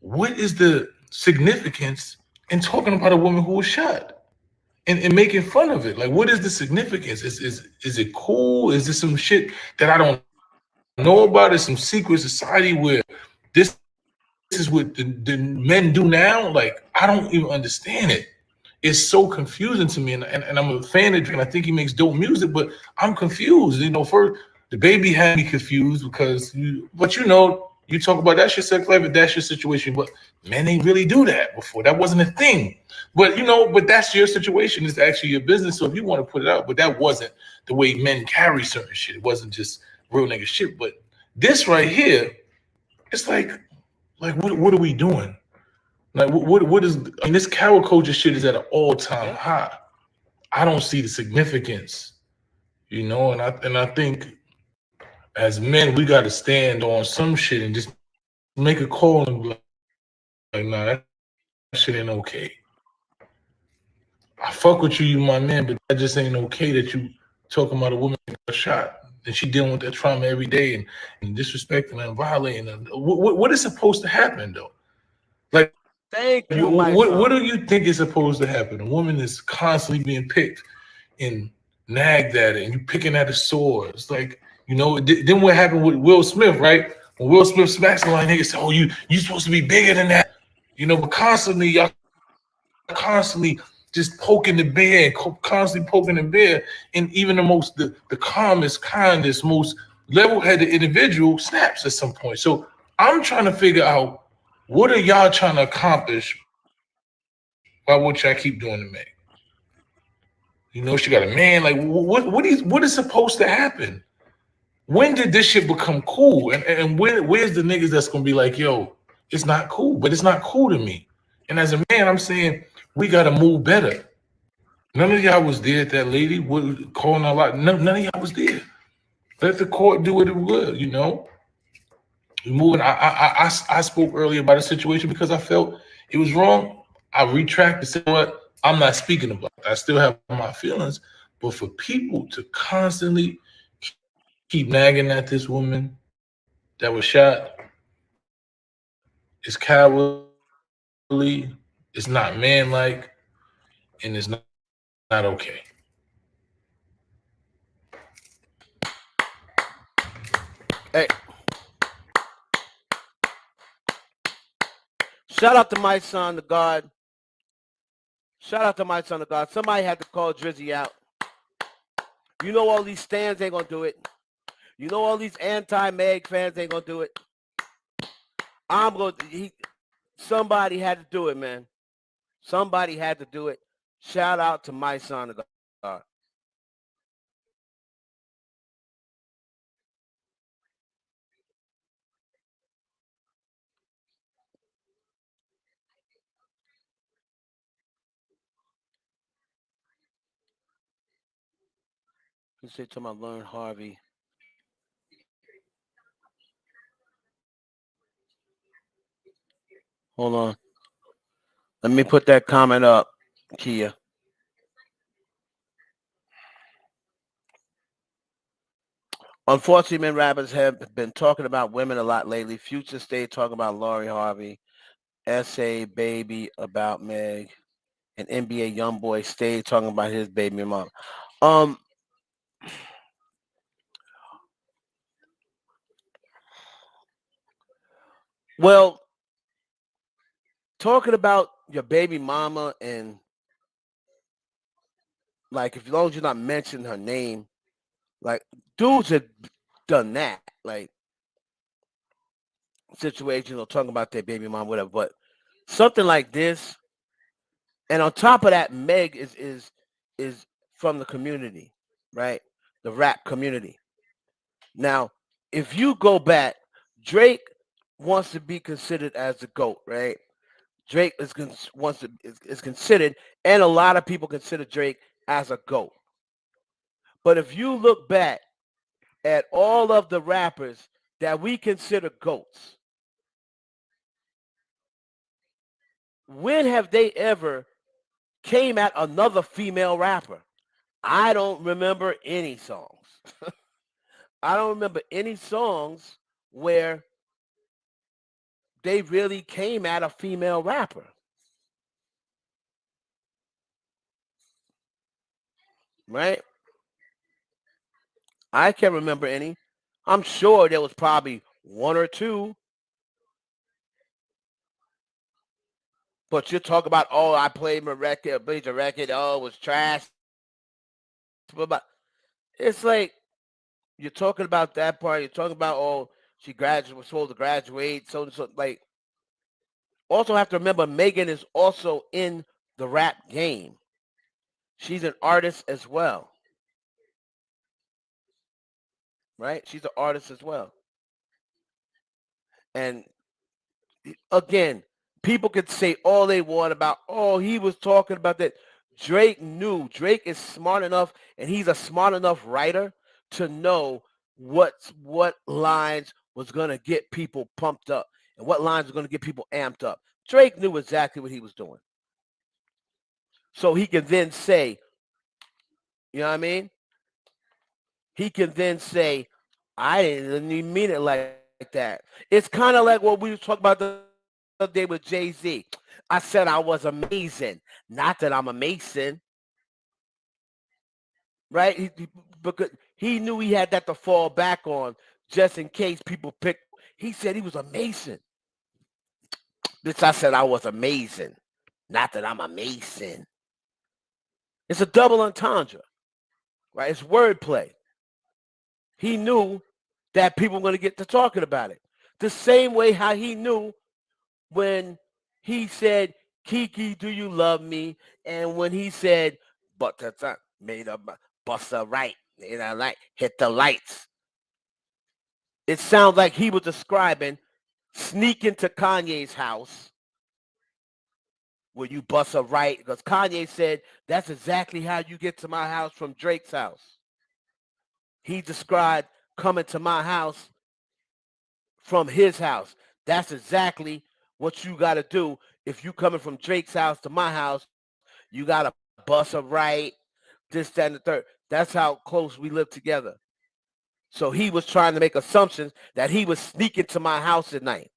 what is the significance in talking about a woman who was shot? And making fun of it. Like, what is the significance? Is it cool? Is this some shit that I don't know about? Is some secret society where this is what the men do now? Like, I don't even understand it. It's so confusing to me. And I'm a fan of Drake and I think he makes dope music, but I'm confused. First the baby had me confused because you talk about that shit sex life, that's your situation, but men ain't really do that before. That wasn't a thing. But that's your situation. It's actually your business. So if you want to put it out, but that wasn't the way men carry certain shit. It wasn't just real nigga shit. But this right here, it's like what are we doing? Like what is? I mean, this coward culture shit is at an all time Yep. high. I don't see the significance, and I think as men we got to stand on some shit and just make a call and be like, nah, that shit ain't okay. I fuck with you my man, but that just ain't okay that you talking about a woman that got shot and she dealing with that trauma every day and disrespecting and violating. What is supposed to happen though? Like, what do you Thank you, think is my supposed to son. happen? A woman is constantly being picked and nagged at it, and you picking at a sore. It's like, then what happened with Will Smith, right? when Will Smith smacks him, like niggas say, "Oh, you supposed to be bigger than that," but constantly y'all constantly just poking the bear and constantly poking the bear, and even the calmest, kindest, most level-headed individual snaps at some point. So I'm trying to figure out what are y'all trying to accomplish by what y'all keep doing to Meg. She got a man. Like what is supposed to happen? When did this shit become cool? And where's the niggas that's gonna be like, yo, it's not cool, but it's not cool to me. And as a man, I'm saying we gotta move better. None of y'all was there at that lady calling a lot. None of y'all was there. Let the court do what it would. We moving. I spoke earlier about a situation because I felt it was wrong. I retracted. Said what? I'm not speaking about it. I still have my feelings, but for people to constantly keep nagging at this woman that was shot, it's cowardly. It's not manlike, and it's not okay. Hey, shout out to my son, the God. Shout out to my son, the God. Somebody had to call Drizzy out. You know all these stands ain't gonna do it. You know all these anti-Meg fans ain't gonna do it. I'm gonna. Somebody had to do it, man. Somebody had to do it. Shout out to my son, the God. You say to my learn Harvey. Hold on. Let me put that comment up, Kia. Unfortunately, men rappers have been talking about women a lot lately. Future stayed talking about Lori Harvey. SA Baby about Meg. And NBA YoungBoy stayed talking about his baby mom. Um, well, talking about your baby mama and like if as long as you're not mentioning her name, like dudes have done that, like situations or talking about their baby mom, whatever. But something like this, and on top of that, Meg is from the community, right? The rap community. Now, if you go back, Drake wants to be considered as the GOAT, right? Drake is considered, and a lot of people consider Drake as a GOAT. But if you look back at all of the rappers that we consider GOATs, when have they ever came at another female rapper? I don't remember any songs. I don't remember any songs where they really came at a female rapper, right? I can't remember any. I'm sure there was probably one or two, but you talk about, oh, I played my record, played the record, oh, it was trash. But it's like you're talking about that part. You're talking about, oh, she was supposed to graduate, so and so. Like, also have to remember, Megan is also in the rap game. She's an artist as well, right? She's an artist as well. And again, people could say all they want about, oh, he was talking about that. Drake knew. Drake is smart enough, and he's a smart enough writer to know what lines was gonna get people pumped up and what lines were gonna get people amped up. Drake knew exactly what he was doing. So he can then say, you know what I mean? He can then say, I didn't even mean it like that. It's kind of like what we were talking about the other day with Jay-Z. I said I was amazing. Not that I'm a Mason, right? Because he knew he had that to fall back on just in case people pick. He said he was a Mason. Bitch, I said I was amazing. Not that I'm a Mason. It's a double entendre, right? It's wordplay. He knew that people were going to get to talking about it. The same way how he knew when he said, Kiki, do you love me? And when he said, but that's not made up, bust a right, like hit the lights. It sounds like he was describing sneak into Kanye's house where you bust a right, because Kanye said that's exactly how you get to my house from Drake's house. He described coming to my house from his house. That's exactly what you got to do. If you coming from Drake's house to my house, you got to bust a right, this, that, and the third. That's how close we live together. So he was trying to make assumptions that he was sneaking to my house at night.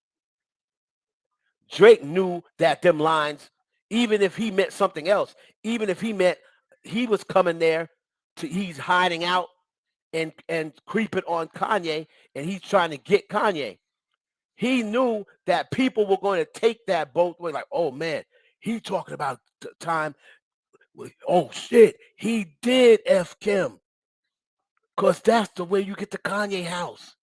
Drake knew that them lines, even if he meant something else, even if he meant he was coming there he's hiding out and creeping on Kanye, and he's trying to get Kanye. He knew that people were going to take that both ways. Like, oh man, he talking about the time. Oh shit, he did F Kim. Because that's the way you get to Kanye house.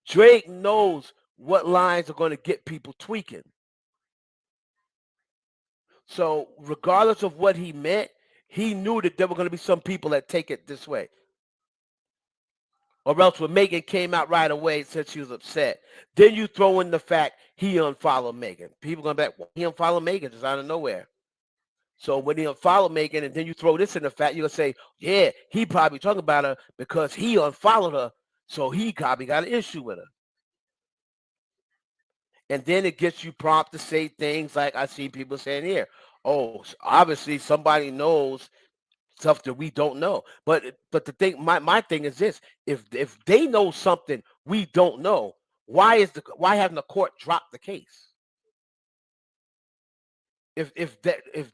Drake knows what lines are going to get people tweaking. So regardless of what he meant, he knew that there were going to be some people that take it this way. Or else when Megan came out right away and said she was upset, then you throw in the fact he unfollowed Megan. People going to be like, well, he unfollowed Megan just out of nowhere. So when he unfollowed Megan and then you throw this in the fact, you're going to say, yeah, he probably talking about her because he unfollowed her, so he probably got an issue with her. And then it gets you prompt to say things like I see people saying here, oh, obviously somebody knows stuff that we don't know. But the thing, my thing is this: if they know something we don't know, why haven't the court dropped the case? If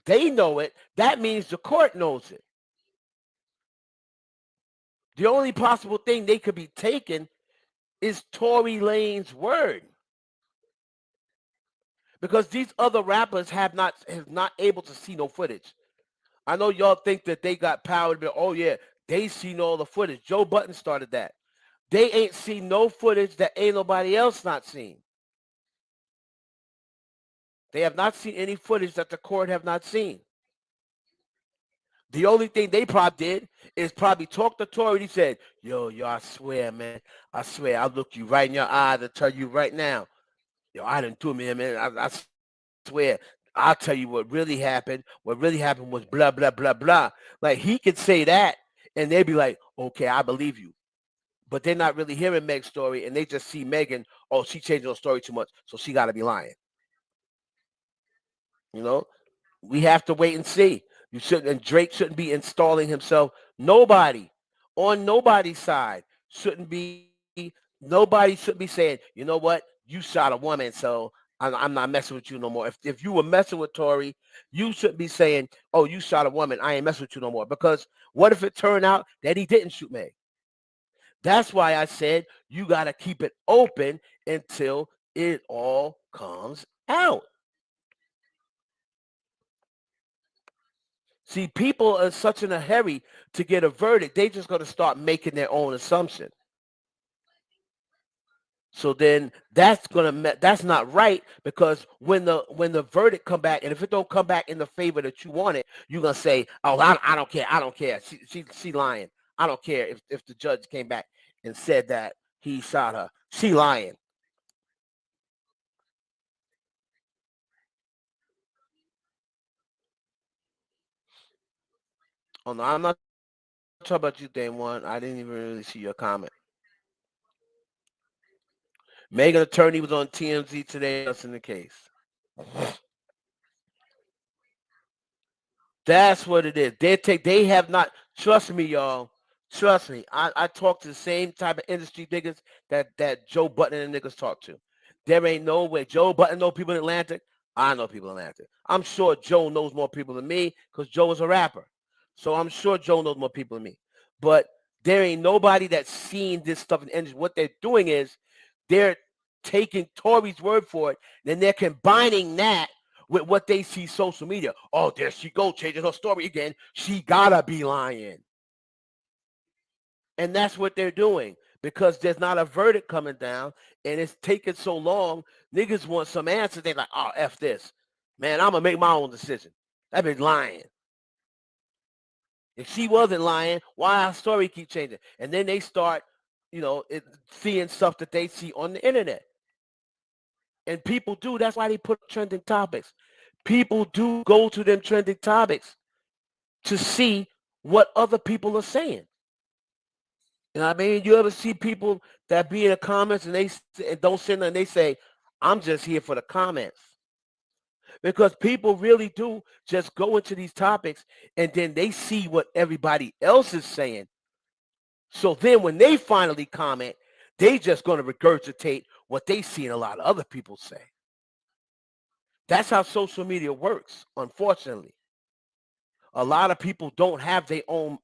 they know it, that means the court knows it. The only possible thing they could be taking is Tory Lane's word. Because these other rappers have not able to see no footage. I know y'all think that they got power to be, oh yeah, they seen all the footage. Joe Budden started that. They ain't seen no footage that ain't nobody else not seen. They have not seen any footage that the court have not seen. The only thing they probably did is probably talk to Tory. He said, yo, I swear, man. I swear, I'll look you right in your eyes and tell you right now. Yo, I didn't do it, man. I swear. I'll tell you what really happened. What really happened was blah, blah, blah, blah. Like, he could say that, and they'd be like, okay, I believe you. But they're not really hearing Meg's story, and they just see Megan, oh, she changed her story too much, so she got to be lying. You know? We have to wait and see. You shouldn't, and Drake shouldn't be installing himself. Nobody on nobody's side nobody shouldn't be saying, you know what, you shot a woman, so I'm not messing with you no more. If you were messing with Tory, you shouldn't be saying, oh, you shot a woman, I ain't messing with you no more. Because what if it turned out that he didn't shoot Meg? That's why I said you got to keep it open until it all comes out. See, people are such in a hurry to get a verdict, they just going to start making their own assumption. So then that's not right, because when the verdict come back, and if it don't come back in the favor that you want it, you're gonna say, oh, I don't care, I don't care. She lying. I don't care if the judge came back and said that he shot her. She lying. Oh no, I'm not talking about you, Day One. I didn't even really see your comment. Megan attorney was on TMZ today announcing the case. That's what it is. They have not, trust me, y'all. Trust me. I talk to the same type of industry niggas that Joe Button and niggas talk to. There ain't no way. Joe Button know people in Atlantic. I know people in Atlantic. I'm sure Joe knows more people than me because Joe is a rapper. So I'm sure Joe knows more people than me. But there ain't nobody that's seen this stuff in the industry. What they're doing is they're taking Tory's word for it, then they're combining that with what they see social media. Oh, there she go, changing her story again. She gotta be lying. And that's what they're doing because there's not a verdict coming down and it's taking so long. Niggas want some answers. They're like, oh, F this. Man, I'm going to make my own decision. That bitch lying. If she wasn't lying, why our story keep changing? And then they start, seeing stuff that they see on the internet. And people do. That's why they put trending topics. People do go to them trending topics to see what other people are saying. You know what I mean? You ever see people that be in the comments and and don't send and they say, I'm just here for the comments. Because people really do just go into these topics and then they see what everybody else is saying. So then when they finally comment, they just going to regurgitate what they see and a lot of other people say. That's how social media works, unfortunately. A lot of people don't have their own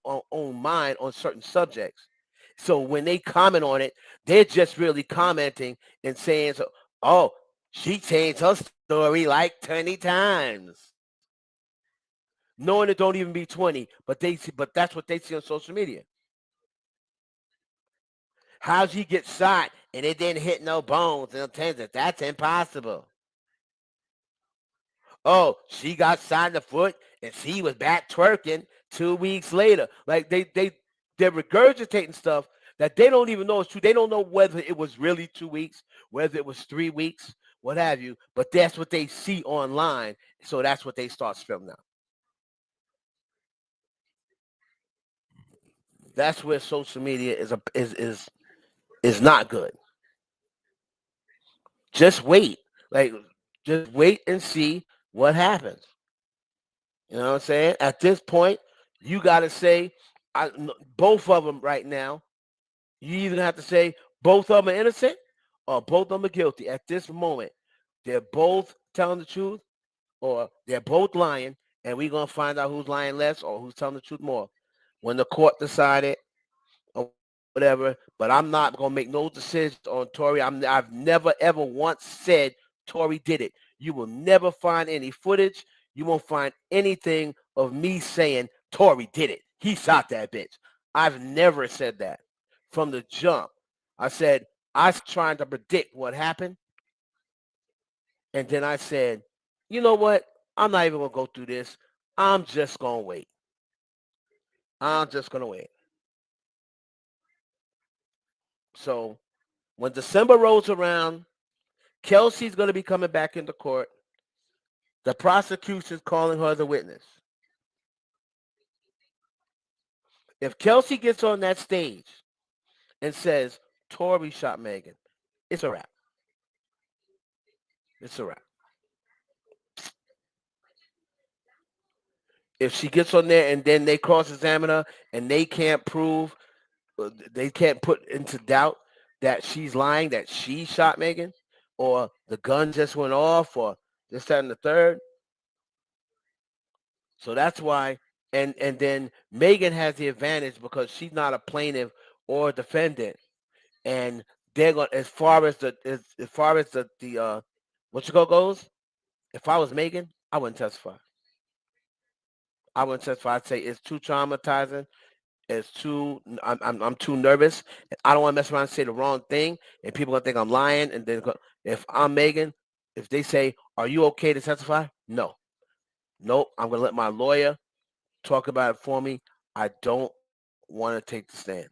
mind on certain subjects. So when they comment on it, they're just really commenting and saying, "Oh, she changed her story like 20 times," knowing it don't even be 20, but that's what they see on social media. How'd she get shot and it didn't hit no bones and no tendons? That's impossible. Oh, she got shot in the foot and she was back twerking 2 weeks later. Like they're regurgitating stuff that they don't even know is true. They don't know whether it was really 2 weeks, whether it was 3 weeks, what have you. But that's what they see online, so that's what they start spilling out. That's where social media is not good. Just wait, like just wait and see what happens. You know what I'm saying? At this point, you got to say both of them right now. You either have to say both of them are innocent or both of them are guilty. At this moment, they're both telling the truth or they're both lying, and we're gonna find out who's lying less or who's telling the truth more when the court decided or whatever. But I'm not gonna make no decisions on Tory. I've never ever once said Tory did it. You will never find any footage. You won't find anything of me saying Tory did it. He shot that bitch. I've never said that from the jump. I said I was trying to predict what happened, and then I said, you know what? I'm not even gonna go through this. I'm just gonna wait. I'm just gonna wait. So when December rolls around, Kelsey's going to be coming back into court. The prosecution's calling her as a witness. If Kelsey gets on that stage and says, Tory shot Megan, it's a wrap. It's a wrap. If she gets on there and then they cross-examine her and they can't prove, they can't put into doubt that she's lying, that she shot Megan, or the gun just went off, or this, that, and the third, so that's why, and then Megan has the advantage because she's not a plaintiff or a defendant, and they're going as far as the what you go goes. If I was Megan, I wouldn't testify. I wouldn't testify. I'd say it's too traumatizing. It's too. I'm too nervous. I don't want to mess around and say the wrong thing, and people gonna think I'm lying. And then if I'm Megan, if they say, "Are you okay to testify?" No, nope. I'm gonna let my lawyer talk about it for me. I don't want to take the stand.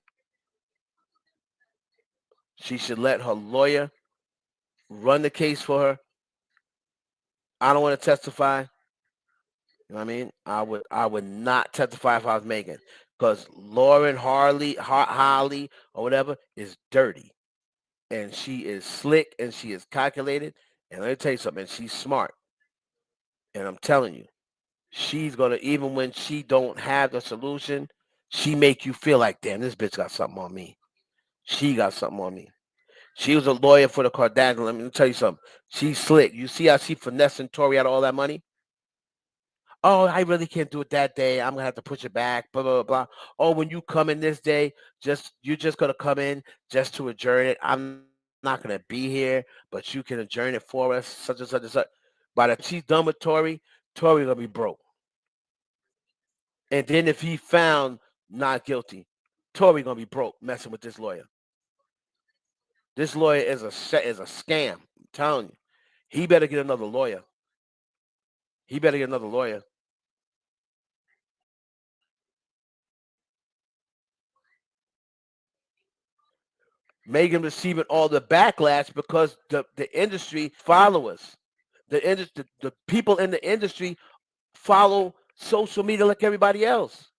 She should let her lawyer run the case for her. I don't want to testify. You know what I mean? I would not testify if I was Megan. Because Lauren Harley or whatever is dirty. And she is slick and she is calculated. And let me tell you something, she's smart. And I'm telling you, she's gonna, even when she don't have the solution, she make you feel like, damn, this bitch got something on me. She got something on me. She was a lawyer for the Kardashians. Let me tell you something. She's slick. You see how she finessing Tory out of all that money? Oh, I really can't do it that day. I'm gonna have to push it back. Blah blah blah. Oh, when you come in this day, you're just gonna come in just to adjourn it. I'm not gonna not gonna be here, but you can adjourn it for us, such and such and such. By the time she's done with Tory gonna be broke. And then if he found not guilty, Tory gonna be broke messing with this lawyer. This lawyer is a scam. I'm telling you. He better get another lawyer. He better get another lawyer. Megan receiving all the backlash because the industry followers, the people in the industry follow social media like everybody else.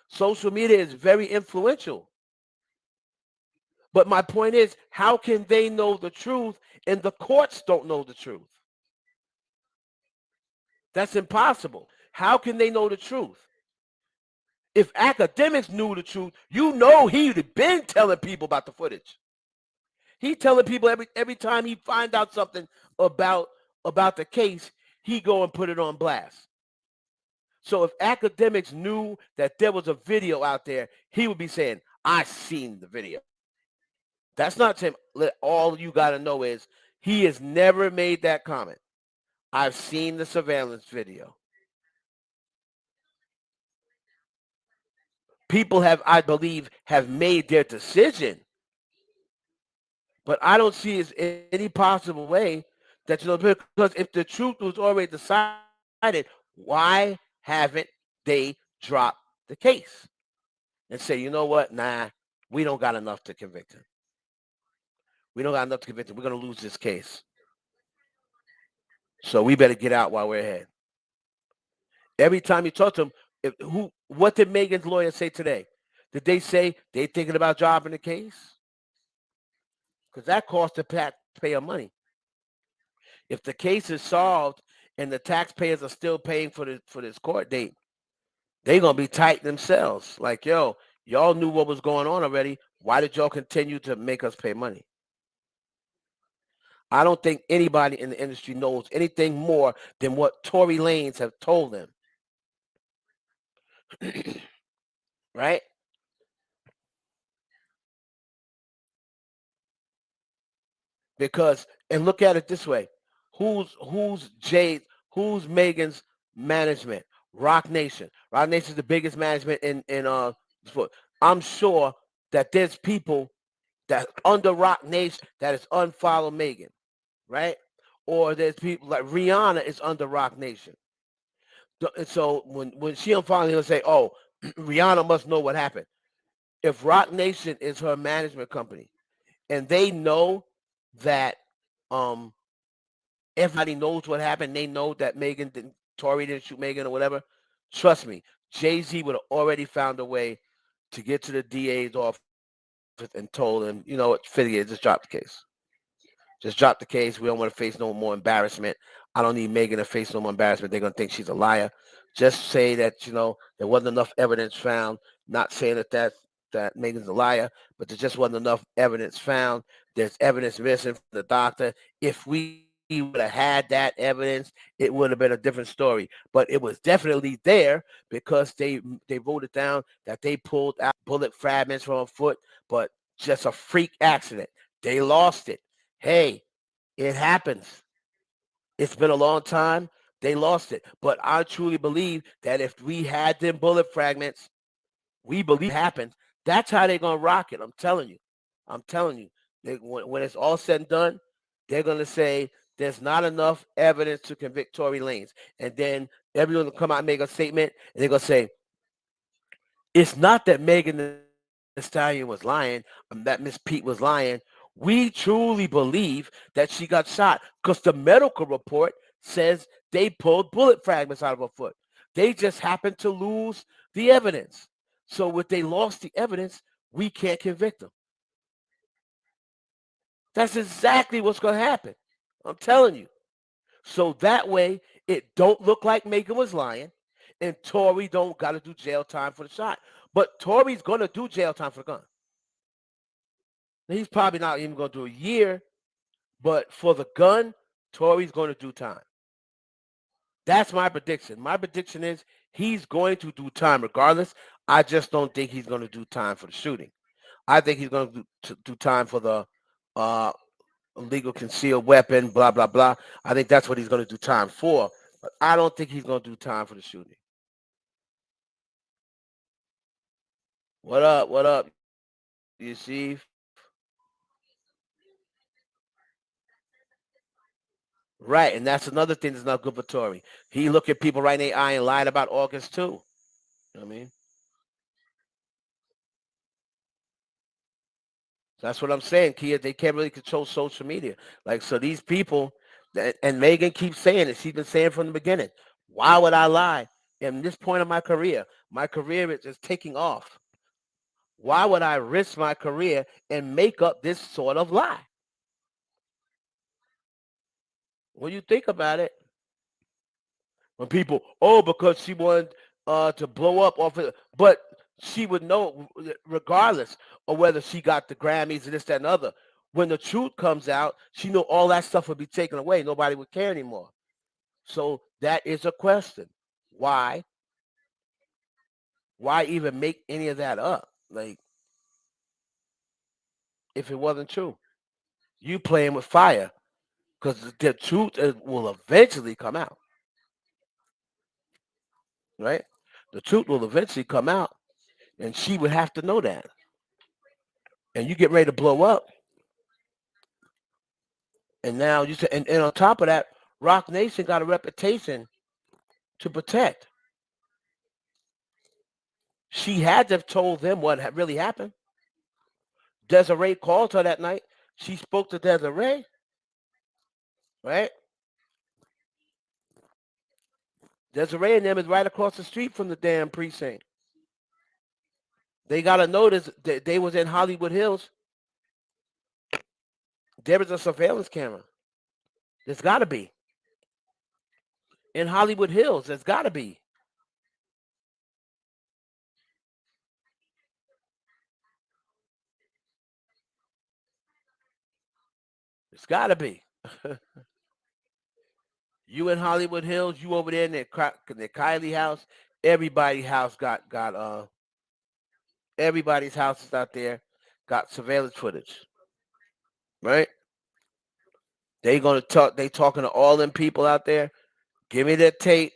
Social media is very influential. But my point is, how can they know the truth and the courts don't know the truth? That's impossible. How can they know the truth? If academics knew the truth, you know he'd have been telling people about the footage. He telling people every time he find out something about about the case, he go and put it on blast. So if academics knew that there was a video out there, he would be saying, "I seen the video." That's not him. All you got to know is he has never made that comment. I've seen the surveillance video. People have, I believe, have made their decision, but I don't see as any possible way that because if the truth was already decided, why haven't they dropped the case and say, you know what, nah, we don't got enough to convict him. We don't got enough to convict him. We're gonna lose this case, so we better get out while we're ahead. Every time you talk to him, what did Megan's lawyer say today? Did they say they thinking about dropping the case? Because that costs the taxpayer money. If the case is solved and the taxpayers are still paying for this court date, they gonna be tight themselves. Like, yo, y'all knew what was going on already. Why did y'all continue to make us pay money? I don't think anybody in the industry knows anything more than what Tory Lanez have told them. Right? Because and look at it this way: who's Megan's management? Rock Nation. Rock Nation is the biggest management in sport. I'm sure that there's people that under Rock Nation that is unfollow Megan, right? Or there's people like Rihanna is under Rock Nation. So when she unfollows, he'll say, "Oh, Rihanna must know what happened." If Rock Nation is her management company and they know that um everybody knows what happened. They know that Tory didn't shoot Megan or whatever. Trust me, Jay-Z would have already found a way to get to the DA's office and told him, you know what, forget it, just drop the case. Just drop the case. We don't want to face no more embarrassment. I don't need Megan to face no more embarrassment. They're gonna think she's a liar. Just say that there wasn't enough evidence found. Not saying that Megan's a liar, but there just wasn't enough evidence found. There's evidence missing from the doctor. If we would have had that evidence, it would have been a different story. But it was definitely there because they wrote it down that they pulled out bullet fragments from a foot, but just a freak accident. They lost it. Hey, it happens. It's been a long time. They lost it. But I truly believe that if we had them bullet fragments, we believe happened. That's how they're gonna rock it. I'm telling you. I'm telling you. When it's all said and done, they're gonna say there's not enough evidence to convict Tory Lanez, and then everyone will come out and make a statement, and they're gonna say it's not that Megan Thee Stallion was lying, that Miss Pete was lying. We truly believe that she got shot because the medical report says they pulled bullet fragments out of her foot. They just happened to lose the evidence. So if they lost the evidence, we can't convict them. That's exactly what's going to happen. I'm telling you. So that way, it don't look like Megan was lying, and Tory don't got to do jail time for the shot. But Tory's going to do jail time for the gun. He's probably not even going to do a year, but for the gun, Tory's going to do time. That's my prediction. My prediction is he's going to do time regardless. I just don't think he's going to do time for the shooting. I think he's going to do time for the illegal concealed weapon, blah blah blah. I think that's what he's going to do time for. But I don't think he's going to do time for the shooting. What up? What up? You see? Right, and that's another thing that's not good for Tory. He looked at people right in the eye and lied about August too. You know what I mean? That's what I'm saying, Kia. They can't really control social media. Like, so these people, and Megan keeps saying it. She's been saying from the beginning. Why would I lie? In this point of my career is just taking off. Why would I risk my career and make up this sort of lie? When you think about it, when people, oh, because she wanted to blow up off it, but she would know regardless of whether she got the Grammys and this, that, and other. When the truth comes out, she knew all that stuff would be taken away. Nobody would care anymore. So that is a question. Why? Why even make any of that up? Like, if it wasn't true, you playing with fire because the truth will eventually come out, right? The truth will eventually come out, and she would have to know that. And you get ready to blow up, and now you say, and on top of that, Rock Nation got a reputation to protect. She had to have told them what really happened. Desiree called her that night. She spoke to Desiree, right? Desiree and them is right across the street from the damn precinct. They got to notice that they was in Hollywood Hills. There was a surveillance camera. There's got to be. In Hollywood Hills, there's got to be. It's got to be. You in Hollywood Hills, you over there in the Kylie house. Everybody's house got everybody's houses out there got surveillance footage, right? They gonna talk. They talking to all them people out there. Give me that tape.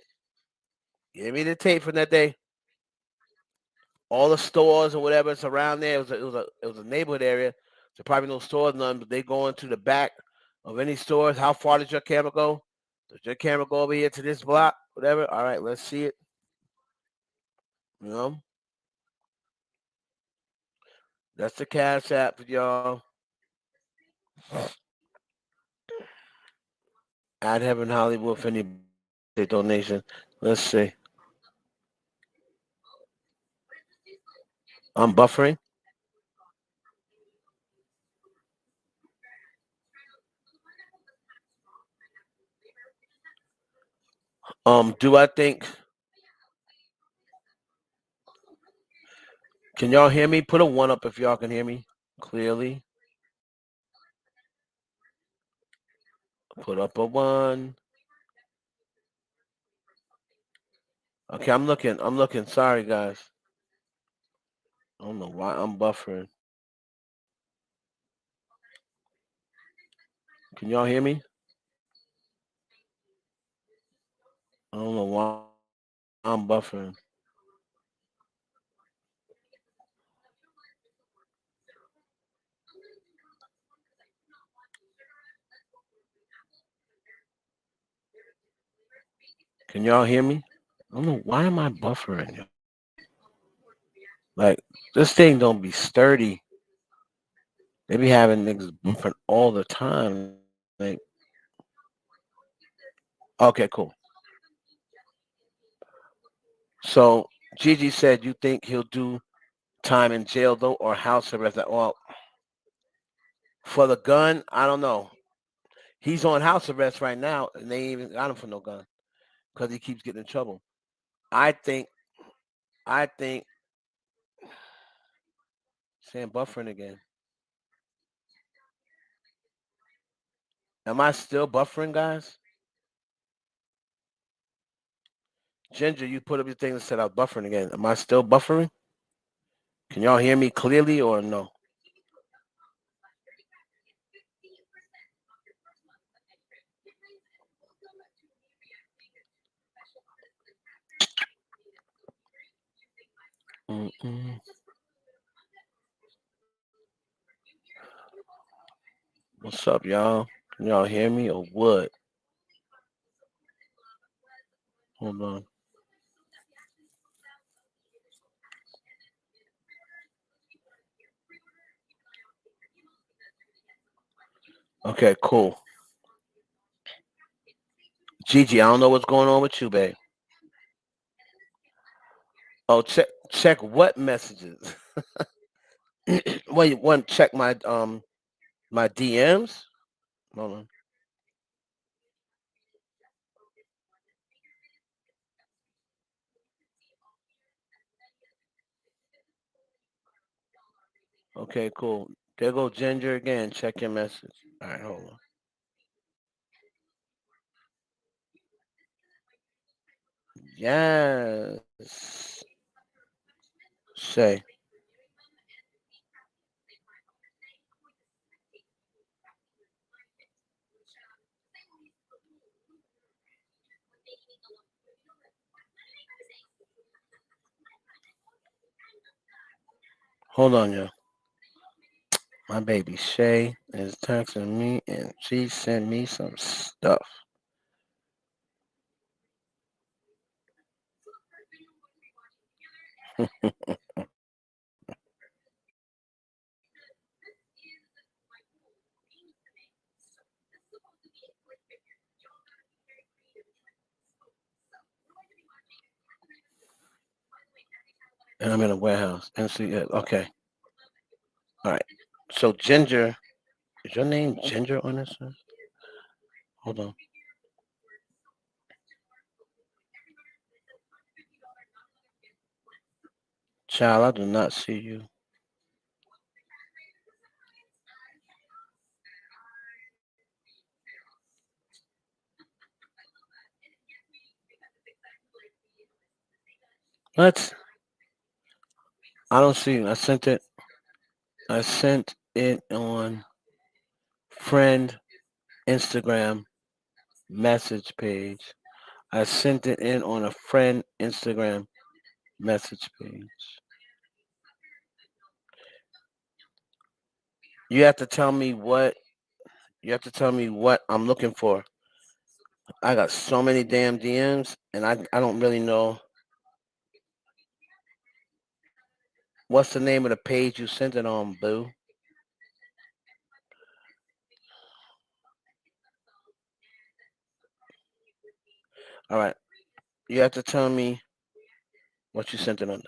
Give me the tape from that day. All the stores or whatever it's around there. It was a neighborhood area. So probably no stores, none. But they go into the back of any stores. How far does your camera go? Does your camera go over here to this block? Whatever. All right, let's see it. You know, that's the Cash App for y'all. At Heaven Hollywood for any donation. Let's see. I'm buffering. Do I think? Can y'all hear me? Put a one up if y'all can hear me clearly. Put up a one. Okay, I'm looking. I'm looking. Sorry, guys. I don't know why I'm buffering. Can y'all hear me? I don't know why I'm buffering. Can y'all hear me? I don't know why am I buffering. Like this thing don't be sturdy. They be having niggas buffering all the time. Like, okay, cool. So Gigi said you think he'll do time in jail though or house arrest? Well, for the gun, I don't know. He's on house arrest right now, and they ain't even got him for no gun because he keeps getting in trouble. I think, I think, Sam buffering again. Am I still buffering, guys? Ginger, you put up your thing that said I was buffering again. Am I still buffering? Can y'all hear me clearly or no? Mm. What's up, y'all? Can y'all hear me or what? Hold on. Okay, cool. Gigi, I don't know what's going on with you, babe. Oh, check what messages? Well, you want to check my DMs? Hold on. Okay, cool. There go Ginger again. Check your message. All right, hold on. Yes. Say. Hold on, yo. My baby Shay is texting me and she sent me some stuff. And I'm in a warehouse. And see it. Okay. All right. So Ginger, is your name Ginger on this one? Hold on. Child, I do not see you. What? I don't see you. I sent it. I sent it on friend Instagram message page. I sent it in on a friend Instagram message page. You have to tell me what you have to tell me what I'm looking for. I got so many damn DMs and I don't really know what's the name of the page you sent it on, boo. All right. You have to tell me what you sent it on.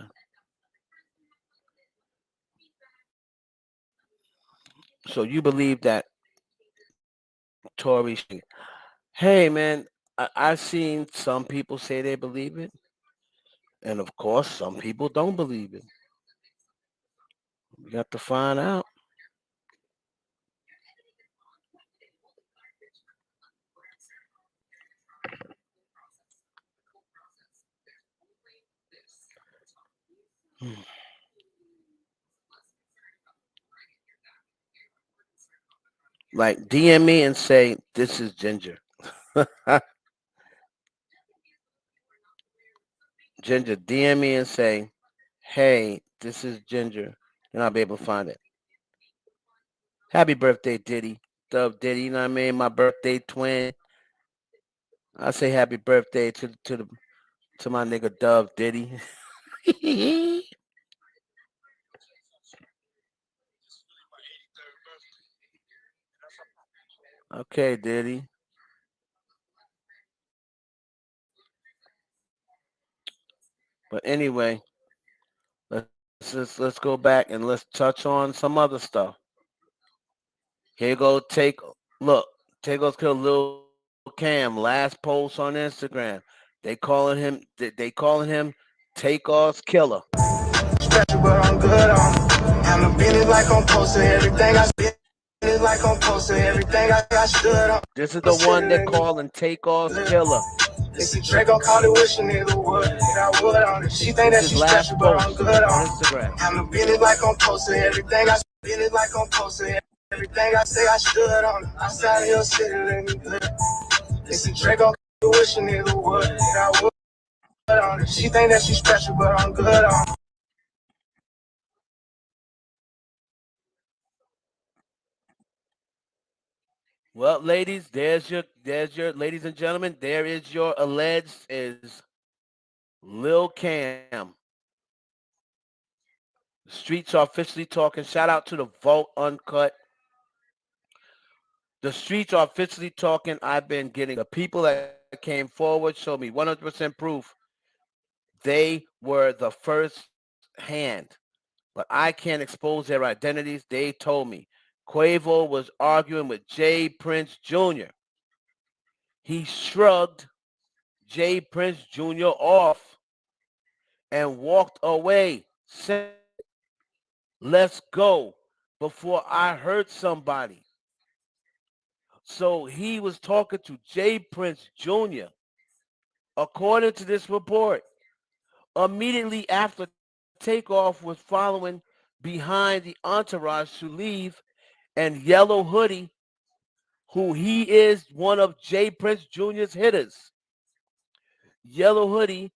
So you believe that Tory hey man, I've seen some people say they believe it, and of course some people don't believe it. We got to find out. Hmm. Like DM me and say this is Ginger. Ginger, DM me and say, hey, this is Ginger, and I'll be able to find it. Happy birthday, Diddy. Dub Diddy, you know what I mean? My birthday twin. I say happy birthday to my nigga Dub Diddy. Okay, Diddy. But anyway, let's go back and let's touch on some other stuff. Here go take look. Take goes kill Lil Cam. Last post on Instagram. They calling him Takeoff's killer. Special, but I'm good on it. I'm a business like I'm posted everything I spit. It's like I'm posted everything I stood on. This is the one they're calling Takeoff's killer. It's a Draco call it wish a nigga would. I would on it. She think This that is she's last special, but I'm post good on on it. Instagram. I'm a business like I'm posted everything I spit. It's like I'm posted everything I say I stood on it. Outside of your city, let me good. It's a Draco call it wish a nigga would. I would on it. She think that she's special, but I'm good on it. Well, ladies, there's your ladies and gentlemen, there is your alleged is Lil Cam. The streets are officially talking. Shout out to the Vote Uncut. The streets are officially talking. I've been getting the people that came forward show me 100% proof they were the first hand, but I can't expose their identities. They told me Quavo was arguing with Jay Prince Jr. He shrugged Jay Prince Jr. off and walked away, said, let's go before I hurt somebody. So he was talking to Jay Prince Jr., according to this report. Immediately after takeoff was following behind the entourage to leave, and Yellow Hoodie, who he is one of Jay Prince Jr.'s hitters. Yellow Hoodie,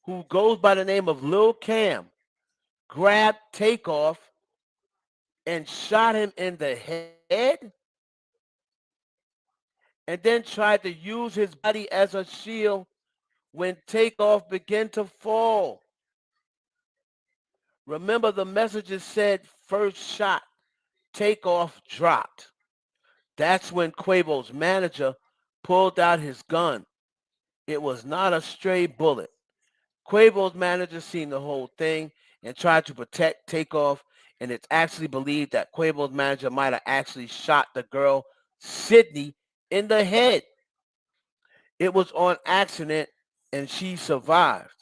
who goes by the name of Lil Cam, grabbed Takeoff and shot him in the head and then tried to use his body as a shield when Takeoff began to fall. Remember, the messages said first shot, Takeoff dropped. That's when Quavo's manager pulled out his gun. It was not a stray bullet. Quavo's manager seen the whole thing and tried to protect Takeoff, and it's actually believed that Quavo's manager might have actually shot the girl, Sydney, in the head. It was on accident, and she survived.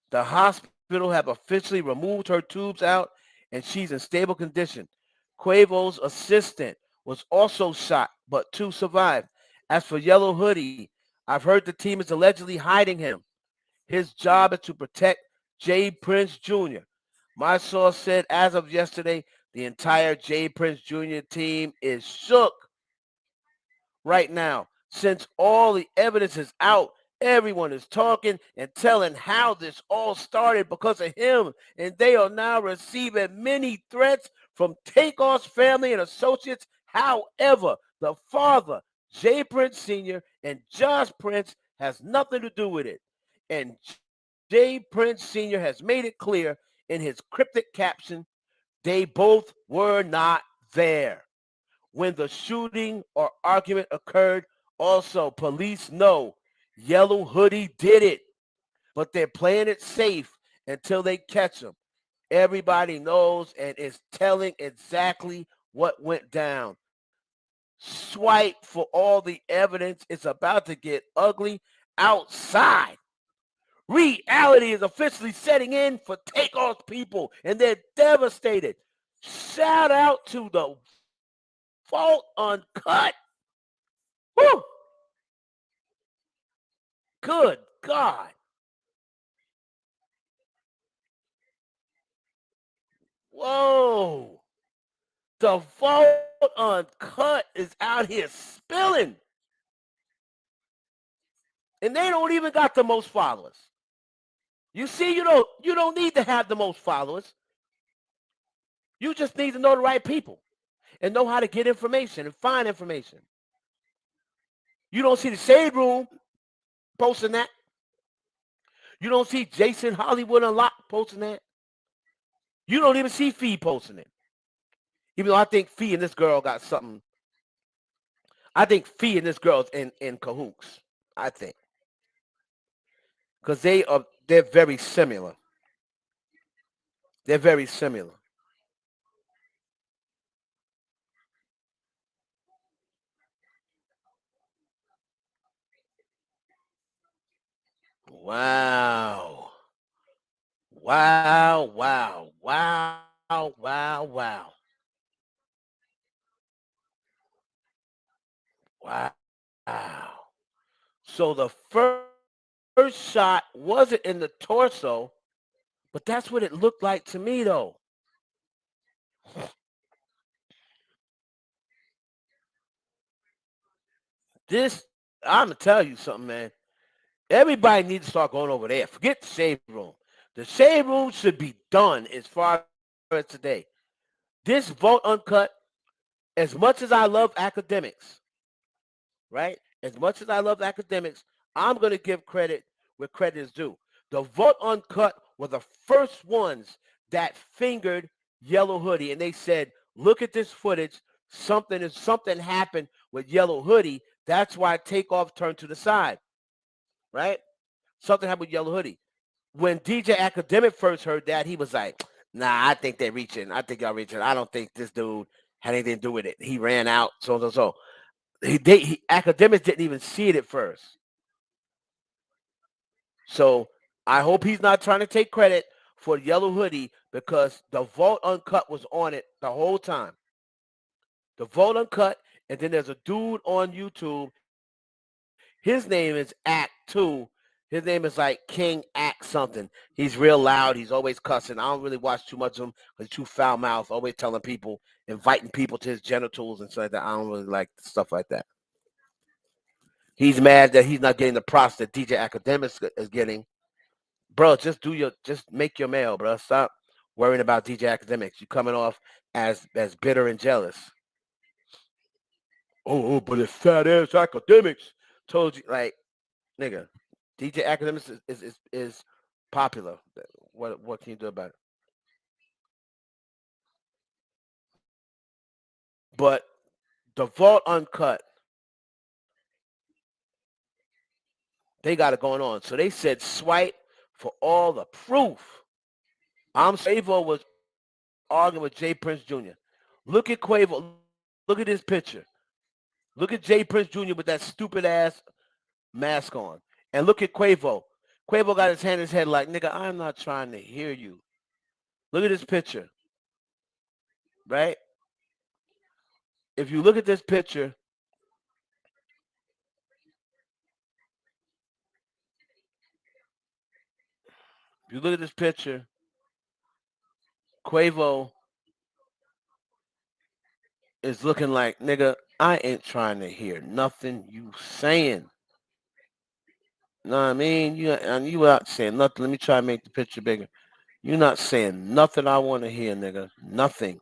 The hospital have officially removed her tubes out, and she's in stable condition. Quavo's assistant was also shot, but two survived. As for Yellow Hoodie, I've heard the team is allegedly hiding him. His job is to protect Jay Prince Jr. My source said as of yesterday, the entire Jay Prince Jr. team is shook right now. Since all the evidence is out, everyone is talking and telling how this all started because of him. And they are now receiving many threats from Takeoff's family and associates. However, the father, Jay Prince Sr., and Josh Prince has nothing to do with it. And Jay Prince Sr. has made it clear in his cryptic caption, they both were not there when the shooting or argument occurred. Also, police know Yellow Hoodie did it, but they're playing it safe until they catch him. Everybody knows and is telling exactly what went down. Swipe for all the evidence. It's about to get ugly outside. Reality is officially setting in for Takeoff's people, and they're devastated. Shout out to the Vault Uncut. Woo! Good God. Whoa. The Vault Uncut is out here spilling. And they don't even got the most followers. You see, you don't need to have the most followers. You just need to know the right people and know how to get information and find information. You don't see the Shade Room posting that. You don't see Jason Hollywood Unlocked posting that. You don't even see Fee posting it. Even though I think Fee and this girl got something. I think Fee and this girl's in cahoots. I think. Because they're very similar. They're very similar. Wow. Wow, wow, wow, wow, wow. Wow. So the first shot wasn't in the torso, but that's what it looked like to me, though. This, I'm gonna tell you something, man. Everybody needs to start going over there. Forget the shade room. The shade room should be done as far as today. This vote uncut. As much as I love academics, right? As much as I love academics, I'm going to give credit where credit is due. The Vote Uncut were the first ones that fingered Yellow Hoodie, and they said, "Look at this footage. Something happened with Yellow Hoodie. That's why Takeoff turned to the side, right? Something happened with Yellow Hoodie." When DJ Academic first heard that, he was like, "Nah, I think they're reaching. I think y'all reaching. I don't think this dude had anything to do with it. He ran out, so so so." Academics didn't even see it at first. So I hope he's not trying to take credit for Yellow Hoodie because the Vault Uncut was on it the whole time. The Vault Uncut, and then there's a dude on YouTube. His name is Act 2. His name is like King Act something. He's real loud. He's always cussing. I don't really watch too much of him because he's too foul mouthed, always telling people, inviting people to his genitals and stuff like that. I don't really like stuff like that. He's mad that he's not getting the props that DJ Academics is getting. Bro, just make your mail, bro. Stop worrying about DJ Academics. You coming off as bitter and jealous. But it's fat ass academics. Told you, like, nigga, DJ Academics is popular. What can you do about it? But the Vault Uncut, they got it going on. So they said swipe for all the proof. I'm Quavo was arguing with Jay Prince Jr. Look at Quavo. Look at this picture. Look at Jay Prince Jr. with that stupid ass mask on. And look at Quavo. Quavo got his hand in his head like, nigga, I'm not trying to hear you. Look at this picture, right? If you look at this picture, if you look at this picture, Quavo is looking like, nigga, I ain't trying to hear nothing you saying. Know what I mean? You out saying nothing. Let me try to make the picture bigger. You not saying nothing I want to hear, nigga. Nothing.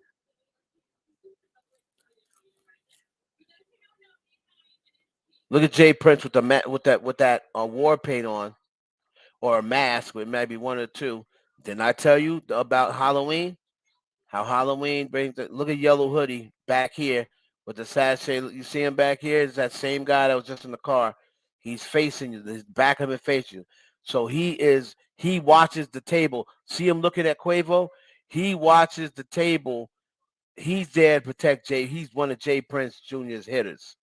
Look at Jay Prince with that war paint on or a mask with maybe one or two. Didn't I tell you about Halloween? How Halloween brings the look at Yellow Hoodie back here with the sachet. You see him back here? It's that same guy that was just in the car. He's facing you. His back of him facing you. So he watches the table. See him looking at Quavo? He watches the table. He's there to protect Jay. He's one of Jay Prince Jr.'s hitters.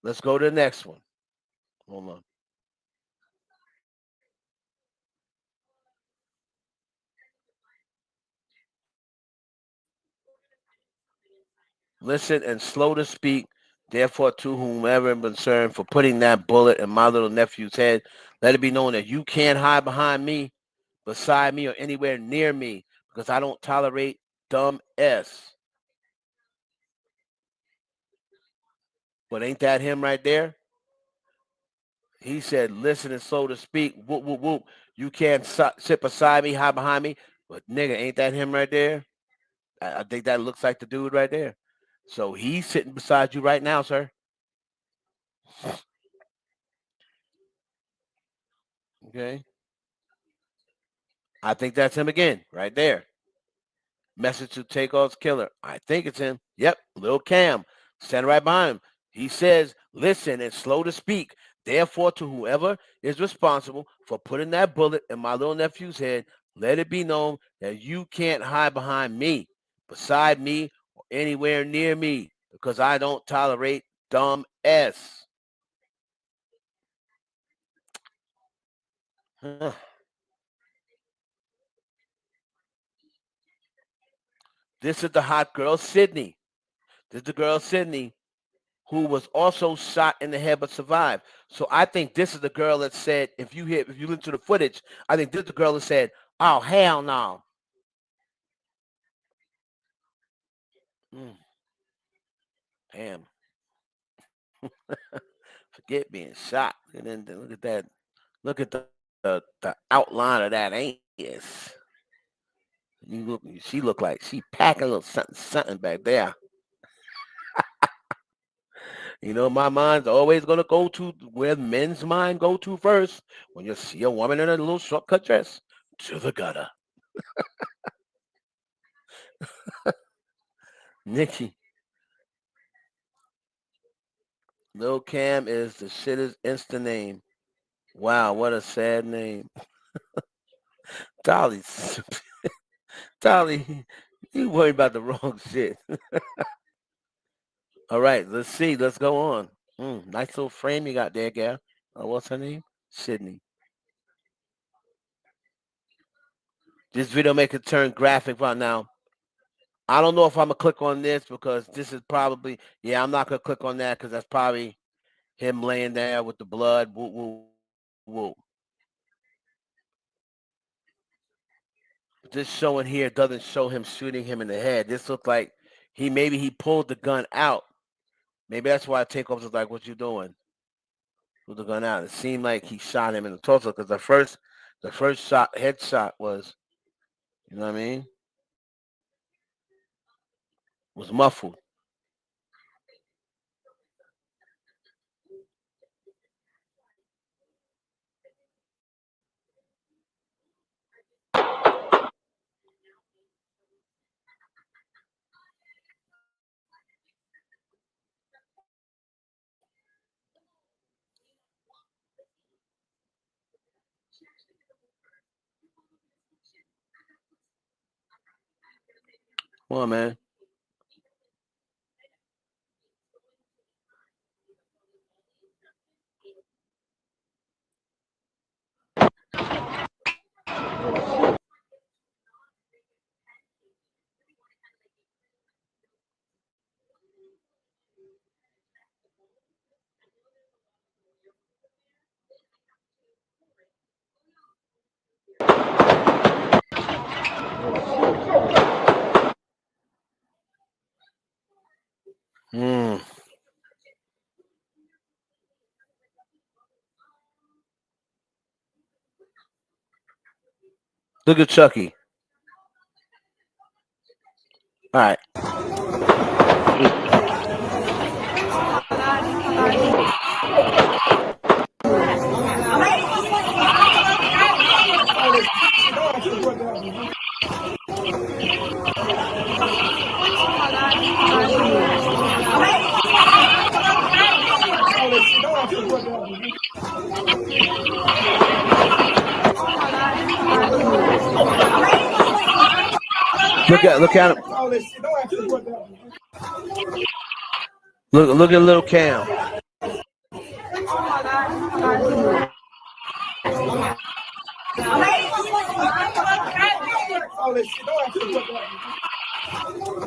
Let's go to the next one. Hold on. Listen and slow to speak. Therefore, to whomever is concerned for putting that bullet in my little nephew's head, let it be known that you can't hide behind me, beside me, or anywhere near me because I don't tolerate dumb S. But ain't that him right there? He said, listen and slow to speak. Whoop, whoop, whoop. You can't sit beside me, hide behind me. But nigga, ain't that him right there? I think that looks like the dude right there. So he's sitting beside you right now, sir. Okay. I think that's him again, right there. Message to Takeoff's killer. I think it's him. Yep, Lil Cam. Standing right behind him. He says, listen and slow to speak. Therefore, to whoever is responsible for putting that bullet in my little nephew's head, let it be known that you can't hide behind me, beside me, or anywhere near me, because I don't tolerate dumb S. Huh. This is the hot girl, Sydney. This is the girl, Sydney, who was also shot in the head but survived. So I think this is the girl that said, if you listen to the footage, I think this is the girl that said, "Oh hell no." Mm, damn. Forget being shot. And then look at that. Look at the outline of that anus. She looked like she packing a little something back there. My mind's always gonna go to where men's mind go to first when you see a woman in a little shortcut dress. To the gutter. Nicki. Lil Cam is the shittest insta name. Wow, what a sad name. Dolly. Dolly, you worry about the wrong shit. All right, let's see. Let's go on. Nice little frame you got there, gal. What's her name? Sydney. This video make it turn graphic right now. I don't know if I'm gonna click on this because this is probably I'm not gonna click on that because that's probably him laying there with the blood. Woo woo woo. This showing here doesn't show him shooting him in the head. This looks like he pulled the gun out. Maybe that's why Takeoff was like, "What you doing?" Pulled the gun out. It seemed like he shot him in the torso because the first shot headshot was, you know what I mean, was muffled. Come on, man. Hmm. Look at Chucky. All right. Look at him. Look at little Cam.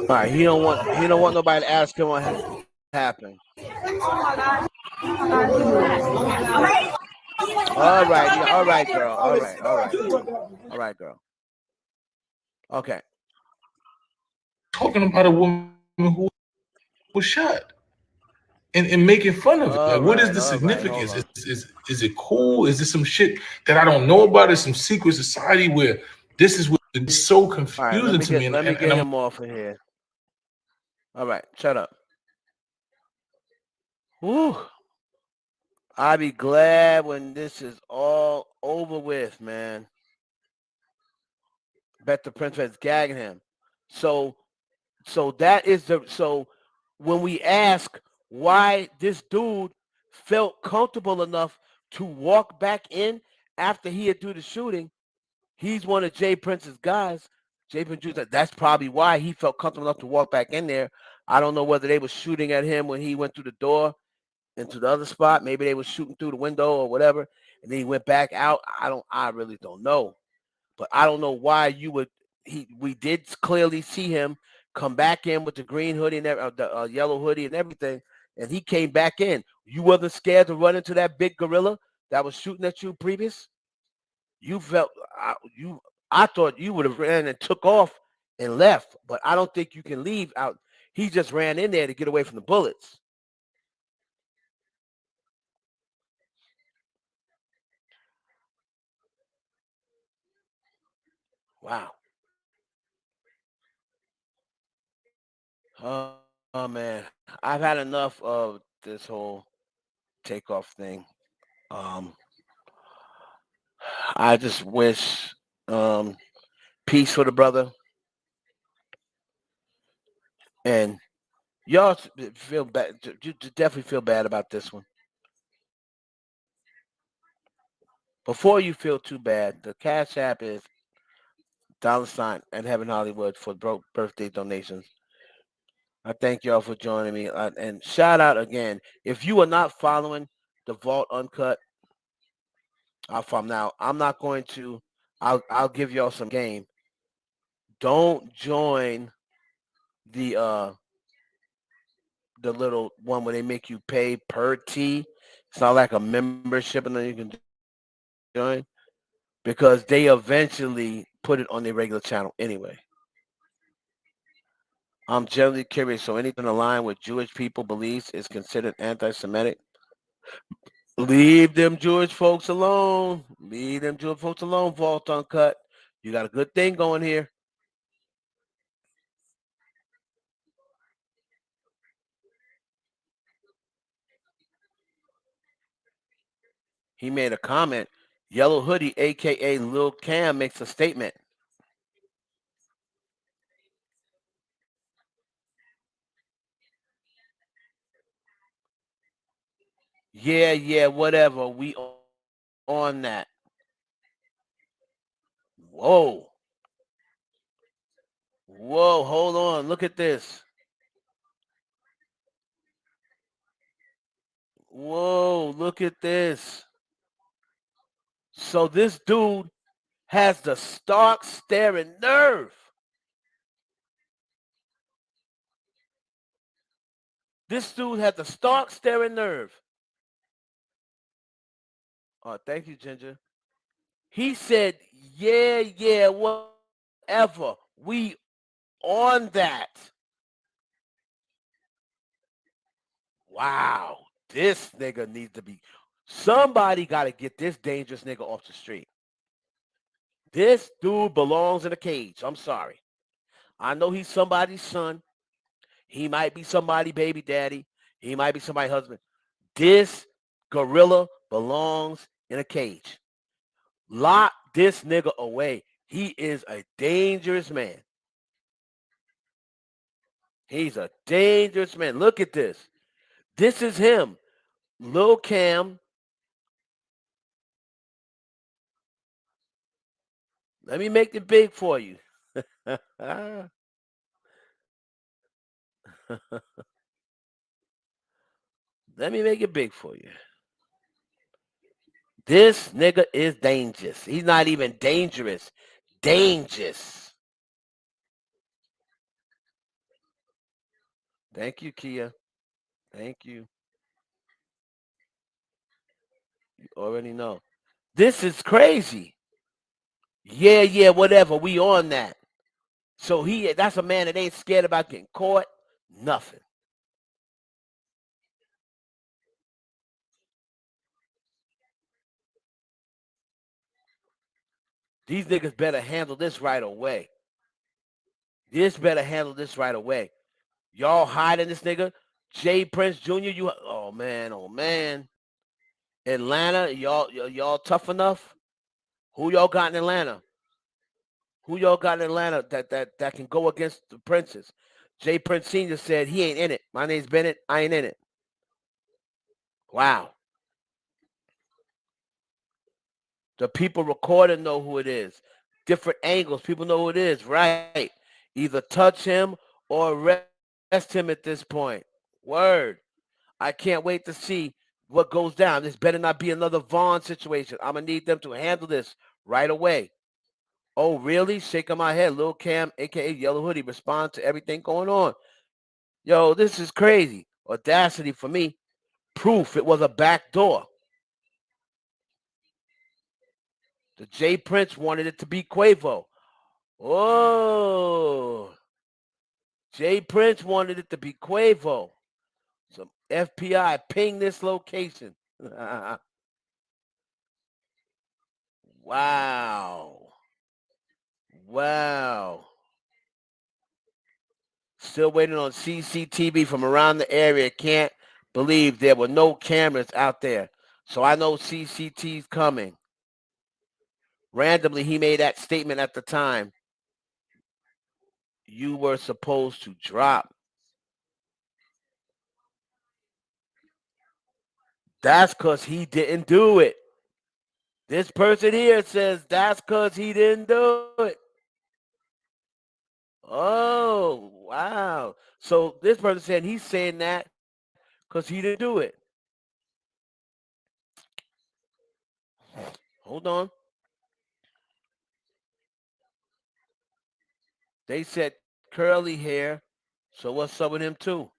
All right. He don't want nobody to ask him what happened. All right. Yeah. All right, girl. All right. All right. All right, girl. Okay. Talking about a woman who was shot and making fun of it. Like, All what is right. the All right. Hold significance? on. Is it cool? Is this some shit that I don't know about? Is some secret society where this is what it's so All right. Let confusing me to me? get And, let me and, and get I'm him off of here. All right. Shut up. Whew. I'll be glad when this is all over with, man. Bet the princess gagging him. So so when we ask why this dude felt comfortable enough to walk back in after he had do the shooting, he's one of Jay Prince's guys. Jay Prince Jr. That's probably why he felt comfortable enough to walk back in there. I don't know whether they were shooting at him when he went through the door into the other spot. Maybe they were shooting through the window or whatever, and then he went back out. I really don't know. But I don't know why you would. We did clearly see him come back in with the green hoodie and the yellow hoodie and everything, and he came back in. You wasn't scared to run into that big gorilla that was shooting at you previous. You felt you. I thought you would have ran and took off and left, but I don't think you can leave out. He just ran in there to get away from the bullets. Wow. Oh man, I've had enough of this whole takeoff thing. Um, I just wish um, peace for the brother, and y'all feel bad. You definitely feel bad about this one. Before you feel too bad, the Cash App is $ at Heaven Hollywood for broke birthday donations. I thank y'all for joining me, and shout out again. If you are not following the Vault Uncut, from now, I'm not going to. I'll give y'all some game. Don't join the uh the little one where they make you pay per T. It's not like a membership and then you can join because they eventually put it on their regular channel anyway. I'm generally curious. So anything in line with Jewish people beliefs is considered anti-Semitic. Leave them Jewish folks alone. Leave them Jewish folks alone. Vault Uncut. You got a good thing going here. He made a comment. Yellow Hoodie, aka Lil Cam, makes a statement. Yeah, whatever. We on that. Whoa. Whoa, hold on. Look at this. Whoa, look at this. So this dude has the stark staring nerve. This dude had the stark staring nerve. Oh, thank you, Ginger. He said, yeah, whatever. We on that. Wow. This nigga needs to be. Somebody got to get this dangerous nigga off the street. This dude belongs in a cage. I'm sorry. I know he's somebody's son. He might be somebody's baby daddy. He might be somebody's husband. This gorilla belongs in a cage. Lock this nigga away. He is a dangerous man. He's a dangerous man. Look at this. This is him. Lil Cam. Let me make it big for you. Let me make it big for you. This nigga is dangerous. He's not even dangerous. Dangerous. Thank you, Kia. Thank you. You already know. This is crazy. Yeah, whatever. We on that. So that's a man that ain't scared about getting caught. Nothing. These niggas better handle this right away. This better handle this right away. Y'all hiding this nigga. Jay Prince Jr. You oh man. Atlanta, y'all tough enough? Who y'all got in Atlanta? Who y'all got in Atlanta that can go against the Princes? Jay Prince Sr. said he ain't in it. My name's Bennett. I ain't in it. Wow. The people recording know who it is. Different angles. People know who it is. Right. Either touch him or arrest him at this point. Word. I can't wait to see what goes down. This better not be another Vaughn situation. I'm going to need them to handle this right away. Oh, really? Shaking my head. Lil Cam, a.k.a. Yellow Hoodie, respond to everything going on. Yo, this is crazy. Audacity for me. Proof it was a back door. The J Prince wanted it to be Quavo. Oh, J Prince wanted it to be Quavo. Some FBI ping this location. Wow. Wow. Still waiting on CCTV from around the area. Can't believe there were no cameras out there. So I know CCT's coming. Randomly, he made that statement at the time. You were supposed to drop. That's because he didn't do it. This person here says that's because he didn't do it. Oh, wow. So this person said he's saying that because he didn't do it. Hold on. They said curly hair. So what's up with him too?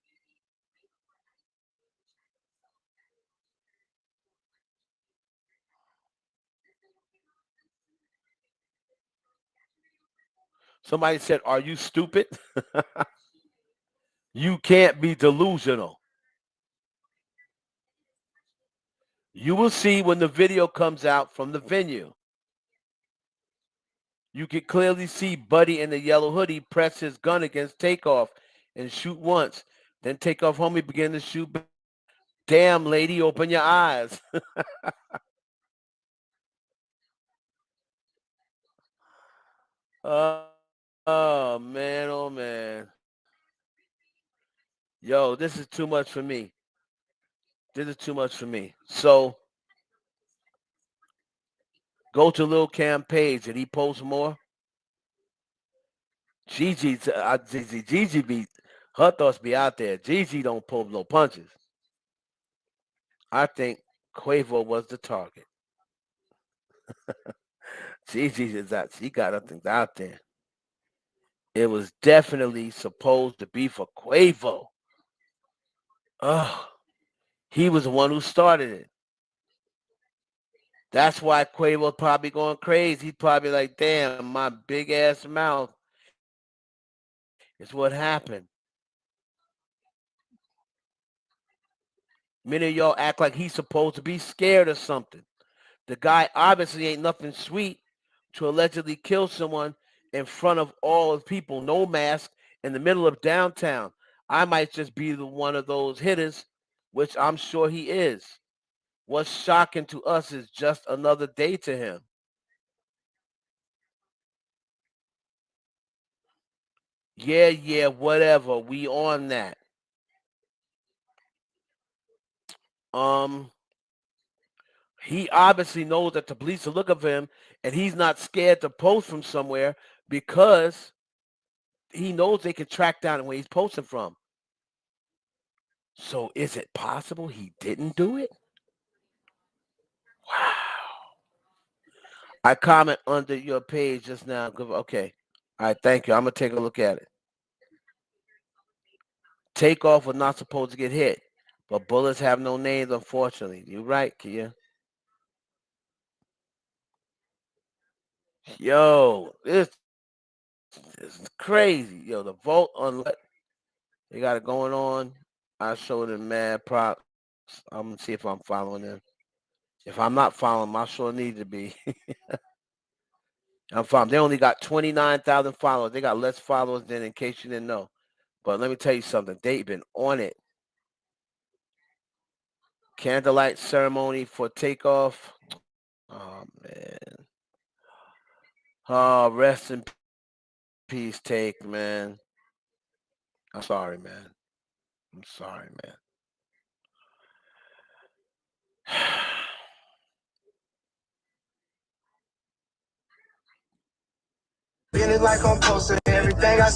Somebody said, are you stupid? You can't be delusional. You will see when the video comes out from the venue. You can clearly see Buddy in the yellow hoodie press his gun against Takeoff and shoot once. Then Takeoff homie began to shoot back. Damn, lady, open your eyes. Oh, man, oh, man. Yo, this is too much for me. This is too much for me. So go to Lil Cam page. Did he post more? Gigi be, her thoughts be out there. Gigi don't pull no punches. I think Quavo was the target. Gigi is out. She got other things out there. It was definitely supposed to be for Quavo. Oh, he was the one who started it. That's why Quavo's probably going crazy. He's probably like, damn, my big ass mouth is what happened. Many of y'all act like he's supposed to be scared or something. The guy obviously ain't nothing sweet to allegedly kill someone in front of all the people, no mask, in the middle of downtown. I might just be one of those hitters, which I'm sure he is. What's shocking to us is just another day to him. Yeah, whatever. We on that. Um, he obviously knows that the police will look at him, and he's not scared to post from somewhere because he knows they can track down where he's posting from. So is it possible he didn't do it? Wow. I comment under your page just now. Okay. All right, thank you. I'm gonna take a look at it. Takeoff was not supposed to get hit, but bullets have no names, unfortunately. You're right, Kia. Yo, this is crazy. Yo, the vote on what they got it going on. I showed them mad props. I'm gonna see if I'm following them. If I'm not following them, I sure need to be. I'm following. They only got 29,000 followers. They got less followers than in case you didn't know. But let me tell you something. They've been on it. Candlelight ceremony for Takeoff. Oh man. Oh, rest in peace, Take, man. I'm sorry, man. I'm sorry, man. Feeling like I'm posting everything I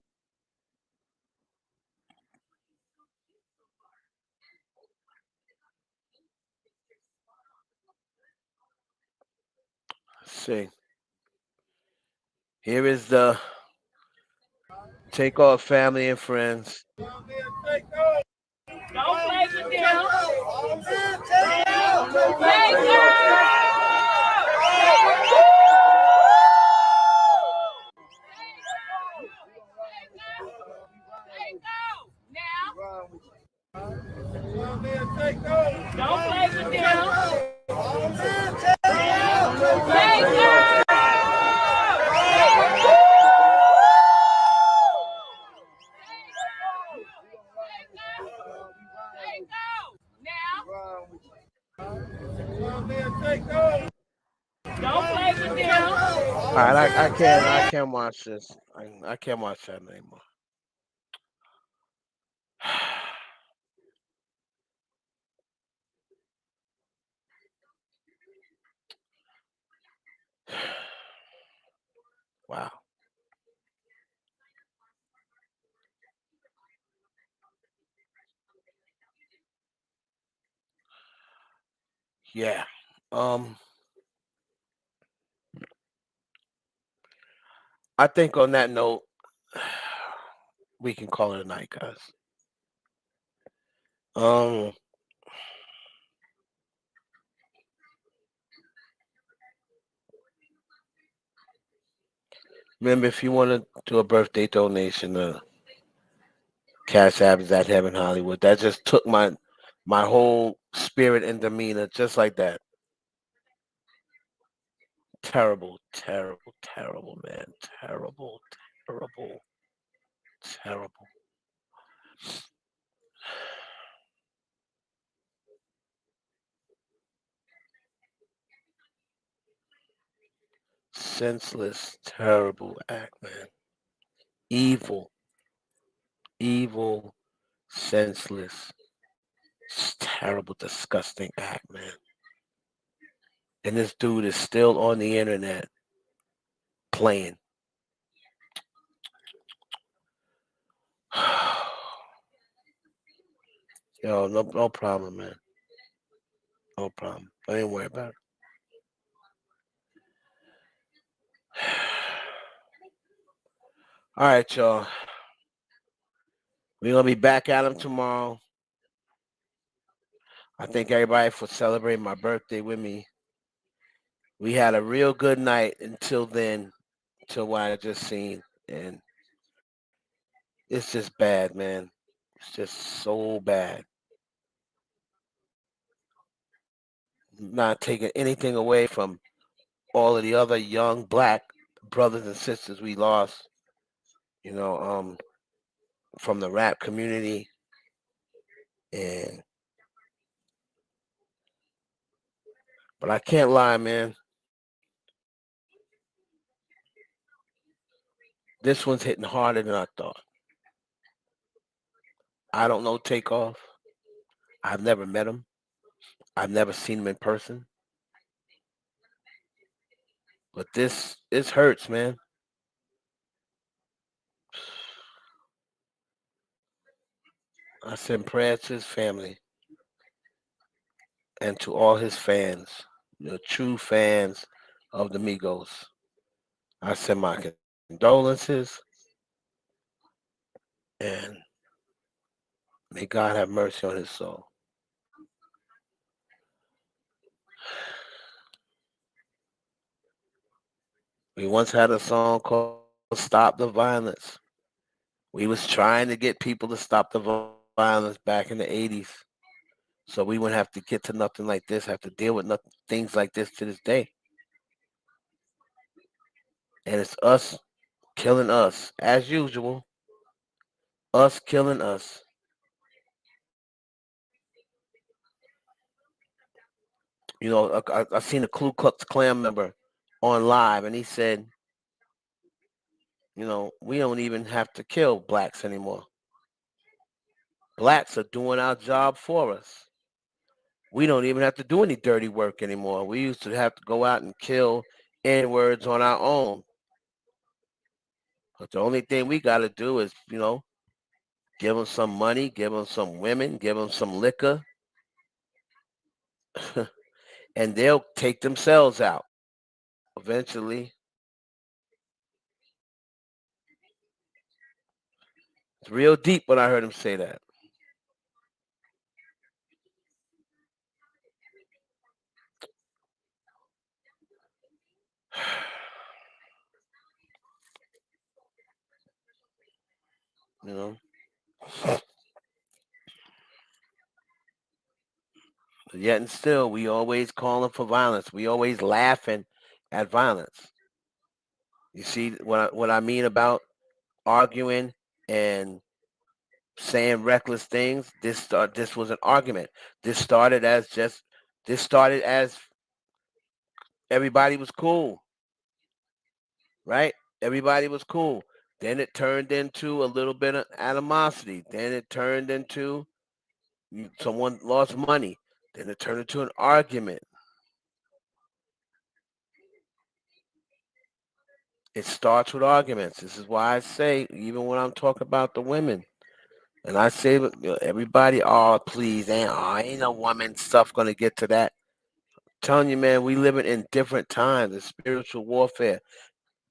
Let's see. Here is the Takeoff family and friends. Don't play with them. Take Don't play with them. I can't watch this. I can't watch that anymore. Wow. Yeah. Um. I think on that note, we can call it a night, guys. Um. Remember, if you want to do a birthday donation, Cash App is at Heaven Hollywood. That just took my whole spirit and demeanor, just like that. Terrible, terrible, terrible, man. Terrible, terrible, terrible. Senseless, terrible act, man. Evil, evil, senseless, terrible, disgusting act, man. And this dude is still on the internet playing. Yo, no problem, man. No problem. Don't even worry about it. All right, y'all. We're gonna be back at him tomorrow. I thank everybody for celebrating my birthday with me. We had a real good night until then, until what I just seen, and it's just bad, man. It's just so bad. Not taking anything away from all of the other young black brothers and sisters we lost, you know, from the rap community, and but I can't lie, man. This one's hitting harder than I thought. I don't know Takeoff. I've never met him. I've never seen him in person. But this hurts, man. I send prayers to his family and to all his fans, the true fans of the Migos. I send my condolences and may God have mercy on his soul. We once had a song called Stop the Violence. We was trying to get people to stop the violence back in the 80s. So we wouldn't have to get to nothing like this, have to deal with things like this to this day. And it's us killing us, as usual, us killing us. I seen a Ku Klux Klan member on live, and he said, we don't even have to kill blacks anymore. Blacks are doing our job for us. We don't even have to do any dirty work anymore. We used to have to go out and kill N-words on our own. But the only thing we got to do is, give them some money, give them some women, give them some liquor, and they'll take themselves out eventually. It's real deep when I heard him say that. You know, but yet and still, we always calling for violence. We always laughing at violence. You see what I mean about arguing and saying reckless things? This was an argument. This started as just this started as everybody was cool. right? Everybody was cool. Then it turned into a little bit of animosity. Then it turned into someone lost money. Then it turned into an argument. It starts with arguments. This is why I say, even when I'm talking about the women, and I say, everybody, oh, please, ain't no woman stuff gonna get to that. I'm telling you, man, we living in different times. It's spiritual warfare.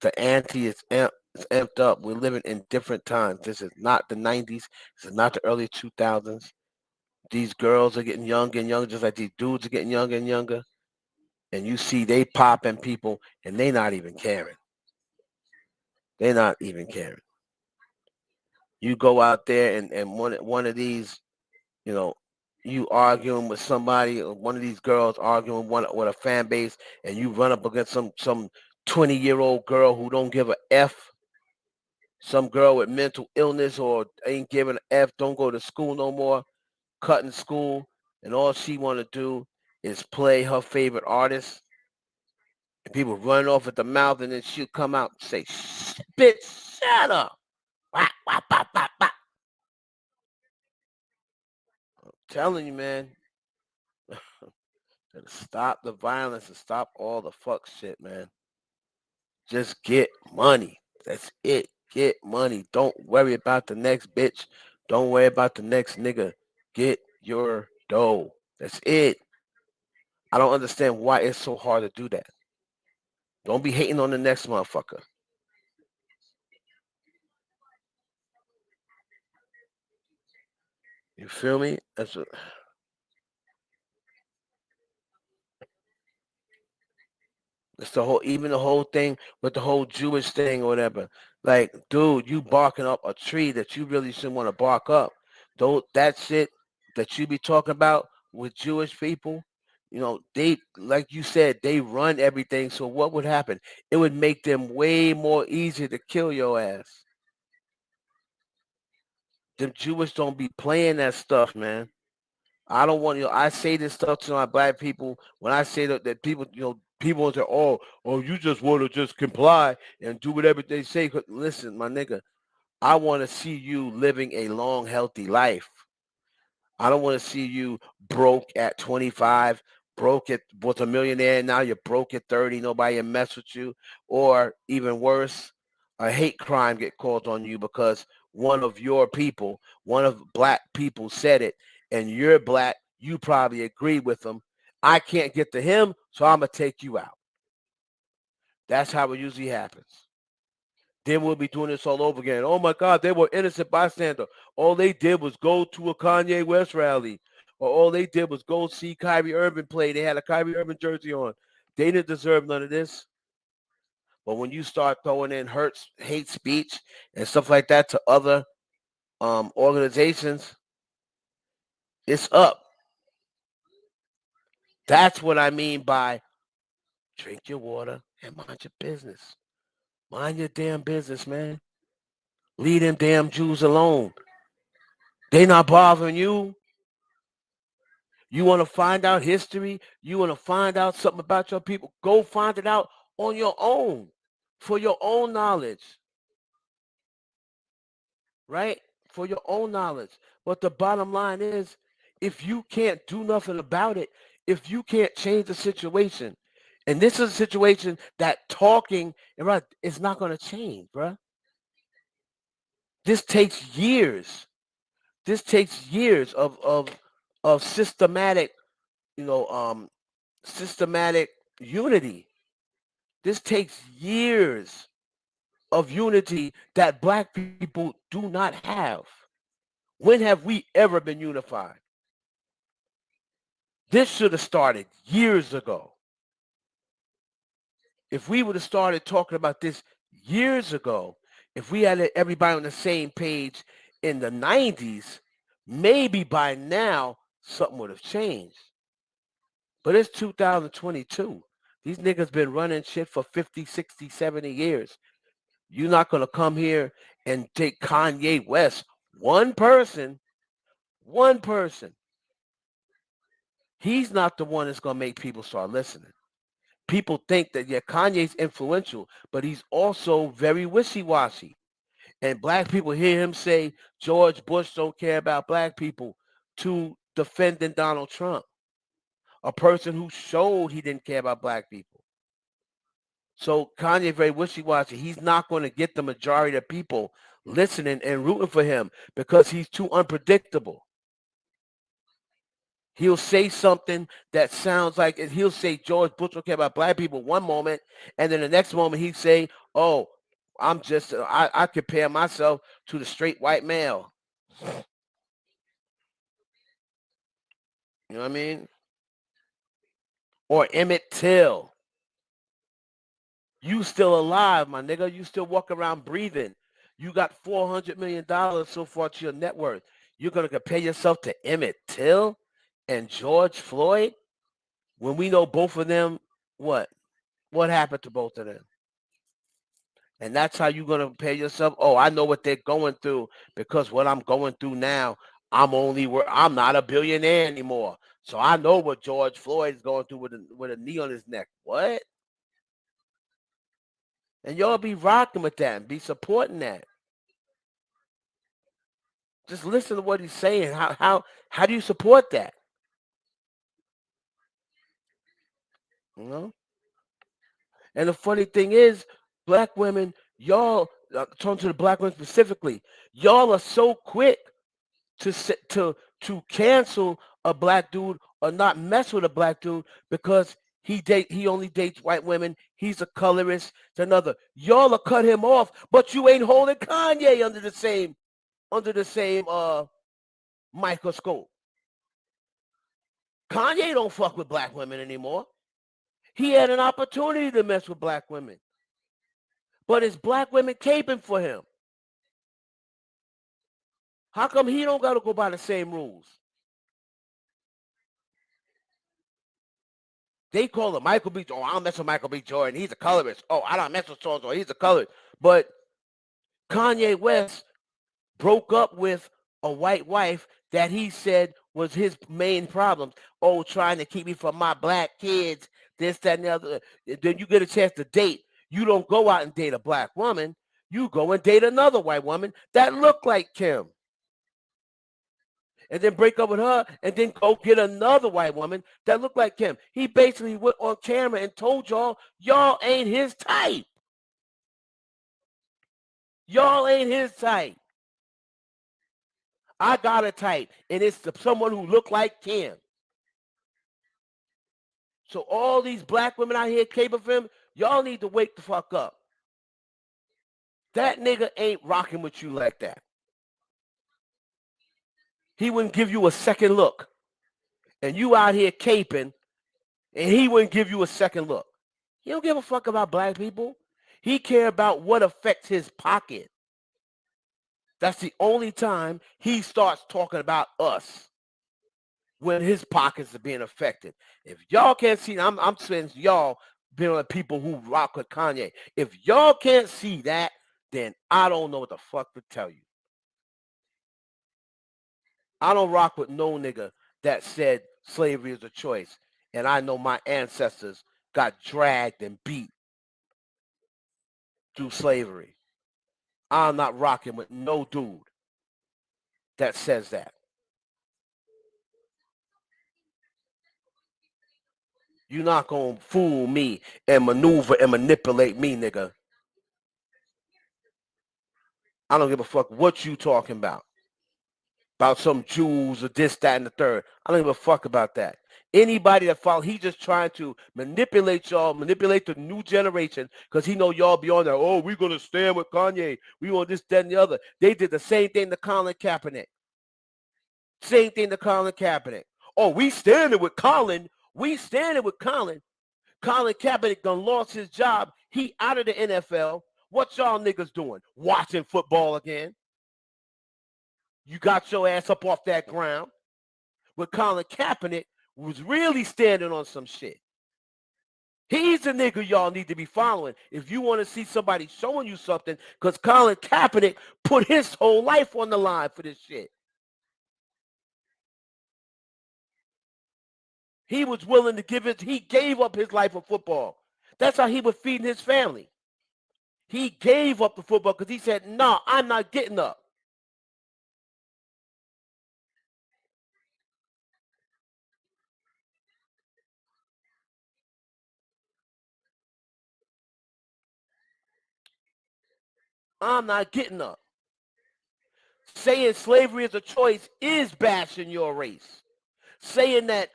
The ante is amped up. We're living in different times. This is not the 90s. This is not the early 2000s. These girls are getting younger and younger, just like these dudes are getting younger and younger. And you see they popping people, and they not even caring. They're not even caring. You go out there and one of these, you know, you arguing with somebody, or one of these girls arguing with a fan base, and you run up against some 20-year-old girl who don't give a f, some girl with mental illness or ain't giving a f, don't go to school no more, cutting school, and all she want to do is play her favorite artist, and people run off at the mouth, and then she'll come out and say, "Bitch, shut up!" Wah, wah, bah, bah, bah. Telling you, man, stop the violence and stop all the fuck shit, man. Just get money. That's it. Get money. Don't worry about the next bitch. Don't worry about the next nigga. Get your dough. That's it. I don't understand why it's so hard to do that. Don't be hating on the next motherfucker. You feel me? It's the whole, even the whole thing with the whole Jewish thing or whatever. Like, dude, you barking up a tree that you really shouldn't want to bark up. Don't that shit that you be talking about with Jewish people, they, like you said, they run everything. So what would happen? It would make them way more easy to kill your ass. The Jewish don't be playing that stuff, man. I don't want, I say this stuff to my black people when I say that people, people say, oh, you just want to just comply and do whatever they say. Listen, my nigga, I want to see you living a long, healthy life. I don't want to see you broke at 25, broke at was a millionaire. Now you're broke at 30. Nobody mess with you, or even worse, a hate crime get called on you because one of your people, one of black people said it, and you're black. You probably agree with them. I can't get to him, so I'm gonna take you out. That's how it usually happens. Then we'll be doing this all over again. Oh my God, they were innocent bystander. All they did was go to a Kanye West rally, or all they did was go see Kyrie Irving play. They had a Kyrie Irving jersey on. They didn't deserve none of this. But when you start throwing in hate speech and stuff like that to other organizations, it's up. That's what I mean by drink your water and mind your business. Mind your damn business, man. Leave them damn Jews alone. They not bothering you. You want to find out history? You want to find out something about your people? Go find it out on your own for your own knowledge, right? For your own knowledge. But the bottom line is, if you can't do nothing about it, if you can't change the situation, and this is a situation that talking, right, it's not going to change, bruh. This takes years. This takes years of systematic, you know, um, systematic unity. This takes years of unity that black people do not have. When have we ever been unified? This should have started years ago. If we would have started talking about this years ago, if we had everybody on the same page in the 90s, maybe by now something would have changed. But it's 2022. These niggas been running shit for 50, 60, 70 years. You're not going to come here and take Kanye West, one person. He's not the one that's going to make people start listening. people think that yeah, Kanye's influential, but he's also very wishy-washy. And black people hear him say George Bush don't care about black people to defending Donald Trump, a person who showed he didn't care about black people. So Kanye very wishy-washy. He's not going to get the majority of people listening and rooting for him because he's too unpredictable. He'll say something that sounds like he'll say George Bush don't care about black people one moment, and then the next moment he'd say, "Oh, I compare myself to the straight white male." You know what I mean? Or Emmett Till. You still alive, my nigga. You still walk around breathing. You got $400 million so far to your net worth. You're gonna compare yourself to Emmett Till and George Floyd when we know both of them. What happened to both of them? And that's how you're gonna compare yourself. Oh, I know what they're going through because what I'm going through now, I'm not a billionaire anymore. So I know what George Floyd is going through with a knee on his neck. What? And y'all be rocking with that and be supporting that. Just listen to what he's saying. How do you support that? You know? And the funny thing is, black women, y'all talking to the black women specifically, y'all are so quick to cancel a black dude or not mess with a black dude because he only dates white women. He's a colorist. To another, y'all will cut him off, but you ain't holding Kanye under the same microscope. Kanye don't fuck with black women anymore. He had an opportunity to mess with black women, but it's black women caping for him. How come he don't got to go by the same rules? They call him Michael B. Oh, I don't mess with Michael B. Jordan. He's a colorist. Oh, I don't mess with so-and-so. He's a colorist. But Kanye West broke up with a white wife that he said was his main problems. Oh, trying to keep me from my black kids, this, that, and the other. Then you get a chance to date. You don't go out and date a black woman. You go and date another white woman that look like Kim. And then break up with her and then go get another white woman that looked like Kim. He basically went on camera and told y'all ain't his type. Y'all ain't his type. I got a type, and it's someone who looked like Kim. So all these black women out here caping for him, y'all need to wake the fuck up. That nigga ain't rocking with you like that. He wouldn't give you a second look. And you out here caping, and he wouldn't give you a second look. He don't give a fuck about black people. He care about what affects his pocket. That's the only time he starts talking about us, when his pockets are being affected. If y'all can't see, I'm saying y'all being on people who rock with Kanye. If y'all can't see that, then I don't know what the fuck to tell you. I don't rock with no nigga that said slavery is a choice. And I know my ancestors got dragged and beat through slavery. I'm not rocking with no dude that says that. You're not going to fool me and maneuver and manipulate me, nigga. I don't give a fuck what you talking about. About some Jews or this, that, and the third. I don't give a fuck about that. Anybody that follow, he just trying to manipulate y'all, manipulate the new generation, because he know y'all be on there. Oh, we're going to stand with Kanye. We want this, that, and the other. They did the same thing to Colin Kaepernick. Same thing to Colin Kaepernick. Oh, we standing with Colin. We standing with Colin. Colin Kaepernick done lost his job. He out of the NFL. What y'all niggas doing? Watching football again? You got your ass up off that ground. With Colin Kaepernick was really standing on some shit. He's the nigga y'all need to be following if you want to see somebody showing you something, because Colin Kaepernick put his whole life on the line for this shit. He was willing to he gave up his life for football. That's how he was feeding his family. He gave up the football because he said, no, I'm not getting up. I'm not getting up. Saying slavery is a choice is bashing your race. Saying that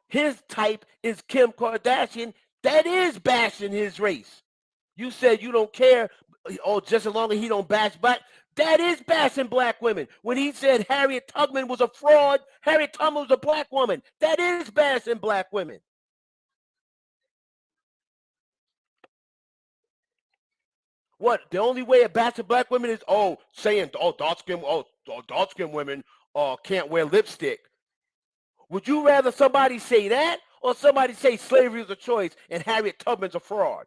his type is Kim Kardashian, that is bashing his race. You said you don't care, just as long as he don't bash black. That is bashing black women. When he said Harriet Tubman was a fraud, Harriet Tubman was a black woman. That is bashing black women. What? The only way of bashing black women is saying dark skin women can't wear lipstick. Would you rather somebody say that or somebody say slavery is a choice and Harriet Tubman's a fraud?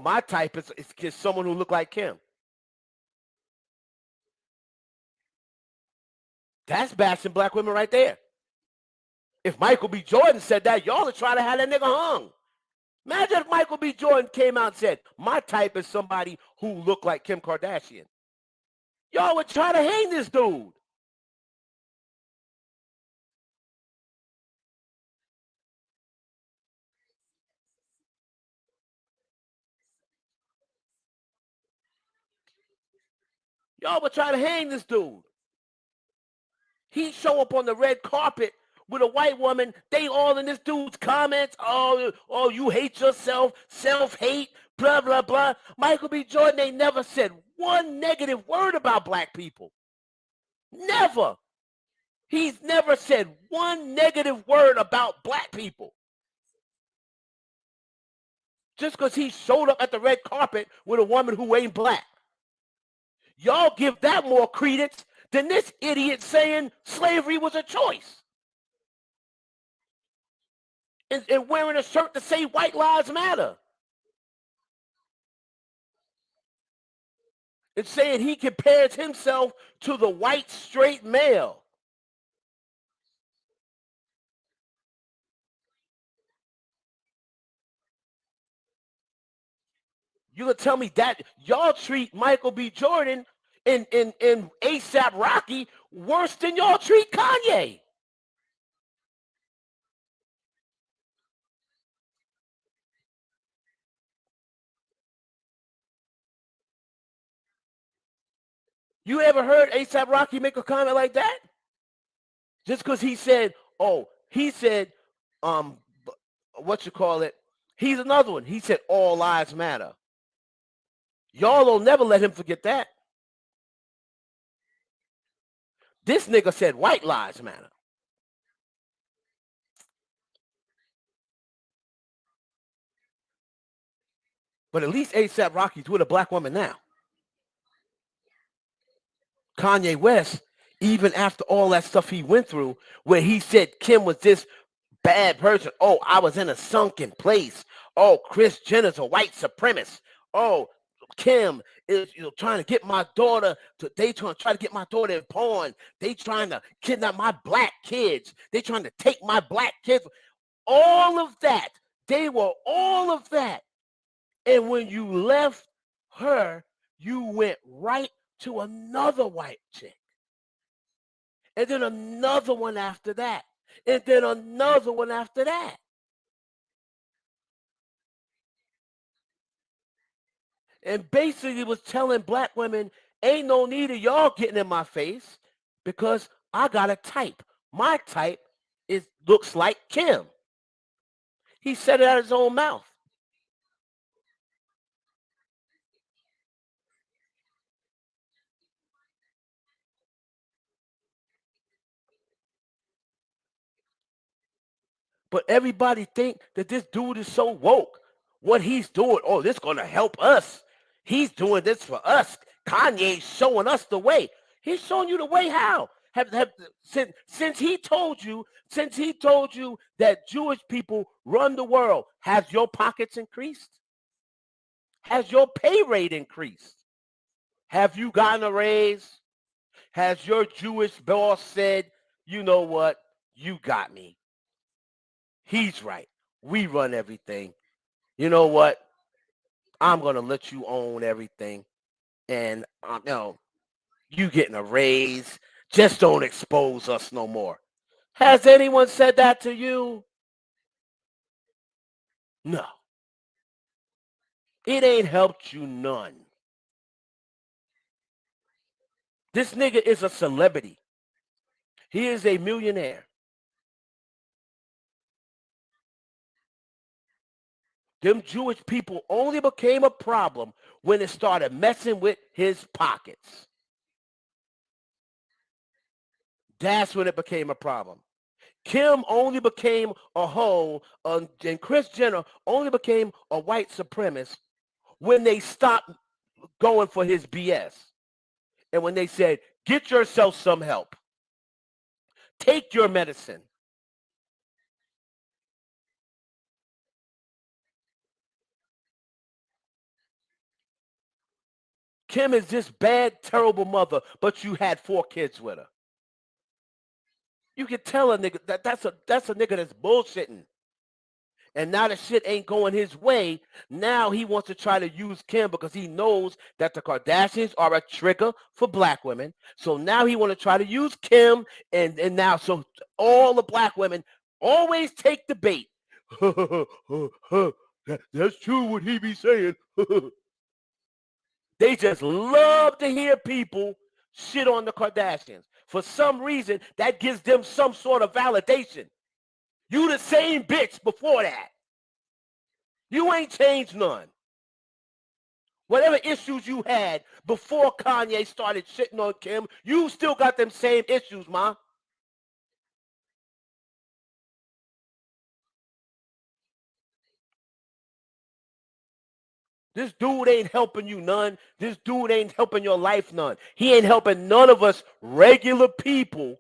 My type is someone who look like Kim. That's bashing black women right there. If Michael B. Jordan said that, y'all are trying to have that nigga hung. Imagine if Michael B. Jordan came out and said, my type is somebody who look like Kim Kardashian. Y'all would try to hang this dude. Y'all would try to hang this dude. He show up on the red carpet with a white woman. They all in this dude's comments. Oh, you hate yourself, self-hate, blah, blah, blah. Michael B. Jordan ain't never said one negative word about black people. Never. He's never said one negative word about black people. Just because he showed up at the red carpet with a woman who ain't black. Y'all give that more credence than this idiot saying slavery was a choice. And wearing a shirt to say white lives matter. And saying he compares himself to the white straight male. You gonna tell me that y'all treat Michael B. Jordan and ASAP Rocky worse than y'all treat Kanye? You ever heard ASAP Rocky make a comment like that? Just because he said, what you call it? He's another one. He said all lives matter. Y'all will never let him forget that. This nigga said white lives matter. But at least ASAP Rocky's with a black woman now. Kanye West, even after all that stuff he went through, where he said Kim was this bad person. Oh, I was in a sunken place. Oh, Kris Jenner's a white supremacist. Oh, Kim is trying to get my daughter they try to get my daughter in porn. They trying to kidnap my black kids. They trying to take my black kids. All of that. They were all of that. And when you left her, you went right to another white chick. And then another one after that. And then another one after that. And basically was telling black women, ain't no need of y'all getting in my face because I got a type. My type looks like Kim. He said it out of his own mouth. But everybody think that this dude is so woke. What he's doing, this going to help us. He's doing this for us. Kanye's showing us the way. He's showing you the way how? Since he told you that Jewish people run the world, has your pockets increased? Has your pay rate increased? Have you gotten a raise? Has your Jewish boss said, you know what? You got me. He's right. We run everything. You know what? I'm going to let you own everything. And, you getting a raise. Just don't expose us no more. Has anyone said that to you? No. It ain't helped you none. This nigga is a celebrity. He is a millionaire. Them Jewish people only became a problem when it started messing with his pockets. That's when it became a problem. Kim only became a hoe, and Kris Jenner only became a white supremacist when they stopped going for his BS. And when they said, get yourself some help. Take your medicine. Kim is this bad, terrible mother, but you had 4 kids with her. You can tell a nigga that's a nigga that's bullshitting. And now the shit ain't going his way. Now he wants to try to use Kim because he knows that the Kardashians are a trigger for black women. So now he want to try to use Kim, and now so all the black women always take the bait. That's true what he be saying. They just love to hear people shit on the Kardashians. For some reason, that gives them some sort of validation. You the same bitch before that. You ain't changed none. Whatever issues you had before Kanye started shitting on Kim, you still got them same issues, ma. This dude ain't helping you none. This dude ain't helping your life none. He ain't helping none of us regular people.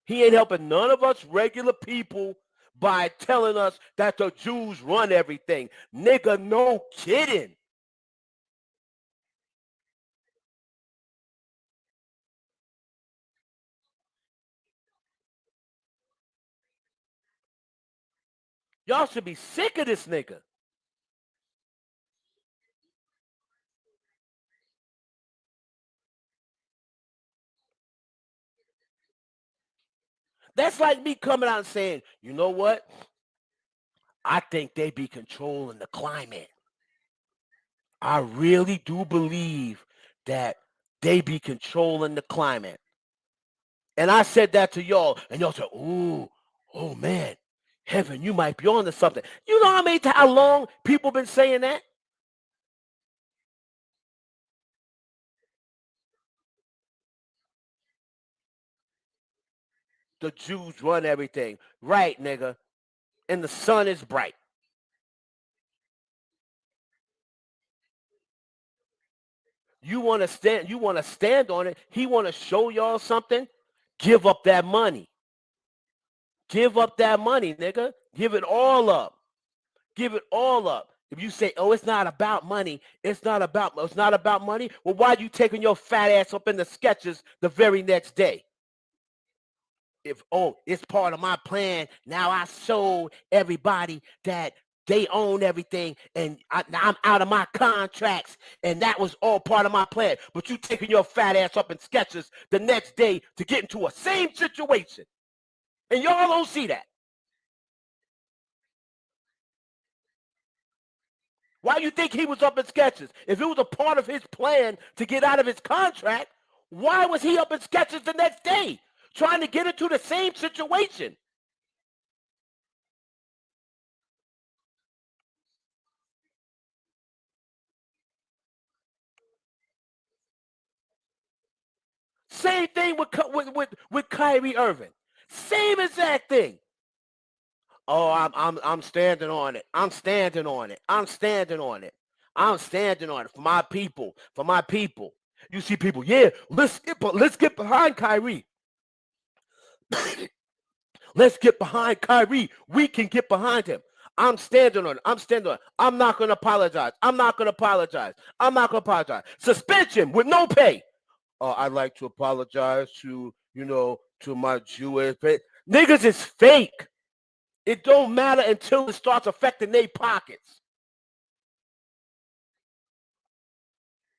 He ain't helping none of us regular people by telling us that the Jews run everything. Nigga, no kidding. Y'all should be sick of this nigga. That's like me coming out and saying, you know what? I think they be controlling the climate. I really do believe that they be controlling the climate. And I said that to y'all, and y'all said, ooh, oh man, Heaven, you might be on to something. You know how long people been saying that? The Jews run everything. Right, nigga. And the sun is bright. You want to stand on it. He want to show y'all something. Give up that money. Give up that money, nigga. Give it all up. Give it all up. If you say, oh, it's not about money, it's not about money, well, why are you taking your fat ass up in the sketches the very next day? If, oh, it's part of my plan, now I showed everybody that they own everything and I'm out of my contracts and that was all part of my plan. But you taking your fat ass up in sketches the next day to get into a same situation. And y'all don't see that. Why do you think he was up in sketches? If it was a part of his plan to get out of his contract, why was he up in sketches the next day trying to get into the same situation? Same thing with Kyrie Irving. Same exact thing. Oh, I'm standing on it. I'm standing on it. I'm standing on it. I'm standing on it for my people. For my people. You see people, yeah, let's get behind Kyrie. Let's get behind Kyrie. We can get behind him. I'm standing on it. I'm standing on it. I'm not going to apologize. I'm not going to apologize. I'm not going to apologize. Suspension with no pay. I'd like to apologize to, to my Jewish niggas is fake. It don't matter until it starts affecting their pockets.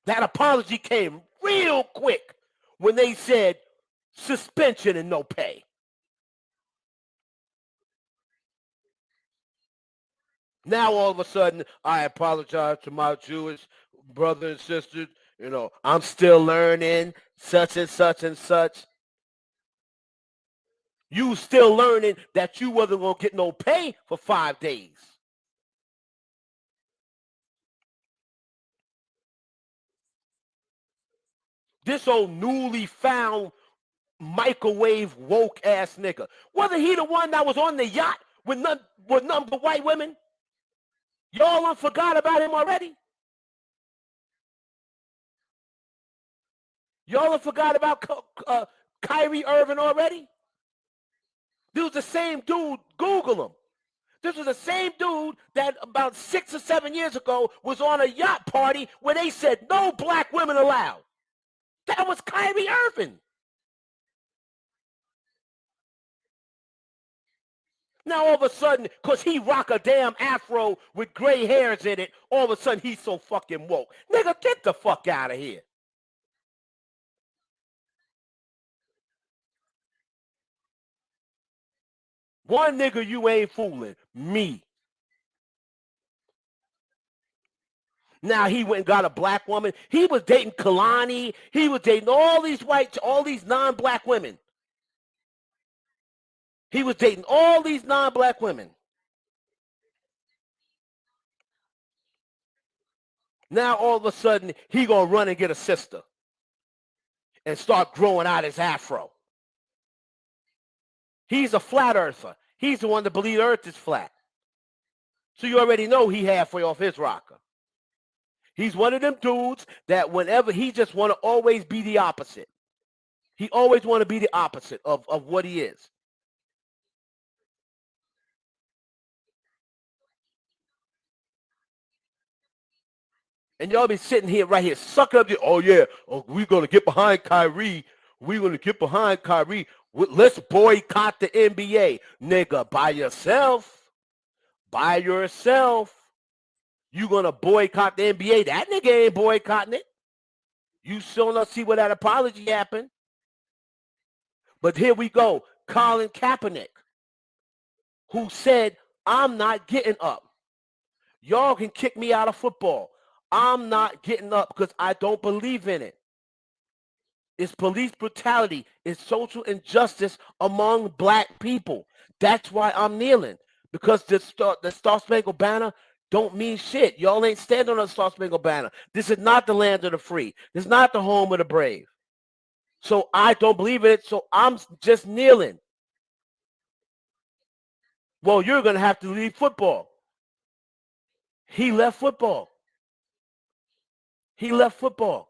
That apology came real quick when they said suspension and no pay. Now all of a sudden, I apologize to my Jewish brothers and sisters. I'm still learning such and such and such. You still learning that you wasn't going to get no pay for 5 days. This old newly found microwave woke ass nigga. Wasn't he the one that was on the yacht with none but white women? Y'all done forgot about him already? Y'all done forgot about Kyrie Irving already? This was the same dude. Google him. This was the same dude that about 6 or 7 years ago was on a yacht party where they said no black women allowed. That was Kyrie Irving. Now all of a sudden, because he rock a damn afro with gray hairs in it, all of a sudden he's so fucking woke. Nigga, get the fuck out of here. One nigga you ain't fooling, me. Now he went and got a black woman. He was dating Kalani. He was dating all these non-black women. He was dating all these non-black women. Now all of a sudden he gonna run and get a sister and start growing out his afro. He's a flat earther. He's the one that believes Earth is flat. So you already know he halfway off his rocker. He's one of them dudes that whenever he just want to always be the opposite. He always want to be the opposite of what he is. And y'all be sitting here right here sucking up. Oh yeah, we're going to get behind Kyrie. We're going to get behind Kyrie. Let's boycott the NBA. Nigga, by yourself. By yourself. You going to boycott the NBA. That nigga ain't boycotting it. You still not see where that apology happened. But here we go. Colin Kaepernick, who said, I'm not getting up. Y'all can kick me out of football. I'm not getting up because I don't believe in it. It's police brutality. It's social injustice among black people. That's why I'm kneeling. Because the Star Spangled Banner don't mean shit. Y'all ain't standing on the Star Spangled Banner. This is not the land of the free. This is not the home of the brave. So I don't believe in it. So I'm just kneeling. Well, you're going to have to leave football. He left football. He left football.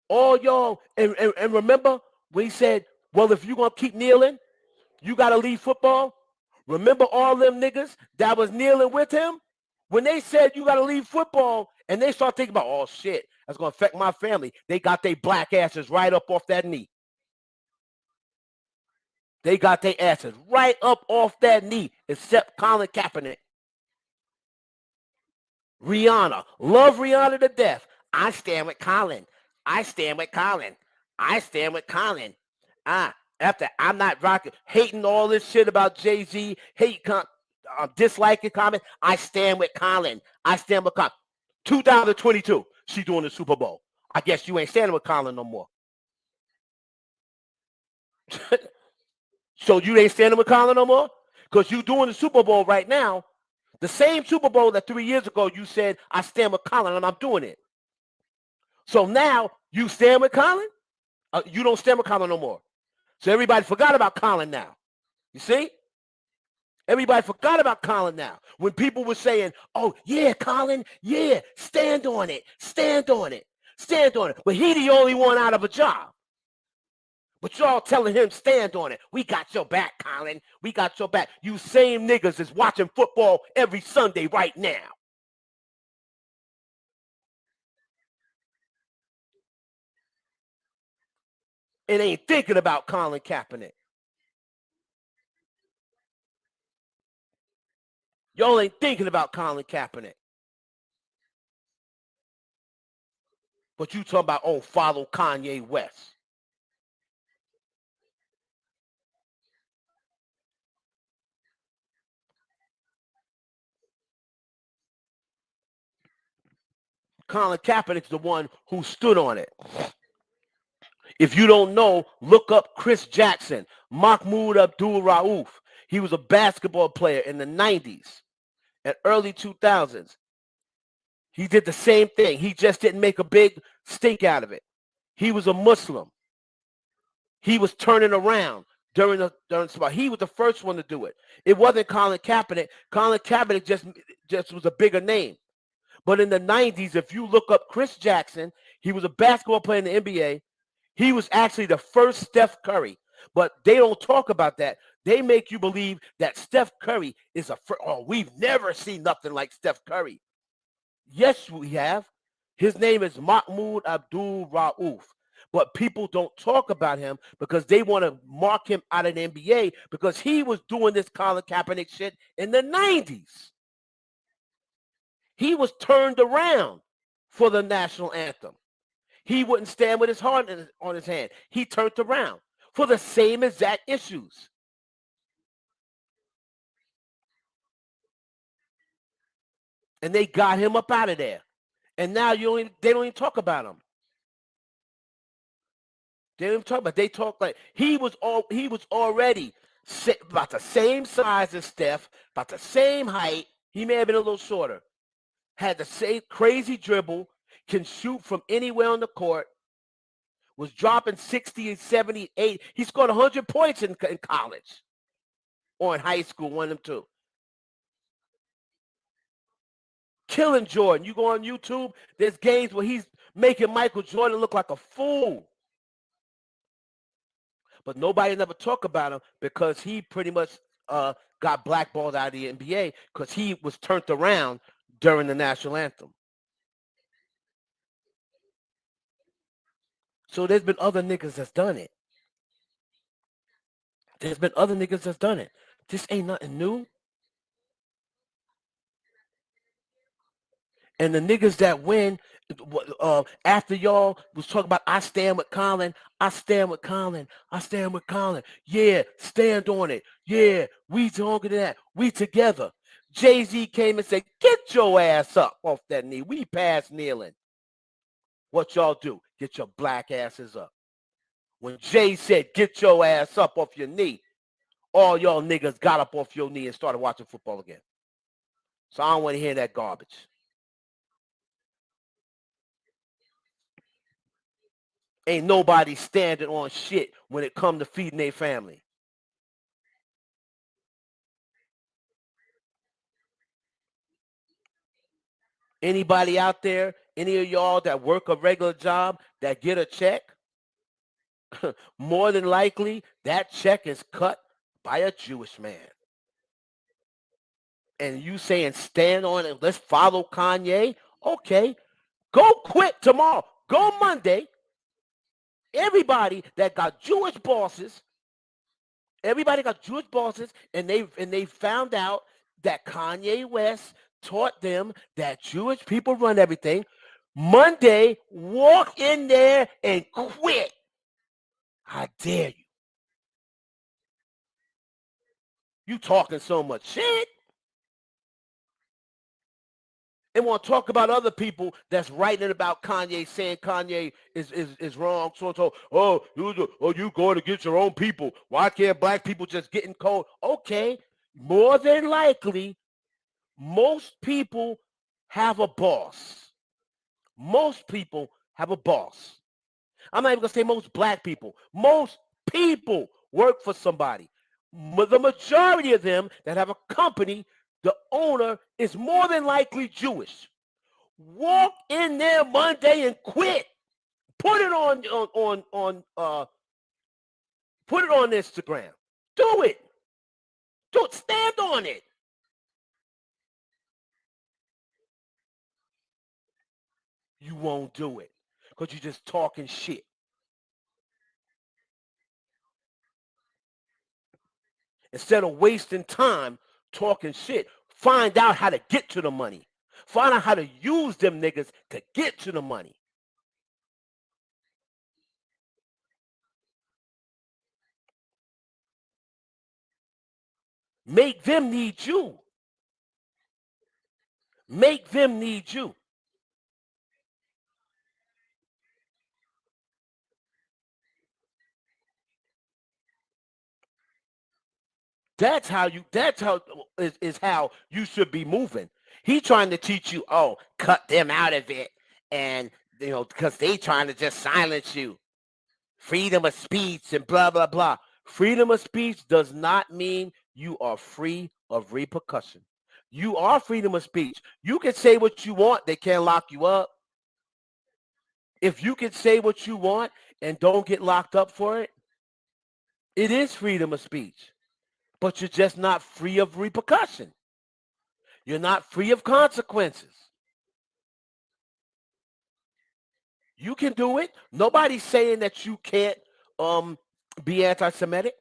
All y'all, and remember when he said, well, if you're going to keep kneeling, you got to leave football. Remember all them niggas that was kneeling with him? When they said you got to leave football, and they start thinking about, oh, shit, that's going to affect my family. They got their black asses right up off that knee. They got their asses right up off that knee, except Colin Kaepernick. Rihanna. Love Rihanna to death. I stand with Colin. I stand with Colin. I stand with Colin. After I'm not rocking, hating all this shit about Jay-Z, disliking comment. I stand with Colin. I stand with Colin. 2022, she doing the Super Bowl. I guess you ain't standing with Colin no more. So you ain't standing with Colin no more? Because you doing the Super Bowl right now. The same Super Bowl that 3 years ago you said, I stand with Colin, and I'm doing it. So now you stand with Colin? You don't stand with Colin no more. So everybody forgot about Colin now. You see? Everybody forgot about Colin now. When people were saying, oh, yeah, Colin, yeah, stand on it, stand on it, stand on it. But he the only one out of a job. But y'all telling him, stand on it. We got your back, Colin. We got your back. You same niggas is watching football every Sunday right now. and ain't thinking about Colin Kaepernick. Y'all ain't thinking about Colin Kaepernick. But you talking about, oh, follow Kanye West. Colin Kaepernick's the one who stood on it. If you don't know, look up Chris Jackson, Mahmoud Abdul Rauf. He was a basketball player in the 90s and early 2000s. He did the same thing. He just didn't make a big stink out of it. He was a Muslim. He was turning around during the spot. He was the first one to do it. It wasn't Colin Kaepernick. Colin Kaepernick just was a bigger name. But in the 90s, if you look up Chris Jackson, he was a basketball player in the NBA. He was actually the first Steph Curry. But they don't talk about that. They make you believe that Steph Curry is we've never seen nothing like Steph Curry. Yes, we have. His name is Mahmoud Abdul Rauf. But people don't talk about him because they want to mark him out of the NBA because he was doing this Colin Kaepernick shit in the 90s. He was turned around for the national anthem. He wouldn't stand with his heart on his hand. He turned around for the same exact issues. And they got him up out of there. And now they don't even talk about him. They don't even talk about. They talk like he was already about the same size as Steph, about the same height. He may have been a little shorter. Had the same crazy dribble, can shoot from anywhere on the court. Was dropping 60 and 78. He scored 100 points in college or in high school, one of them two. Killing Jordan. You go on YouTube, there's games where he's making Michael Jordan look like a fool. But nobody never talk about him because he pretty much got blackballed out of the NBA because he was turned around during the national anthem. So there's been other niggas that's done it. There's been other niggas that's done it. This ain't nothing new. And the niggas that win, after y'all was talking about, I stand with Colin, I stand with Colin, I stand with Colin. Yeah, stand on it. Yeah, we stronger than that. We together. Jay-Z came and said, get your ass up off that knee. We past kneeling. What y'all do? Get your black asses up. When Jay said, get your ass up off your knee, all y'all niggas got up off your knee and started watching football again. So I don't want to hear that garbage. Ain't nobody standing on shit when it come to feeding their family. Anybody out there, any of y'all that work a regular job that get a check, more than likely that check is cut by a Jewish man. And you saying stand on it, let's follow Kanye? Okay, go quit tomorrow. Go Monday. Everybody that got Jewish bosses, and they found out that Kanye West taught them that Jewish people run everything. Monday, walk in there and quit. How dare you? You talking so much shit. And want to talk about other people that's writing about Kanye, saying Kanye is wrong, so and so. Oh, you going to get your own people. Why can't black people just get in cold? Okay, more than likely, most people have a boss. Most people have a boss. I'm not even going to say most black people. Most people work for somebody. The majority of them that have a company, the owner is more than likely Jewish. Walk in there Monday and quit. Put it put it on Instagram. Do it. Stand on it. You won't do it because you're just talking shit. Instead of wasting time talking shit, find out how to get to the money. Find out how to use them niggas to get to the money. Make them need you. Make them need you. That's how you should be moving. He trying to teach you, oh, cut them out of it. And because they trying to just silence you. Freedom of speech and blah blah blah. Freedom of speech does not mean you are free of repercussion. You are freedom of speech. You can say what you want, they can't lock you up. If you can say what you want and don't get locked up for it, it is freedom of speech. But you're just not free of repercussion. You're not free of consequences. You can do it. Nobody's saying that you can't be anti-Semitic.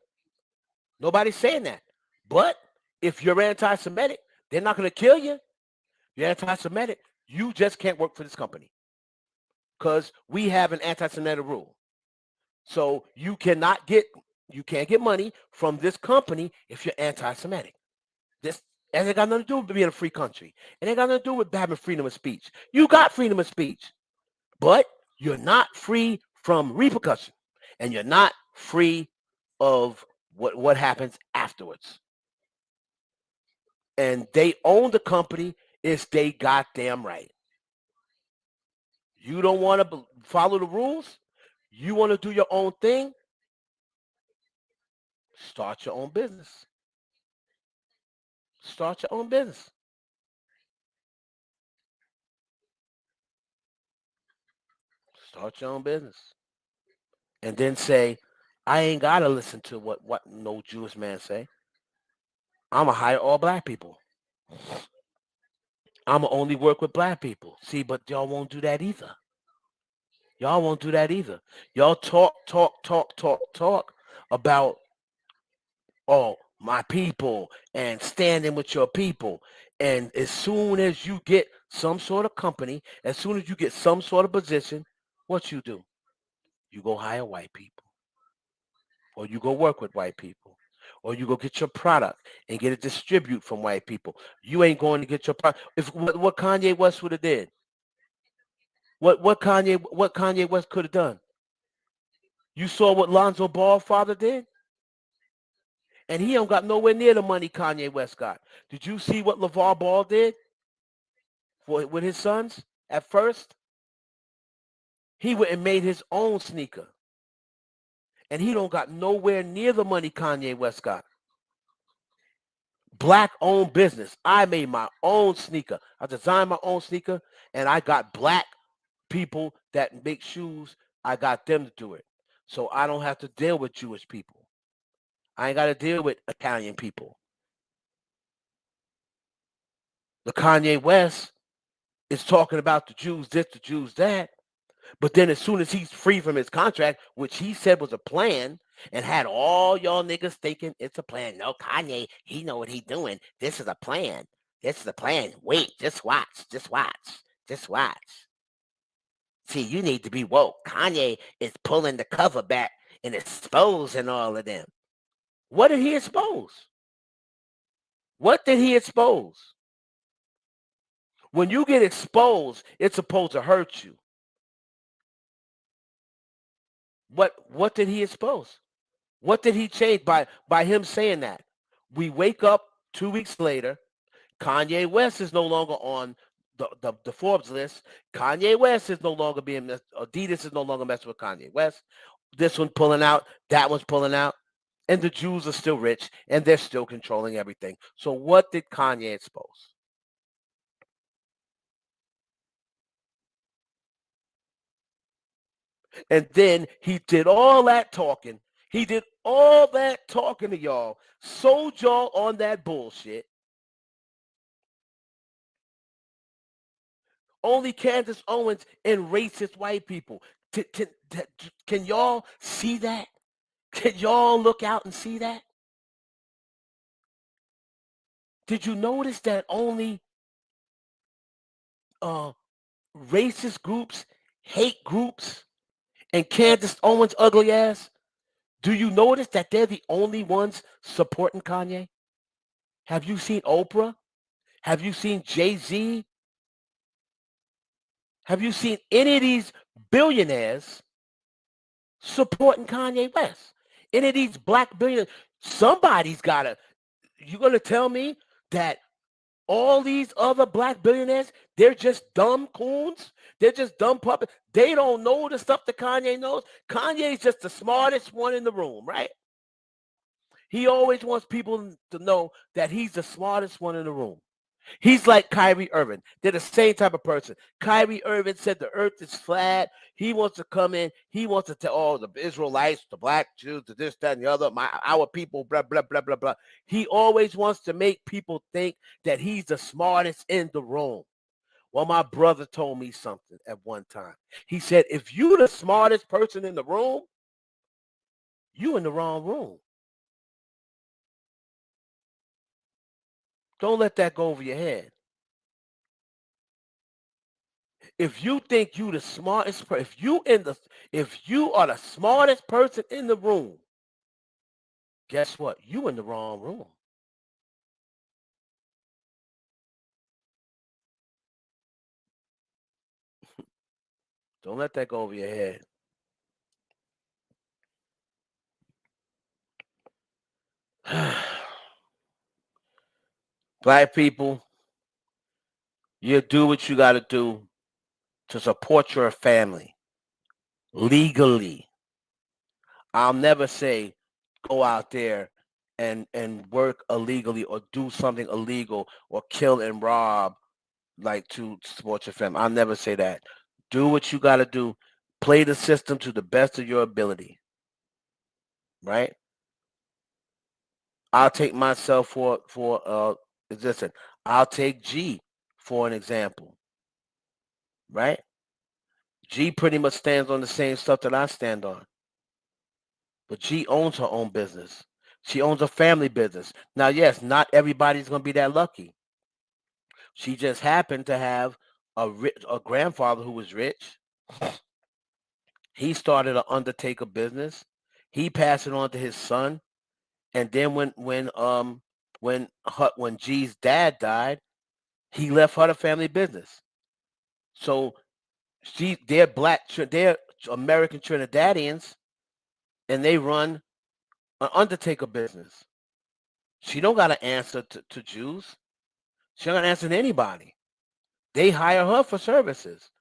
Nobody's saying that. But if you're anti-Semitic, they're not going to kill you. You're anti-Semitic. You just can't work for this company because we have an anti-Semitic rule. So you can't get money from this company if you're anti-Semitic. This and it got nothing to do with being a free country. And it got nothing to do with having freedom of speech. You got freedom of speech, but you're not free from repercussion, and you're not free of what happens afterwards. And they own the company. It's they goddamn right. You don't want to follow the rules. You want to do your own thing. Start your own business. Start your own business. Start your own business. And then say, I ain't got to listen to what no Jewish man say. I'm going to hire all black people. I'm going to only work with black people. See, but y'all won't do that either. Y'all won't do that either. Y'all talk about, oh, my people and standing with your people. And as soon as you get some sort of company, as soon as you get some sort of position, what you do? You go hire white people. Or you go work with white people. Or you go get your product and get it distributed from white people. You ain't going to get your product. If what Kanye West would have did, what Kanye West could have done. You saw what Lonzo Ball father did? And he don't got nowhere near the money Kanye West got. Did you see what LeVar Ball did with his sons at first? He went and made his own sneaker. And he don't got nowhere near the money Kanye West got. Black-owned business. I made my own sneaker. I designed my own sneaker, and I got black people that make shoes. I got them to do it. So I don't have to deal with Jewish people. I ain't got to deal with Italian people. The Kanye West is talking about the Jews this, the Jews that. But then as soon as he's free from his contract, which he said was a plan, and had all y'all niggas thinking it's a plan. No, Kanye, he know what he doing. This is a plan. This is a plan. Wait, just watch. Just watch. Just watch. See, you need to be woke. Kanye is pulling the cover back and exposing all of them. What did he expose? What did he expose? When you get exposed, it's supposed to hurt you. What did he expose? What did he change by him saying that? We wake up 2 weeks later. Kanye West is no longer on the Forbes list. Kanye West is no longer being Adidas is no longer messing with Kanye West. This one pulling out, that one's pulling out, and the Jews are still rich and they're still controlling everything. So what did Kanye expose? And then he did all that talking. He did all that talking to y'all, sold y'all on that bullshit. Only Candace Owens and racist white people. Can y'all see that? Can y'all look out and see that? Did you notice that only uh, racist groups, hate groups, and Candace Owens' ugly ass? Do you notice that they're the only ones supporting Kanye? Have you seen Oprah? Have you seen Jay-Z? Have you seen any of these billionaires supporting Kanye West? Any of these black billionaires? Somebody's got to, you going to tell me that all these other black billionaires, they're just dumb coons? They're just dumb puppets. They don't know the stuff that Kanye knows. Kanye's just the smartest one in the room, right? He always wants people to know that he's the smartest one in the room. He's like Kyrie Irving. They're the same type of person. Kyrie Irving said the earth is flat. He wants to come in. He wants to tell all the Israelites, the black Jews, the this, that, and the other, our people, blah, blah, blah, blah, blah. He always wants to make people think that he's the smartest in the room. Well, my brother told me something at one time. He said, if you're the smartest person in the room, you in the wrong room. Don't let that go over your head. If you think you the smartest person, if you are the smartest person in the room, guess what? You in the wrong room. Don't let that go over your head. Black people, you do what you got to do to support your family legally. I'll never say go out there and work illegally or do something illegal or kill and rob like to support your family. I'll never say that. Do what you got to do. Play the system to the best of your ability, right? I'll take myself for listen. I'll take G for an example, right? G pretty much stands on the same stuff that I stand on, but G owns her own business. She owns a family business. Now, yes, not everybody's gonna be that lucky. She just happened to have a grandfather who was rich. He started an undertaker business. He passed it on to his son, and then when G's dad died, he left her the family business. So they're American Trinidadians, and they run an undertaker business. She don't got to answer to Jews. She don't got to answer to anybody. They hire her for services.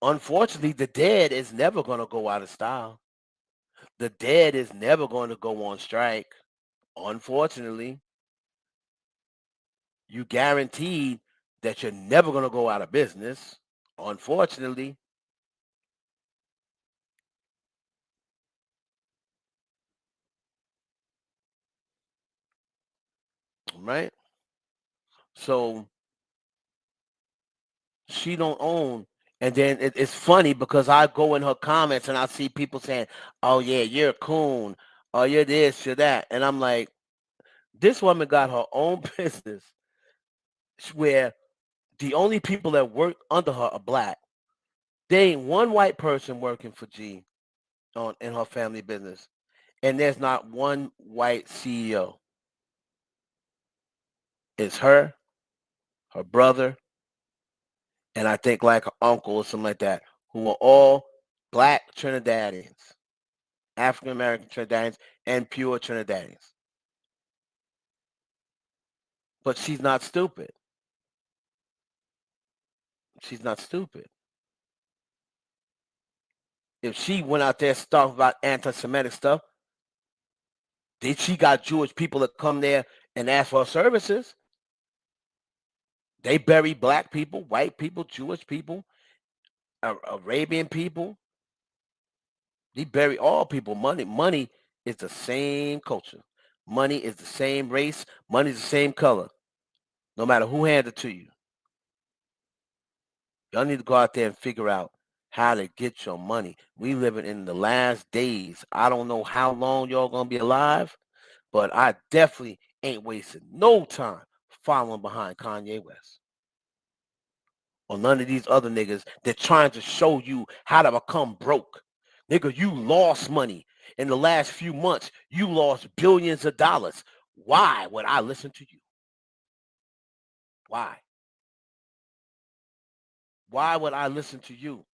Unfortunately, the dead is never going to go out of style. The dead is never going to go on strike. Unfortunately, you guaranteed that you're never going to go out of business. Unfortunately, right? So she don't own. And then it's funny because I go in her comments and I see people saying, "Oh yeah, you're a coon. Oh, you're this, you're that," and I'm like, this woman got her own business where the only people that work under her are black. There ain't one white person working for G on in her family business, and there's not one white CEO. It's her brother, and I think like her uncle or something like that, who are all black Trinidadians, African American Trinidadians, and pure Trinidadians. But she's not stupid. She's not stupid. If she went out there talking about anti-Semitic stuff, she got Jewish people that come there and ask for services. They bury black people, white people, Jewish people, Arabian people. They bury all people. Money is the same culture. Money is the same race. Money is the same color. No matter who handed it to you. Y'all need to go out there and figure out how to get your money. We living in the last days. I don't know how long y'all gonna be alive, but I definitely ain't wasting no time following behind Kanye West or none of these other niggas that trying to show you how to become broke. Nigga, you lost money. In the last few months, you lost billions of dollars. Why would I listen to you? Why? Why would I listen to you?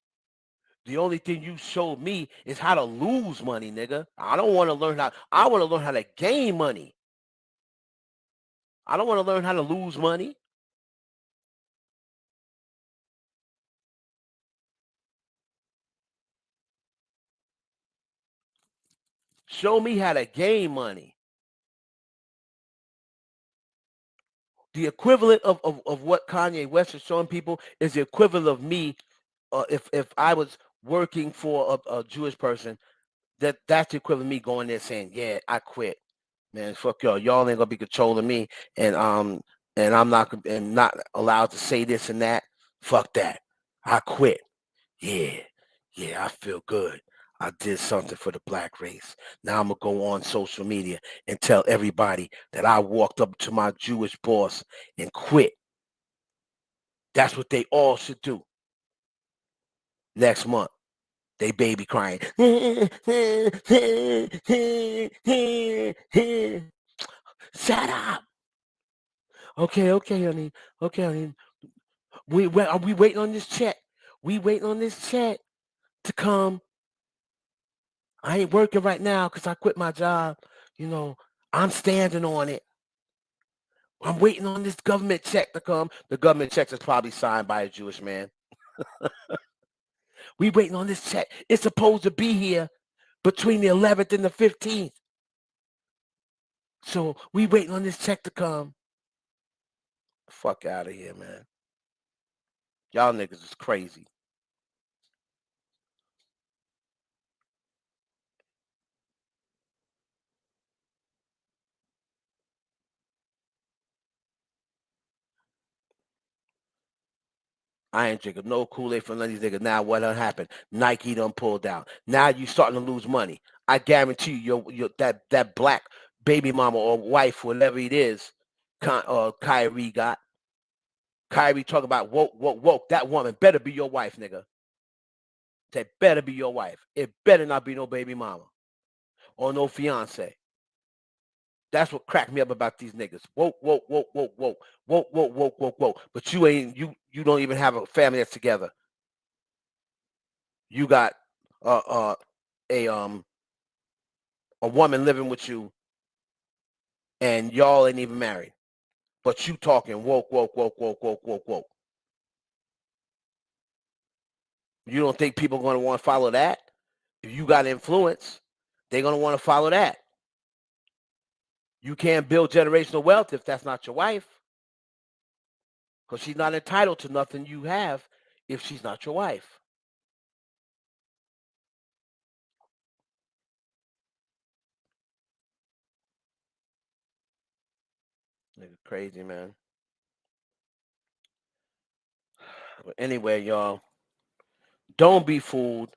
The only thing you showed me is how to lose money, nigga. I don't want to learn how. I want to learn how to gain money. I don't want to learn how to lose money. Show me how to gain money. The equivalent of what Kanye West is showing people is the equivalent of me if I was working for a Jewish person. That's the equivalent of me going there saying, yeah, I quit. Man, fuck y'all. Y'all ain't gonna be controlling me, and I'm not allowed to say this and that. Fuck that. I quit. Yeah, yeah, I feel good. I did something for the black race. Now I'm gonna go on social media and tell everybody that I walked up to my Jewish boss and quit. That's what they all should do. Next month, they baby crying. Shut up. Okay, honey. Okay, honey. Are we waiting on this check? We waiting on this check to come. I ain't working right now because I quit my job. You know, I'm standing on it. I'm waiting on this government check to come. The government check is probably signed by a Jewish man. We waiting on this check. It's supposed to be here between the 11th and the 15th. So we waiting on this check to come. Fuck out of here, man. Y'all niggas is crazy. I ain't drinking no Kool-Aid from none of these niggas. Now what done happened? Nike done pulled out. Now you starting to lose money. I guarantee you, your that black baby mama or wife, whatever it is, Kyrie got. Kyrie talking about woke. That woman better be your wife, nigga. That better be your wife. It better not be no baby mama or no fiance. That's what cracked me up about these niggas. Woke. But you don't even have a family that's together. You got uh uh a a woman living with you and y'all ain't even married. But you talking woke. You don't think people are gonna want to follow that? If you got influence, they're gonna want to follow that. You can't build generational wealth if that's not your wife. Because she's not entitled to nothing you have if she's not your wife. Nigga crazy, man. But anyway, y'all, don't be fooled,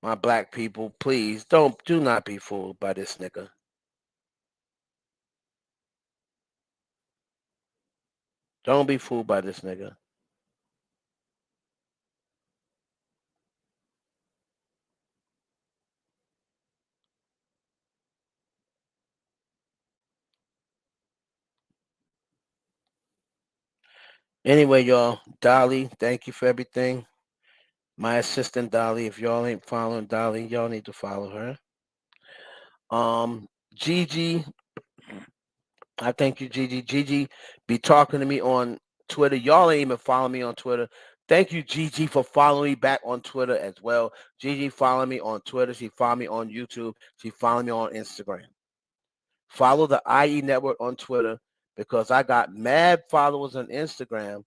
my black people. Please do not be fooled by this nigga. Don't be fooled by this nigga. Anyway, y'all, Dolly, thank you for everything. My assistant Dolly, if y'all ain't following Dolly, y'all need to follow her. Gigi, I thank you, Gigi. Gigi be talking to me on Twitter. Y'all ain't even following me on Twitter. Thank you, Gigi, for following me back on Twitter as well. Gigi followed me on Twitter. She followed me on YouTube. She followed me on Instagram. Follow the IE Network on Twitter because I got mad followers on Instagram.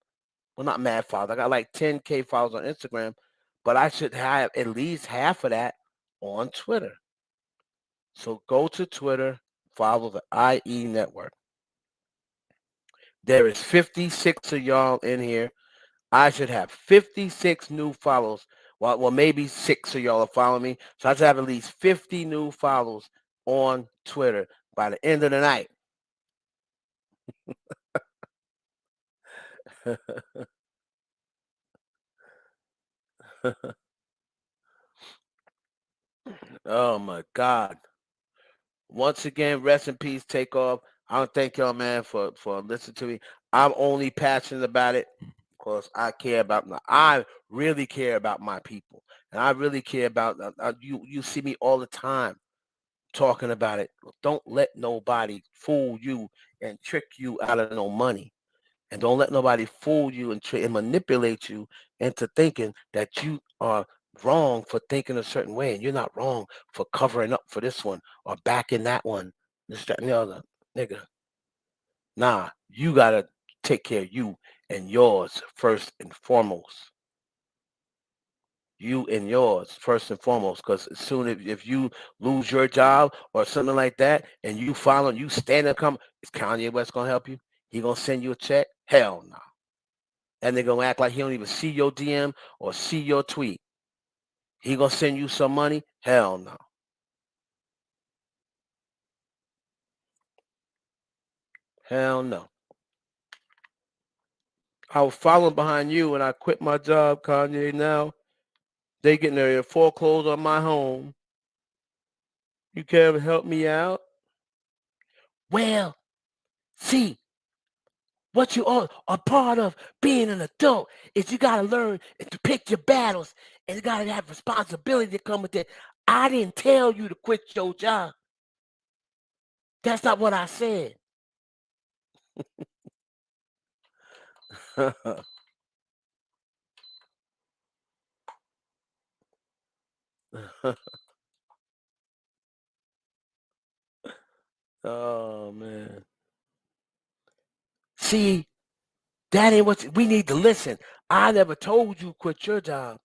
Well, not mad followers. I got like 10K followers on Instagram, but I should have at least half of that on Twitter. So go to Twitter, follow the IE Network. There is 56 of y'all in here. I should have 56 new follows. Well, maybe 6 of y'all are following me. So I should have at least 50 new follows on Twitter by the end of the night. Oh my God. Once again, rest in peace, take off. I don't thank y'all, man, for listening to me. I'm only passionate about it because I care about I really care about my people, and I really care about you. You see me all the time talking about it. Don't let nobody fool you and trick you out of no money. And don't let nobody fool you and manipulate you into thinking that you are wrong for thinking a certain way. And you're not wrong for covering up for this one or backing that one. This, that, and the other. Nigga, nah, you got to take care of you and yours first and foremost. You and yours first and foremost, because as soon as if you lose your job or something like that, and you follow, you stand and come, is Kanye West gonna help you? He gonna send you a check? Hell no. And they're gonna act like he don't even see your DM or see your tweet. He gonna send you some money? Hell no. Hell no. I was following behind you and I quit my job, Kanye. Now they getting ready to foreclose on my home. You can't help me out? Well, see, what you are a part of being an adult is you gotta learn to pick your battles and you gotta have responsibility to come with it. I didn't tell you to quit your job. That's not what I said. Oh man. See, that ain't what we need to listen. I never told you quit your job.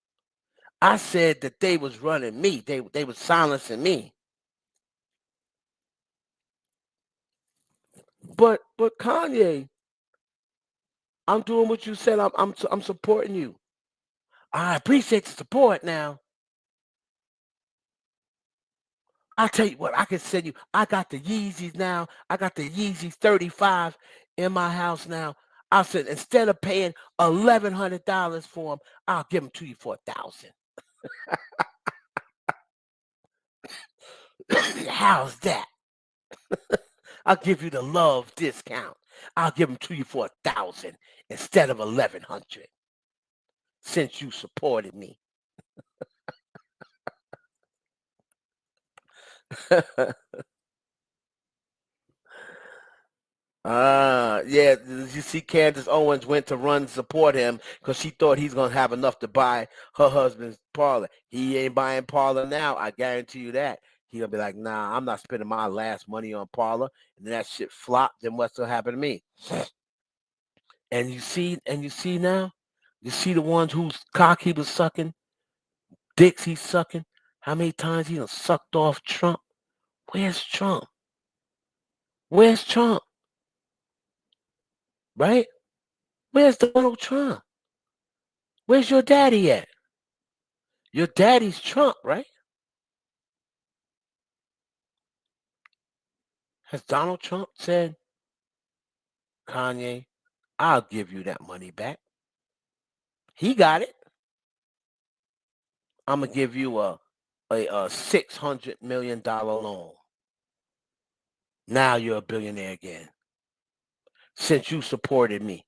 I said that they was running me. They was silencing me. But Kanye, I'm doing what you said. I'm supporting you. I appreciate the support now. I'll tell you what, I can send you. I got the Yeezys now. I got the Yeezys 35 in my house now. I said instead of paying $1,100 for them, I'll give them to you for 1,000. How's that? I'll give you the love discount. I'll give them to you for 1,000 instead of 1,100 since you supported me. Yeah. You see, Candace Owens went to run support him because she thought he's gonna have enough to buy her husband's parlor. He ain't buying parlor now. I guarantee you that. He gonna be like, nah, I'm not spending my last money on parlor. And then that shit flopped. Then what's gonna happen to me? And you see now, you see the ones whose cock he was sucking, dicks he's sucking. How many times he done sucked off Trump? Where's Trump? Where's Trump? Right? Where's Donald Trump? Where's your daddy at? Your daddy's Trump, right? Has Donald Trump said, Kanye, I'll give you that money back? He got it. I'm gonna give you a $600 million loan. Now you're a billionaire again. Since you supported me.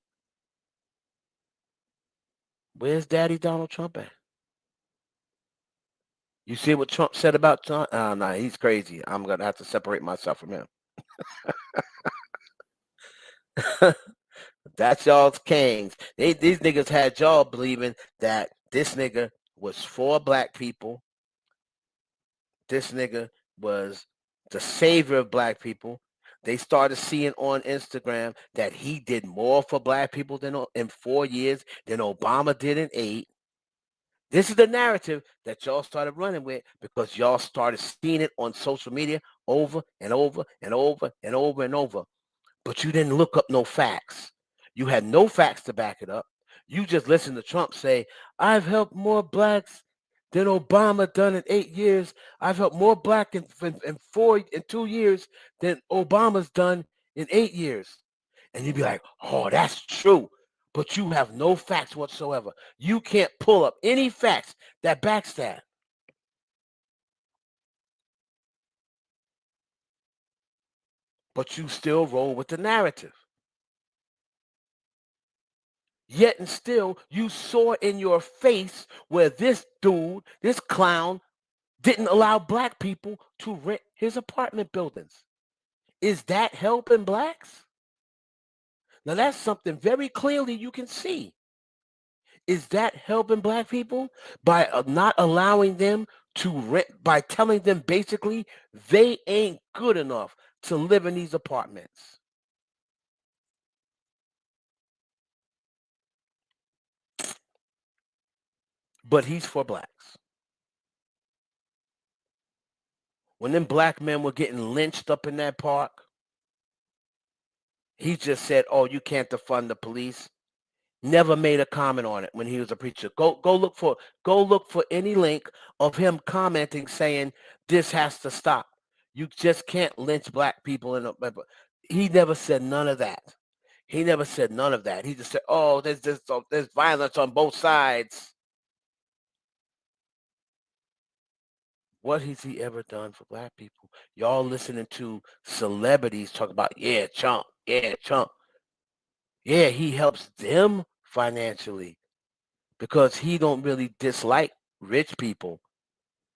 Where's Daddy Donald Trump at? You see what Trump said about Trump? Oh, no, he's crazy. I'm gonna have to separate myself from him. That's y'all's kings. These niggas had y'all believing that this nigga was for black people. This nigga was the savior of black people. They started seeing on Instagram that he did more for black people than in 4 years than Obama did in 8. This is the narrative that y'all started running with because y'all started seeing it on social media over and over and over and over and over. But you didn't look up no facts. You had no facts to back it up. You just listened to Trump say, I've helped more blacks than Obama done in 8 years. I've helped more black in 2 years than Obama's done in 8 years. And you'd be like, oh, that's true. but you have no facts whatsoever. You can't pull up any facts that backs that. But you still roll with the narrative. Yet and still, you saw in your face where this dude, this clown, didn't allow black people to rent his apartment buildings. Is that helping blacks? Now that's something very clearly you can see. Is that helping black people by not allowing them to rent, by telling them basically they ain't good enough to live in these apartments? But he's for blacks. When them black men were getting lynched up in that park, he just said, "Oh, you can't defund the police." Never made a comment on it when he was a preacher. Go look for any link of him commenting saying this has to stop. You just can't lynch black people in a, he never said none of that. He never said none of that. He just said, "Oh, there's violence on both sides." What has he ever done for black people? Y'all listening to celebrities talk about, yeah, chump, yeah, chump. Yeah, he helps them financially because he don't really dislike rich people.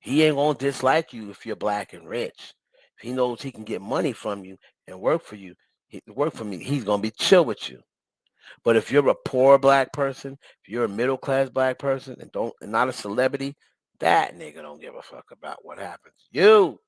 He ain't gonna dislike you if you're black and rich. If he knows he can get money from you and work for you, work for me, he's gonna be chill with you. But if you're a poor black person, if you're a middle class black person and not a celebrity, that nigga don't give a fuck about what happens. You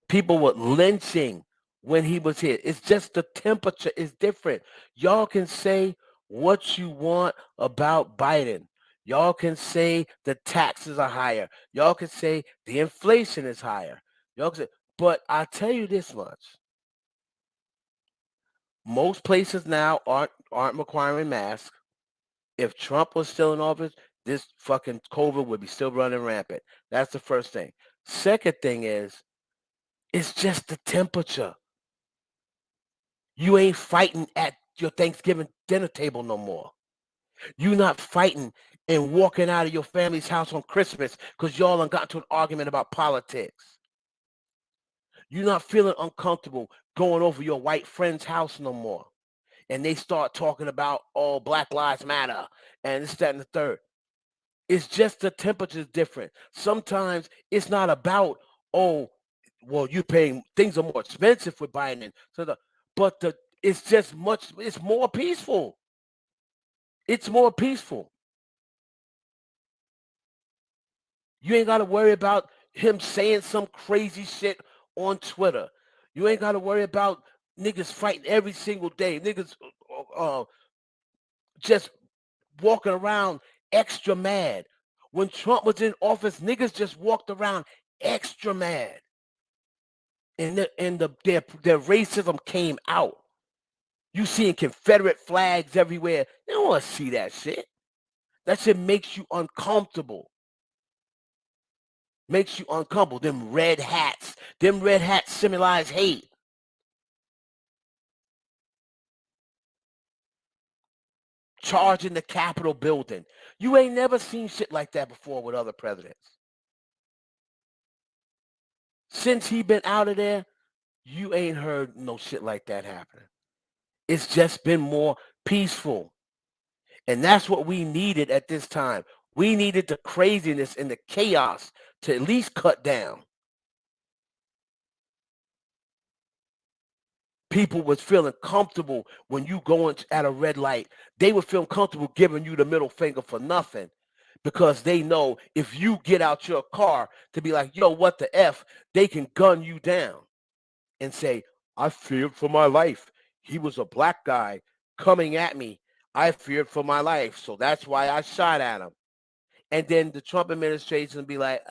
people were lynching when he was here. It's just the temperature is different. Y'all can say what you want about Biden. Y'all can say the taxes are higher. Y'all can say the inflation is higher. Y'all can say, but I tell you this much. Most places now aren't requiring masks. If Trump was still in office, this fucking COVID would be still running rampant. That's the first thing. Second thing is, it's just the temperature. You ain't fighting at your Thanksgiving dinner table no more. You not fighting and walking out of your family's house on Christmas because y'all done got to an argument about politics. You're not feeling uncomfortable going over your white friend's house no more. And they start talking about, oh, Black Lives Matter and this, that, and the third. It's just the temperature's different. Sometimes it's not about, oh, well, you're paying, things are more expensive for Biden. But it's just it's more peaceful. It's more peaceful. You ain't got to worry about him saying some crazy shit on Twitter. You ain't got to worry about niggas fighting every single day. Niggas just walking around extra mad. When Trump was in office, niggas just walked around extra mad. And their racism came out. You seeing Confederate flags everywhere. You don't want to see that shit. That shit makes you uncomfortable. Makes you uncomfortable. Them red hats symbolize hate. Charging the Capitol building. You ain't never seen shit like that before with other presidents. Since he been out of there, you ain't heard no shit like that happening. It's just been more peaceful. And that's what we needed at this time. We needed the craziness and the chaos to at least cut down. People was feeling comfortable when you going at a red light. They would feel comfortable giving you the middle finger for nothing because they know if you get out your car to be like, yo, what the F, they can gun you down and say, I feared for my life. He was a black guy coming at me. I feared for my life. So that's why I shot at him. And then the Trump administration will be like,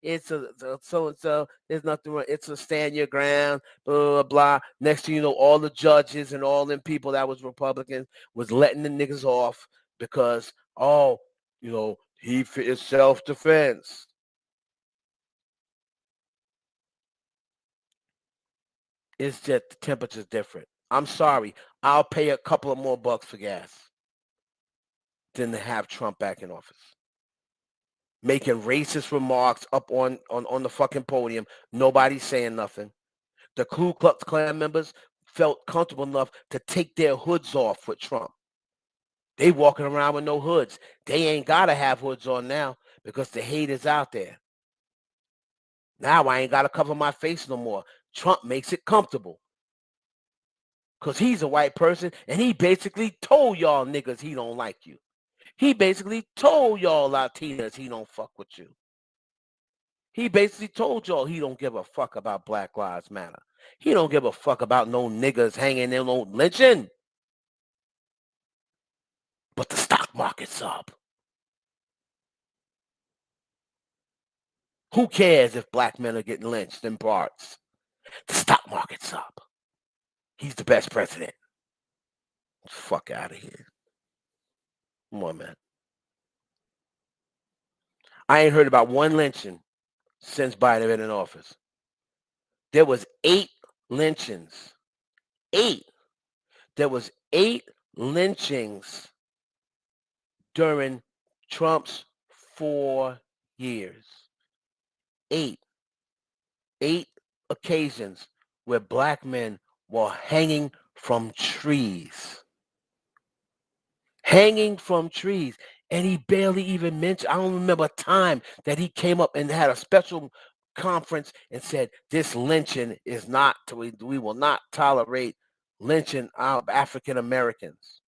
it's a so and so. There's nothing wrong. It's a stand your ground. Blah blah blah. Next thing you know, all the judges and all them people that was Republicans was letting the niggas off because he is self defense. It's just the temperature's different. I'm sorry. I'll pay a couple of more bucks for gas than to have Trump back in office. Making racist remarks up on the fucking podium. Nobody's saying nothing. The Ku Klux Klan members felt comfortable enough to take their hoods off with Trump. They walking around with no hoods. They ain't got to have hoods on now because the hate is out there. Now I ain't got to cover my face no more. Trump makes it comfortable. Because he's a white person, and he basically told y'all niggas he don't like you. He basically told y'all Latinas he don't fuck with you. He basically told y'all he don't give a fuck about Black Lives Matter. He don't give a fuck about no niggas hanging in no lynching. But the stock market's up. Who cares if black men are getting lynched in parts? The stock market's up. He's the best president. Fuck out of here. Come on, man. I ain't heard about one lynching since Biden been in office. There was 8 lynchings. 8. There was 8 lynchings during Trump's 4 years. 8 occasions where black men were hanging from trees. Hanging from trees. And he barely even mentioned, I don't remember a time that he came up and had a special conference and said, this lynching is not, we will not tolerate lynching of African Americans.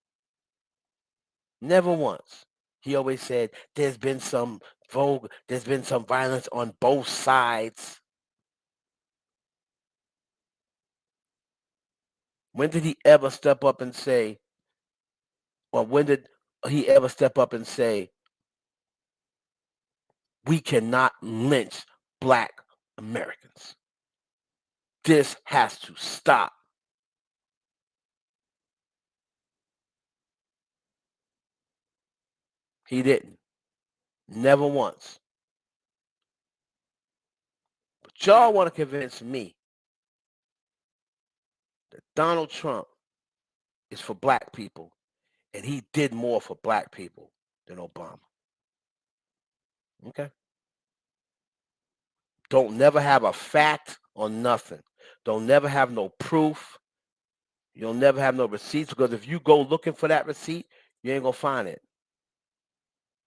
Never once. He always said, there's been some violence on both sides. When did he ever step up and say, or when did he ever step up and say, we cannot lynch black Americans? This has to stop. He didn't. Never once. But y'all want to convince me that Donald Trump is for black people and he did more for black people than Obama. Okay? Don't never have a fact or nothing. Don't never have no proof. You'll never have no receipts, because if you go looking for that receipt, you ain't going to find it.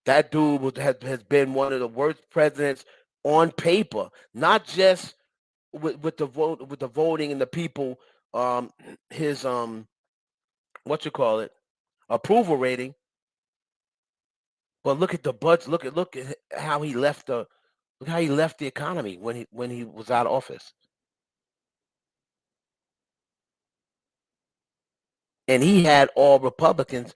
That dude has been one of the worst presidents on paper, not just with the voting and the people, his approval rating. But look at the budget. Look at how he left the economy when he was out of office. And he had all Republicans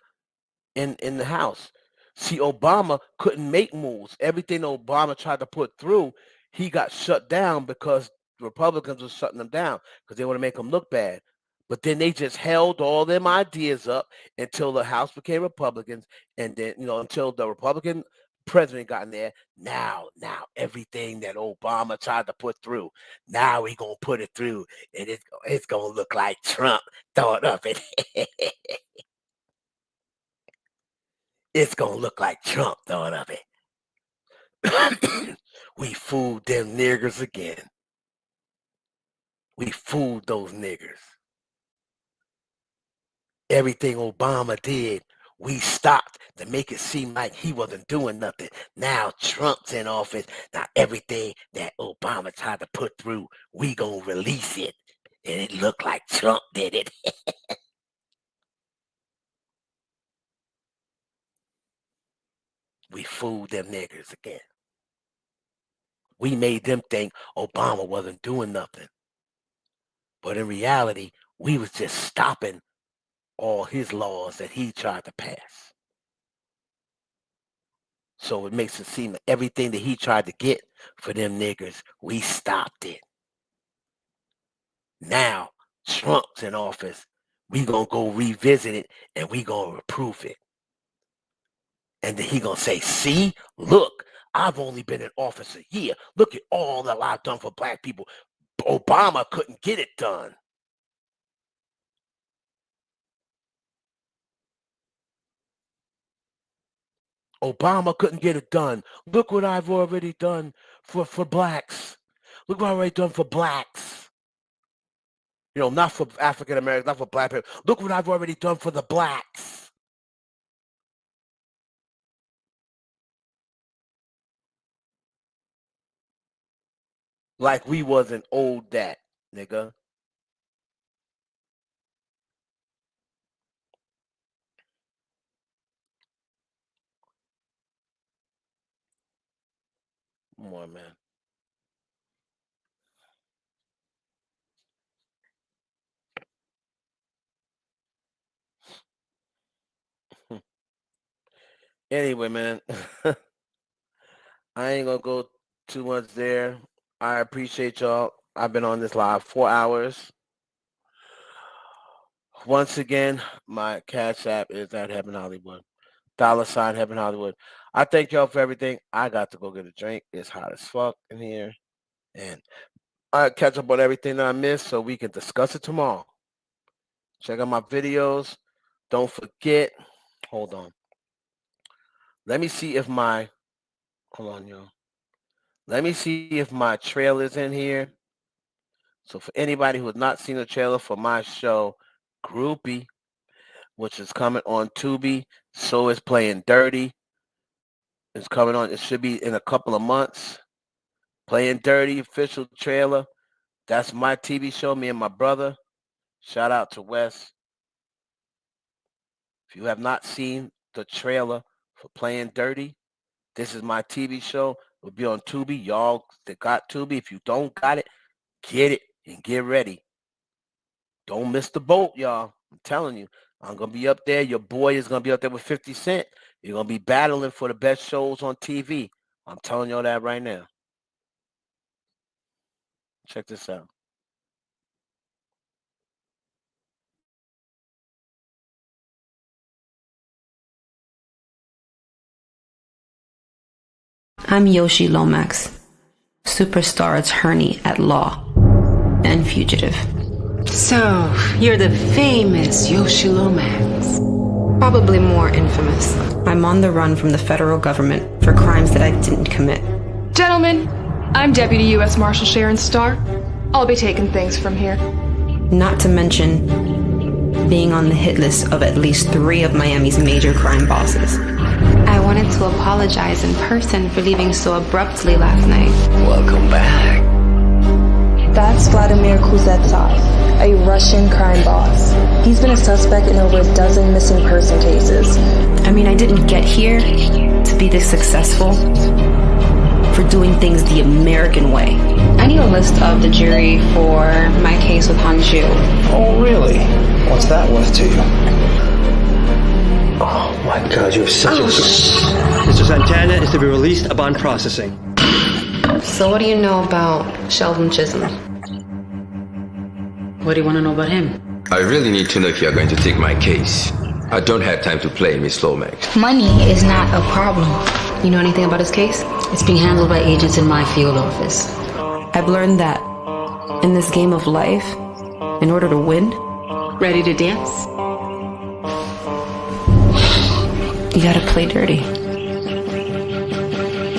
in the House. See, Obama couldn't make moves. Everything Obama tried to put through, he got shut down because Republicans were shutting them down because they want to make him look bad. But then they just held all them ideas up until the House became Republicans, and then until the Republican president got in there. Now everything that Obama tried to put through, now we gonna put it through, and it's gonna look like Trump thought of it. It's gonna look like Trump thought of it. We fooled them niggers again. We fooled those niggers. Everything Obama did, we stopped to make it seem like he wasn't doing nothing. Now Trump's in office. Now everything that Obama tried to put through, we gonna release it. And it looked like Trump did it. We fooled them niggers again. We made them think Obama wasn't doing nothing. But in reality, we was just stopping all his laws that he tried to pass. So it makes it seem like everything that he tried to get for them niggers, we stopped it. Now Trump's in office. We gonna go revisit it and we gonna approve it. And then he gonna say, see, look, I've only been in office a year. Look at all that I've done for black people. Obama couldn't get it done. Obama couldn't get it done. Look what I've already done for blacks. Look what I've already done for blacks. Not for African Americans, not for black people. Look what I've already done for the blacks. Like we wasn't old that, nigga. Come on, man. Anyway, man, I ain't gonna go too much there. I appreciate y'all. I've been on this live 4 hours. Once again, my Cash App is at Heaven Hollywood. $ Heaven Hollywood. I thank y'all for everything. I got to go get a drink. It's hot as fuck in here. And I'll catch up on everything that I missed so we can discuss it tomorrow. Check out my videos. Don't forget. Hold on. Let me see if my, hold on, y'all. Let me see if my trailer's in here. So for anybody who has not seen the trailer for my show, Groupie, which is coming on Tubi, so is Playing Dirty. It's coming on. It should be in a couple of months. Playing Dirty, official trailer. That's my TV show, me and my brother. Shout out to Wes. If you have not seen the trailer for Playing Dirty, this is my TV show. It will be on Tubi. Y'all that got Tubi, if you don't got it, get it and get ready. Don't miss the boat, y'all. I'm telling you. I'm going to be up there. Your boy is going to be up there with 50 Cent. You're going to be battling for the best shows on TV. I'm telling y'all that right now. Check this out. I'm Yoshi Lomax, superstar attorney at law and fugitive. So, you're the famous Yoshi Lomax. Probably more infamous. I'm on the run from the federal government for crimes that I didn't commit. Gentlemen, I'm Deputy U.S. Marshal Sharon Starr. I'll be taking things from here. Not to mention being on the hit list of at least 3 of Miami's major crime bosses. I wanted to apologize in person for leaving so abruptly last night. Welcome back. That's Vladimir Kuznetsov, a Russian crime boss. He's been a suspect in over a dozen missing person cases. I mean, I didn't get here to be this successful for doing things the American way. I need a list of the jury for my case with Hanju. Oh, really? What's that worth to you? Oh, my God, you're such a... Mr. Santana is to be released upon processing. So what do you know about Sheldon Chisholm? What do you want to know about him? I really need to know if you're going to take my case. I don't have time to play, Miss Lomax. Money is not a problem. You know anything about his case? It's being handled by agents in my field office. I've learned that in this game of life, in order to win... Ready to dance? You gotta play dirty.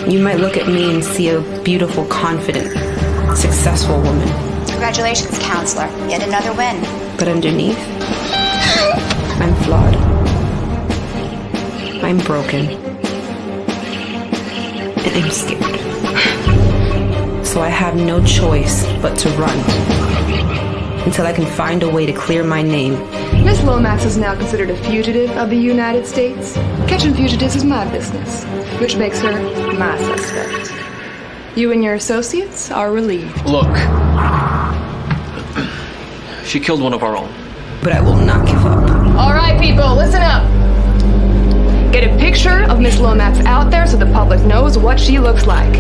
You might look at me and see a beautiful, confident, successful woman. Congratulations, counselor. Yet another win. But underneath, I'm flawed. I'm broken. And I'm scared. So I have no choice but to run until I can find a way to clear my name. Miss Lomax is now considered a fugitive of the United States. Catching fugitives is my business, which makes her my suspect. You and your associates are relieved. Look. She killed one of our own. But I will not give up. All right, people, listen up. Get a picture of Miss Lomax out there so the public knows what she looks like.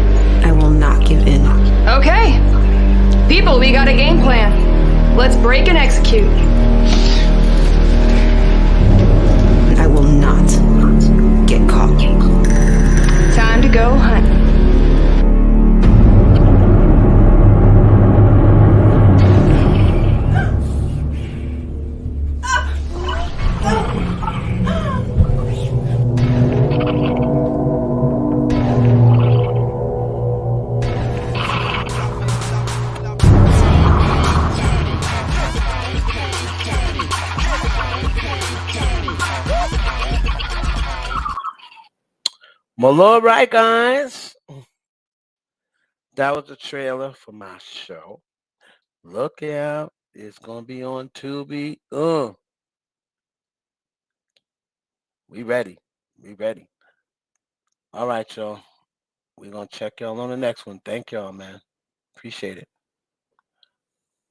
I will not give in. Okay. People, we got a game plan. Let's break and execute. I will not get caught. Time to go hunt. Well, all right, guys. That was the trailer for my show. Look out. It's going to be on Tubi. We ready. We ready. All right, y'all. We're going to check y'all on the next one. Thank y'all, man. Appreciate it.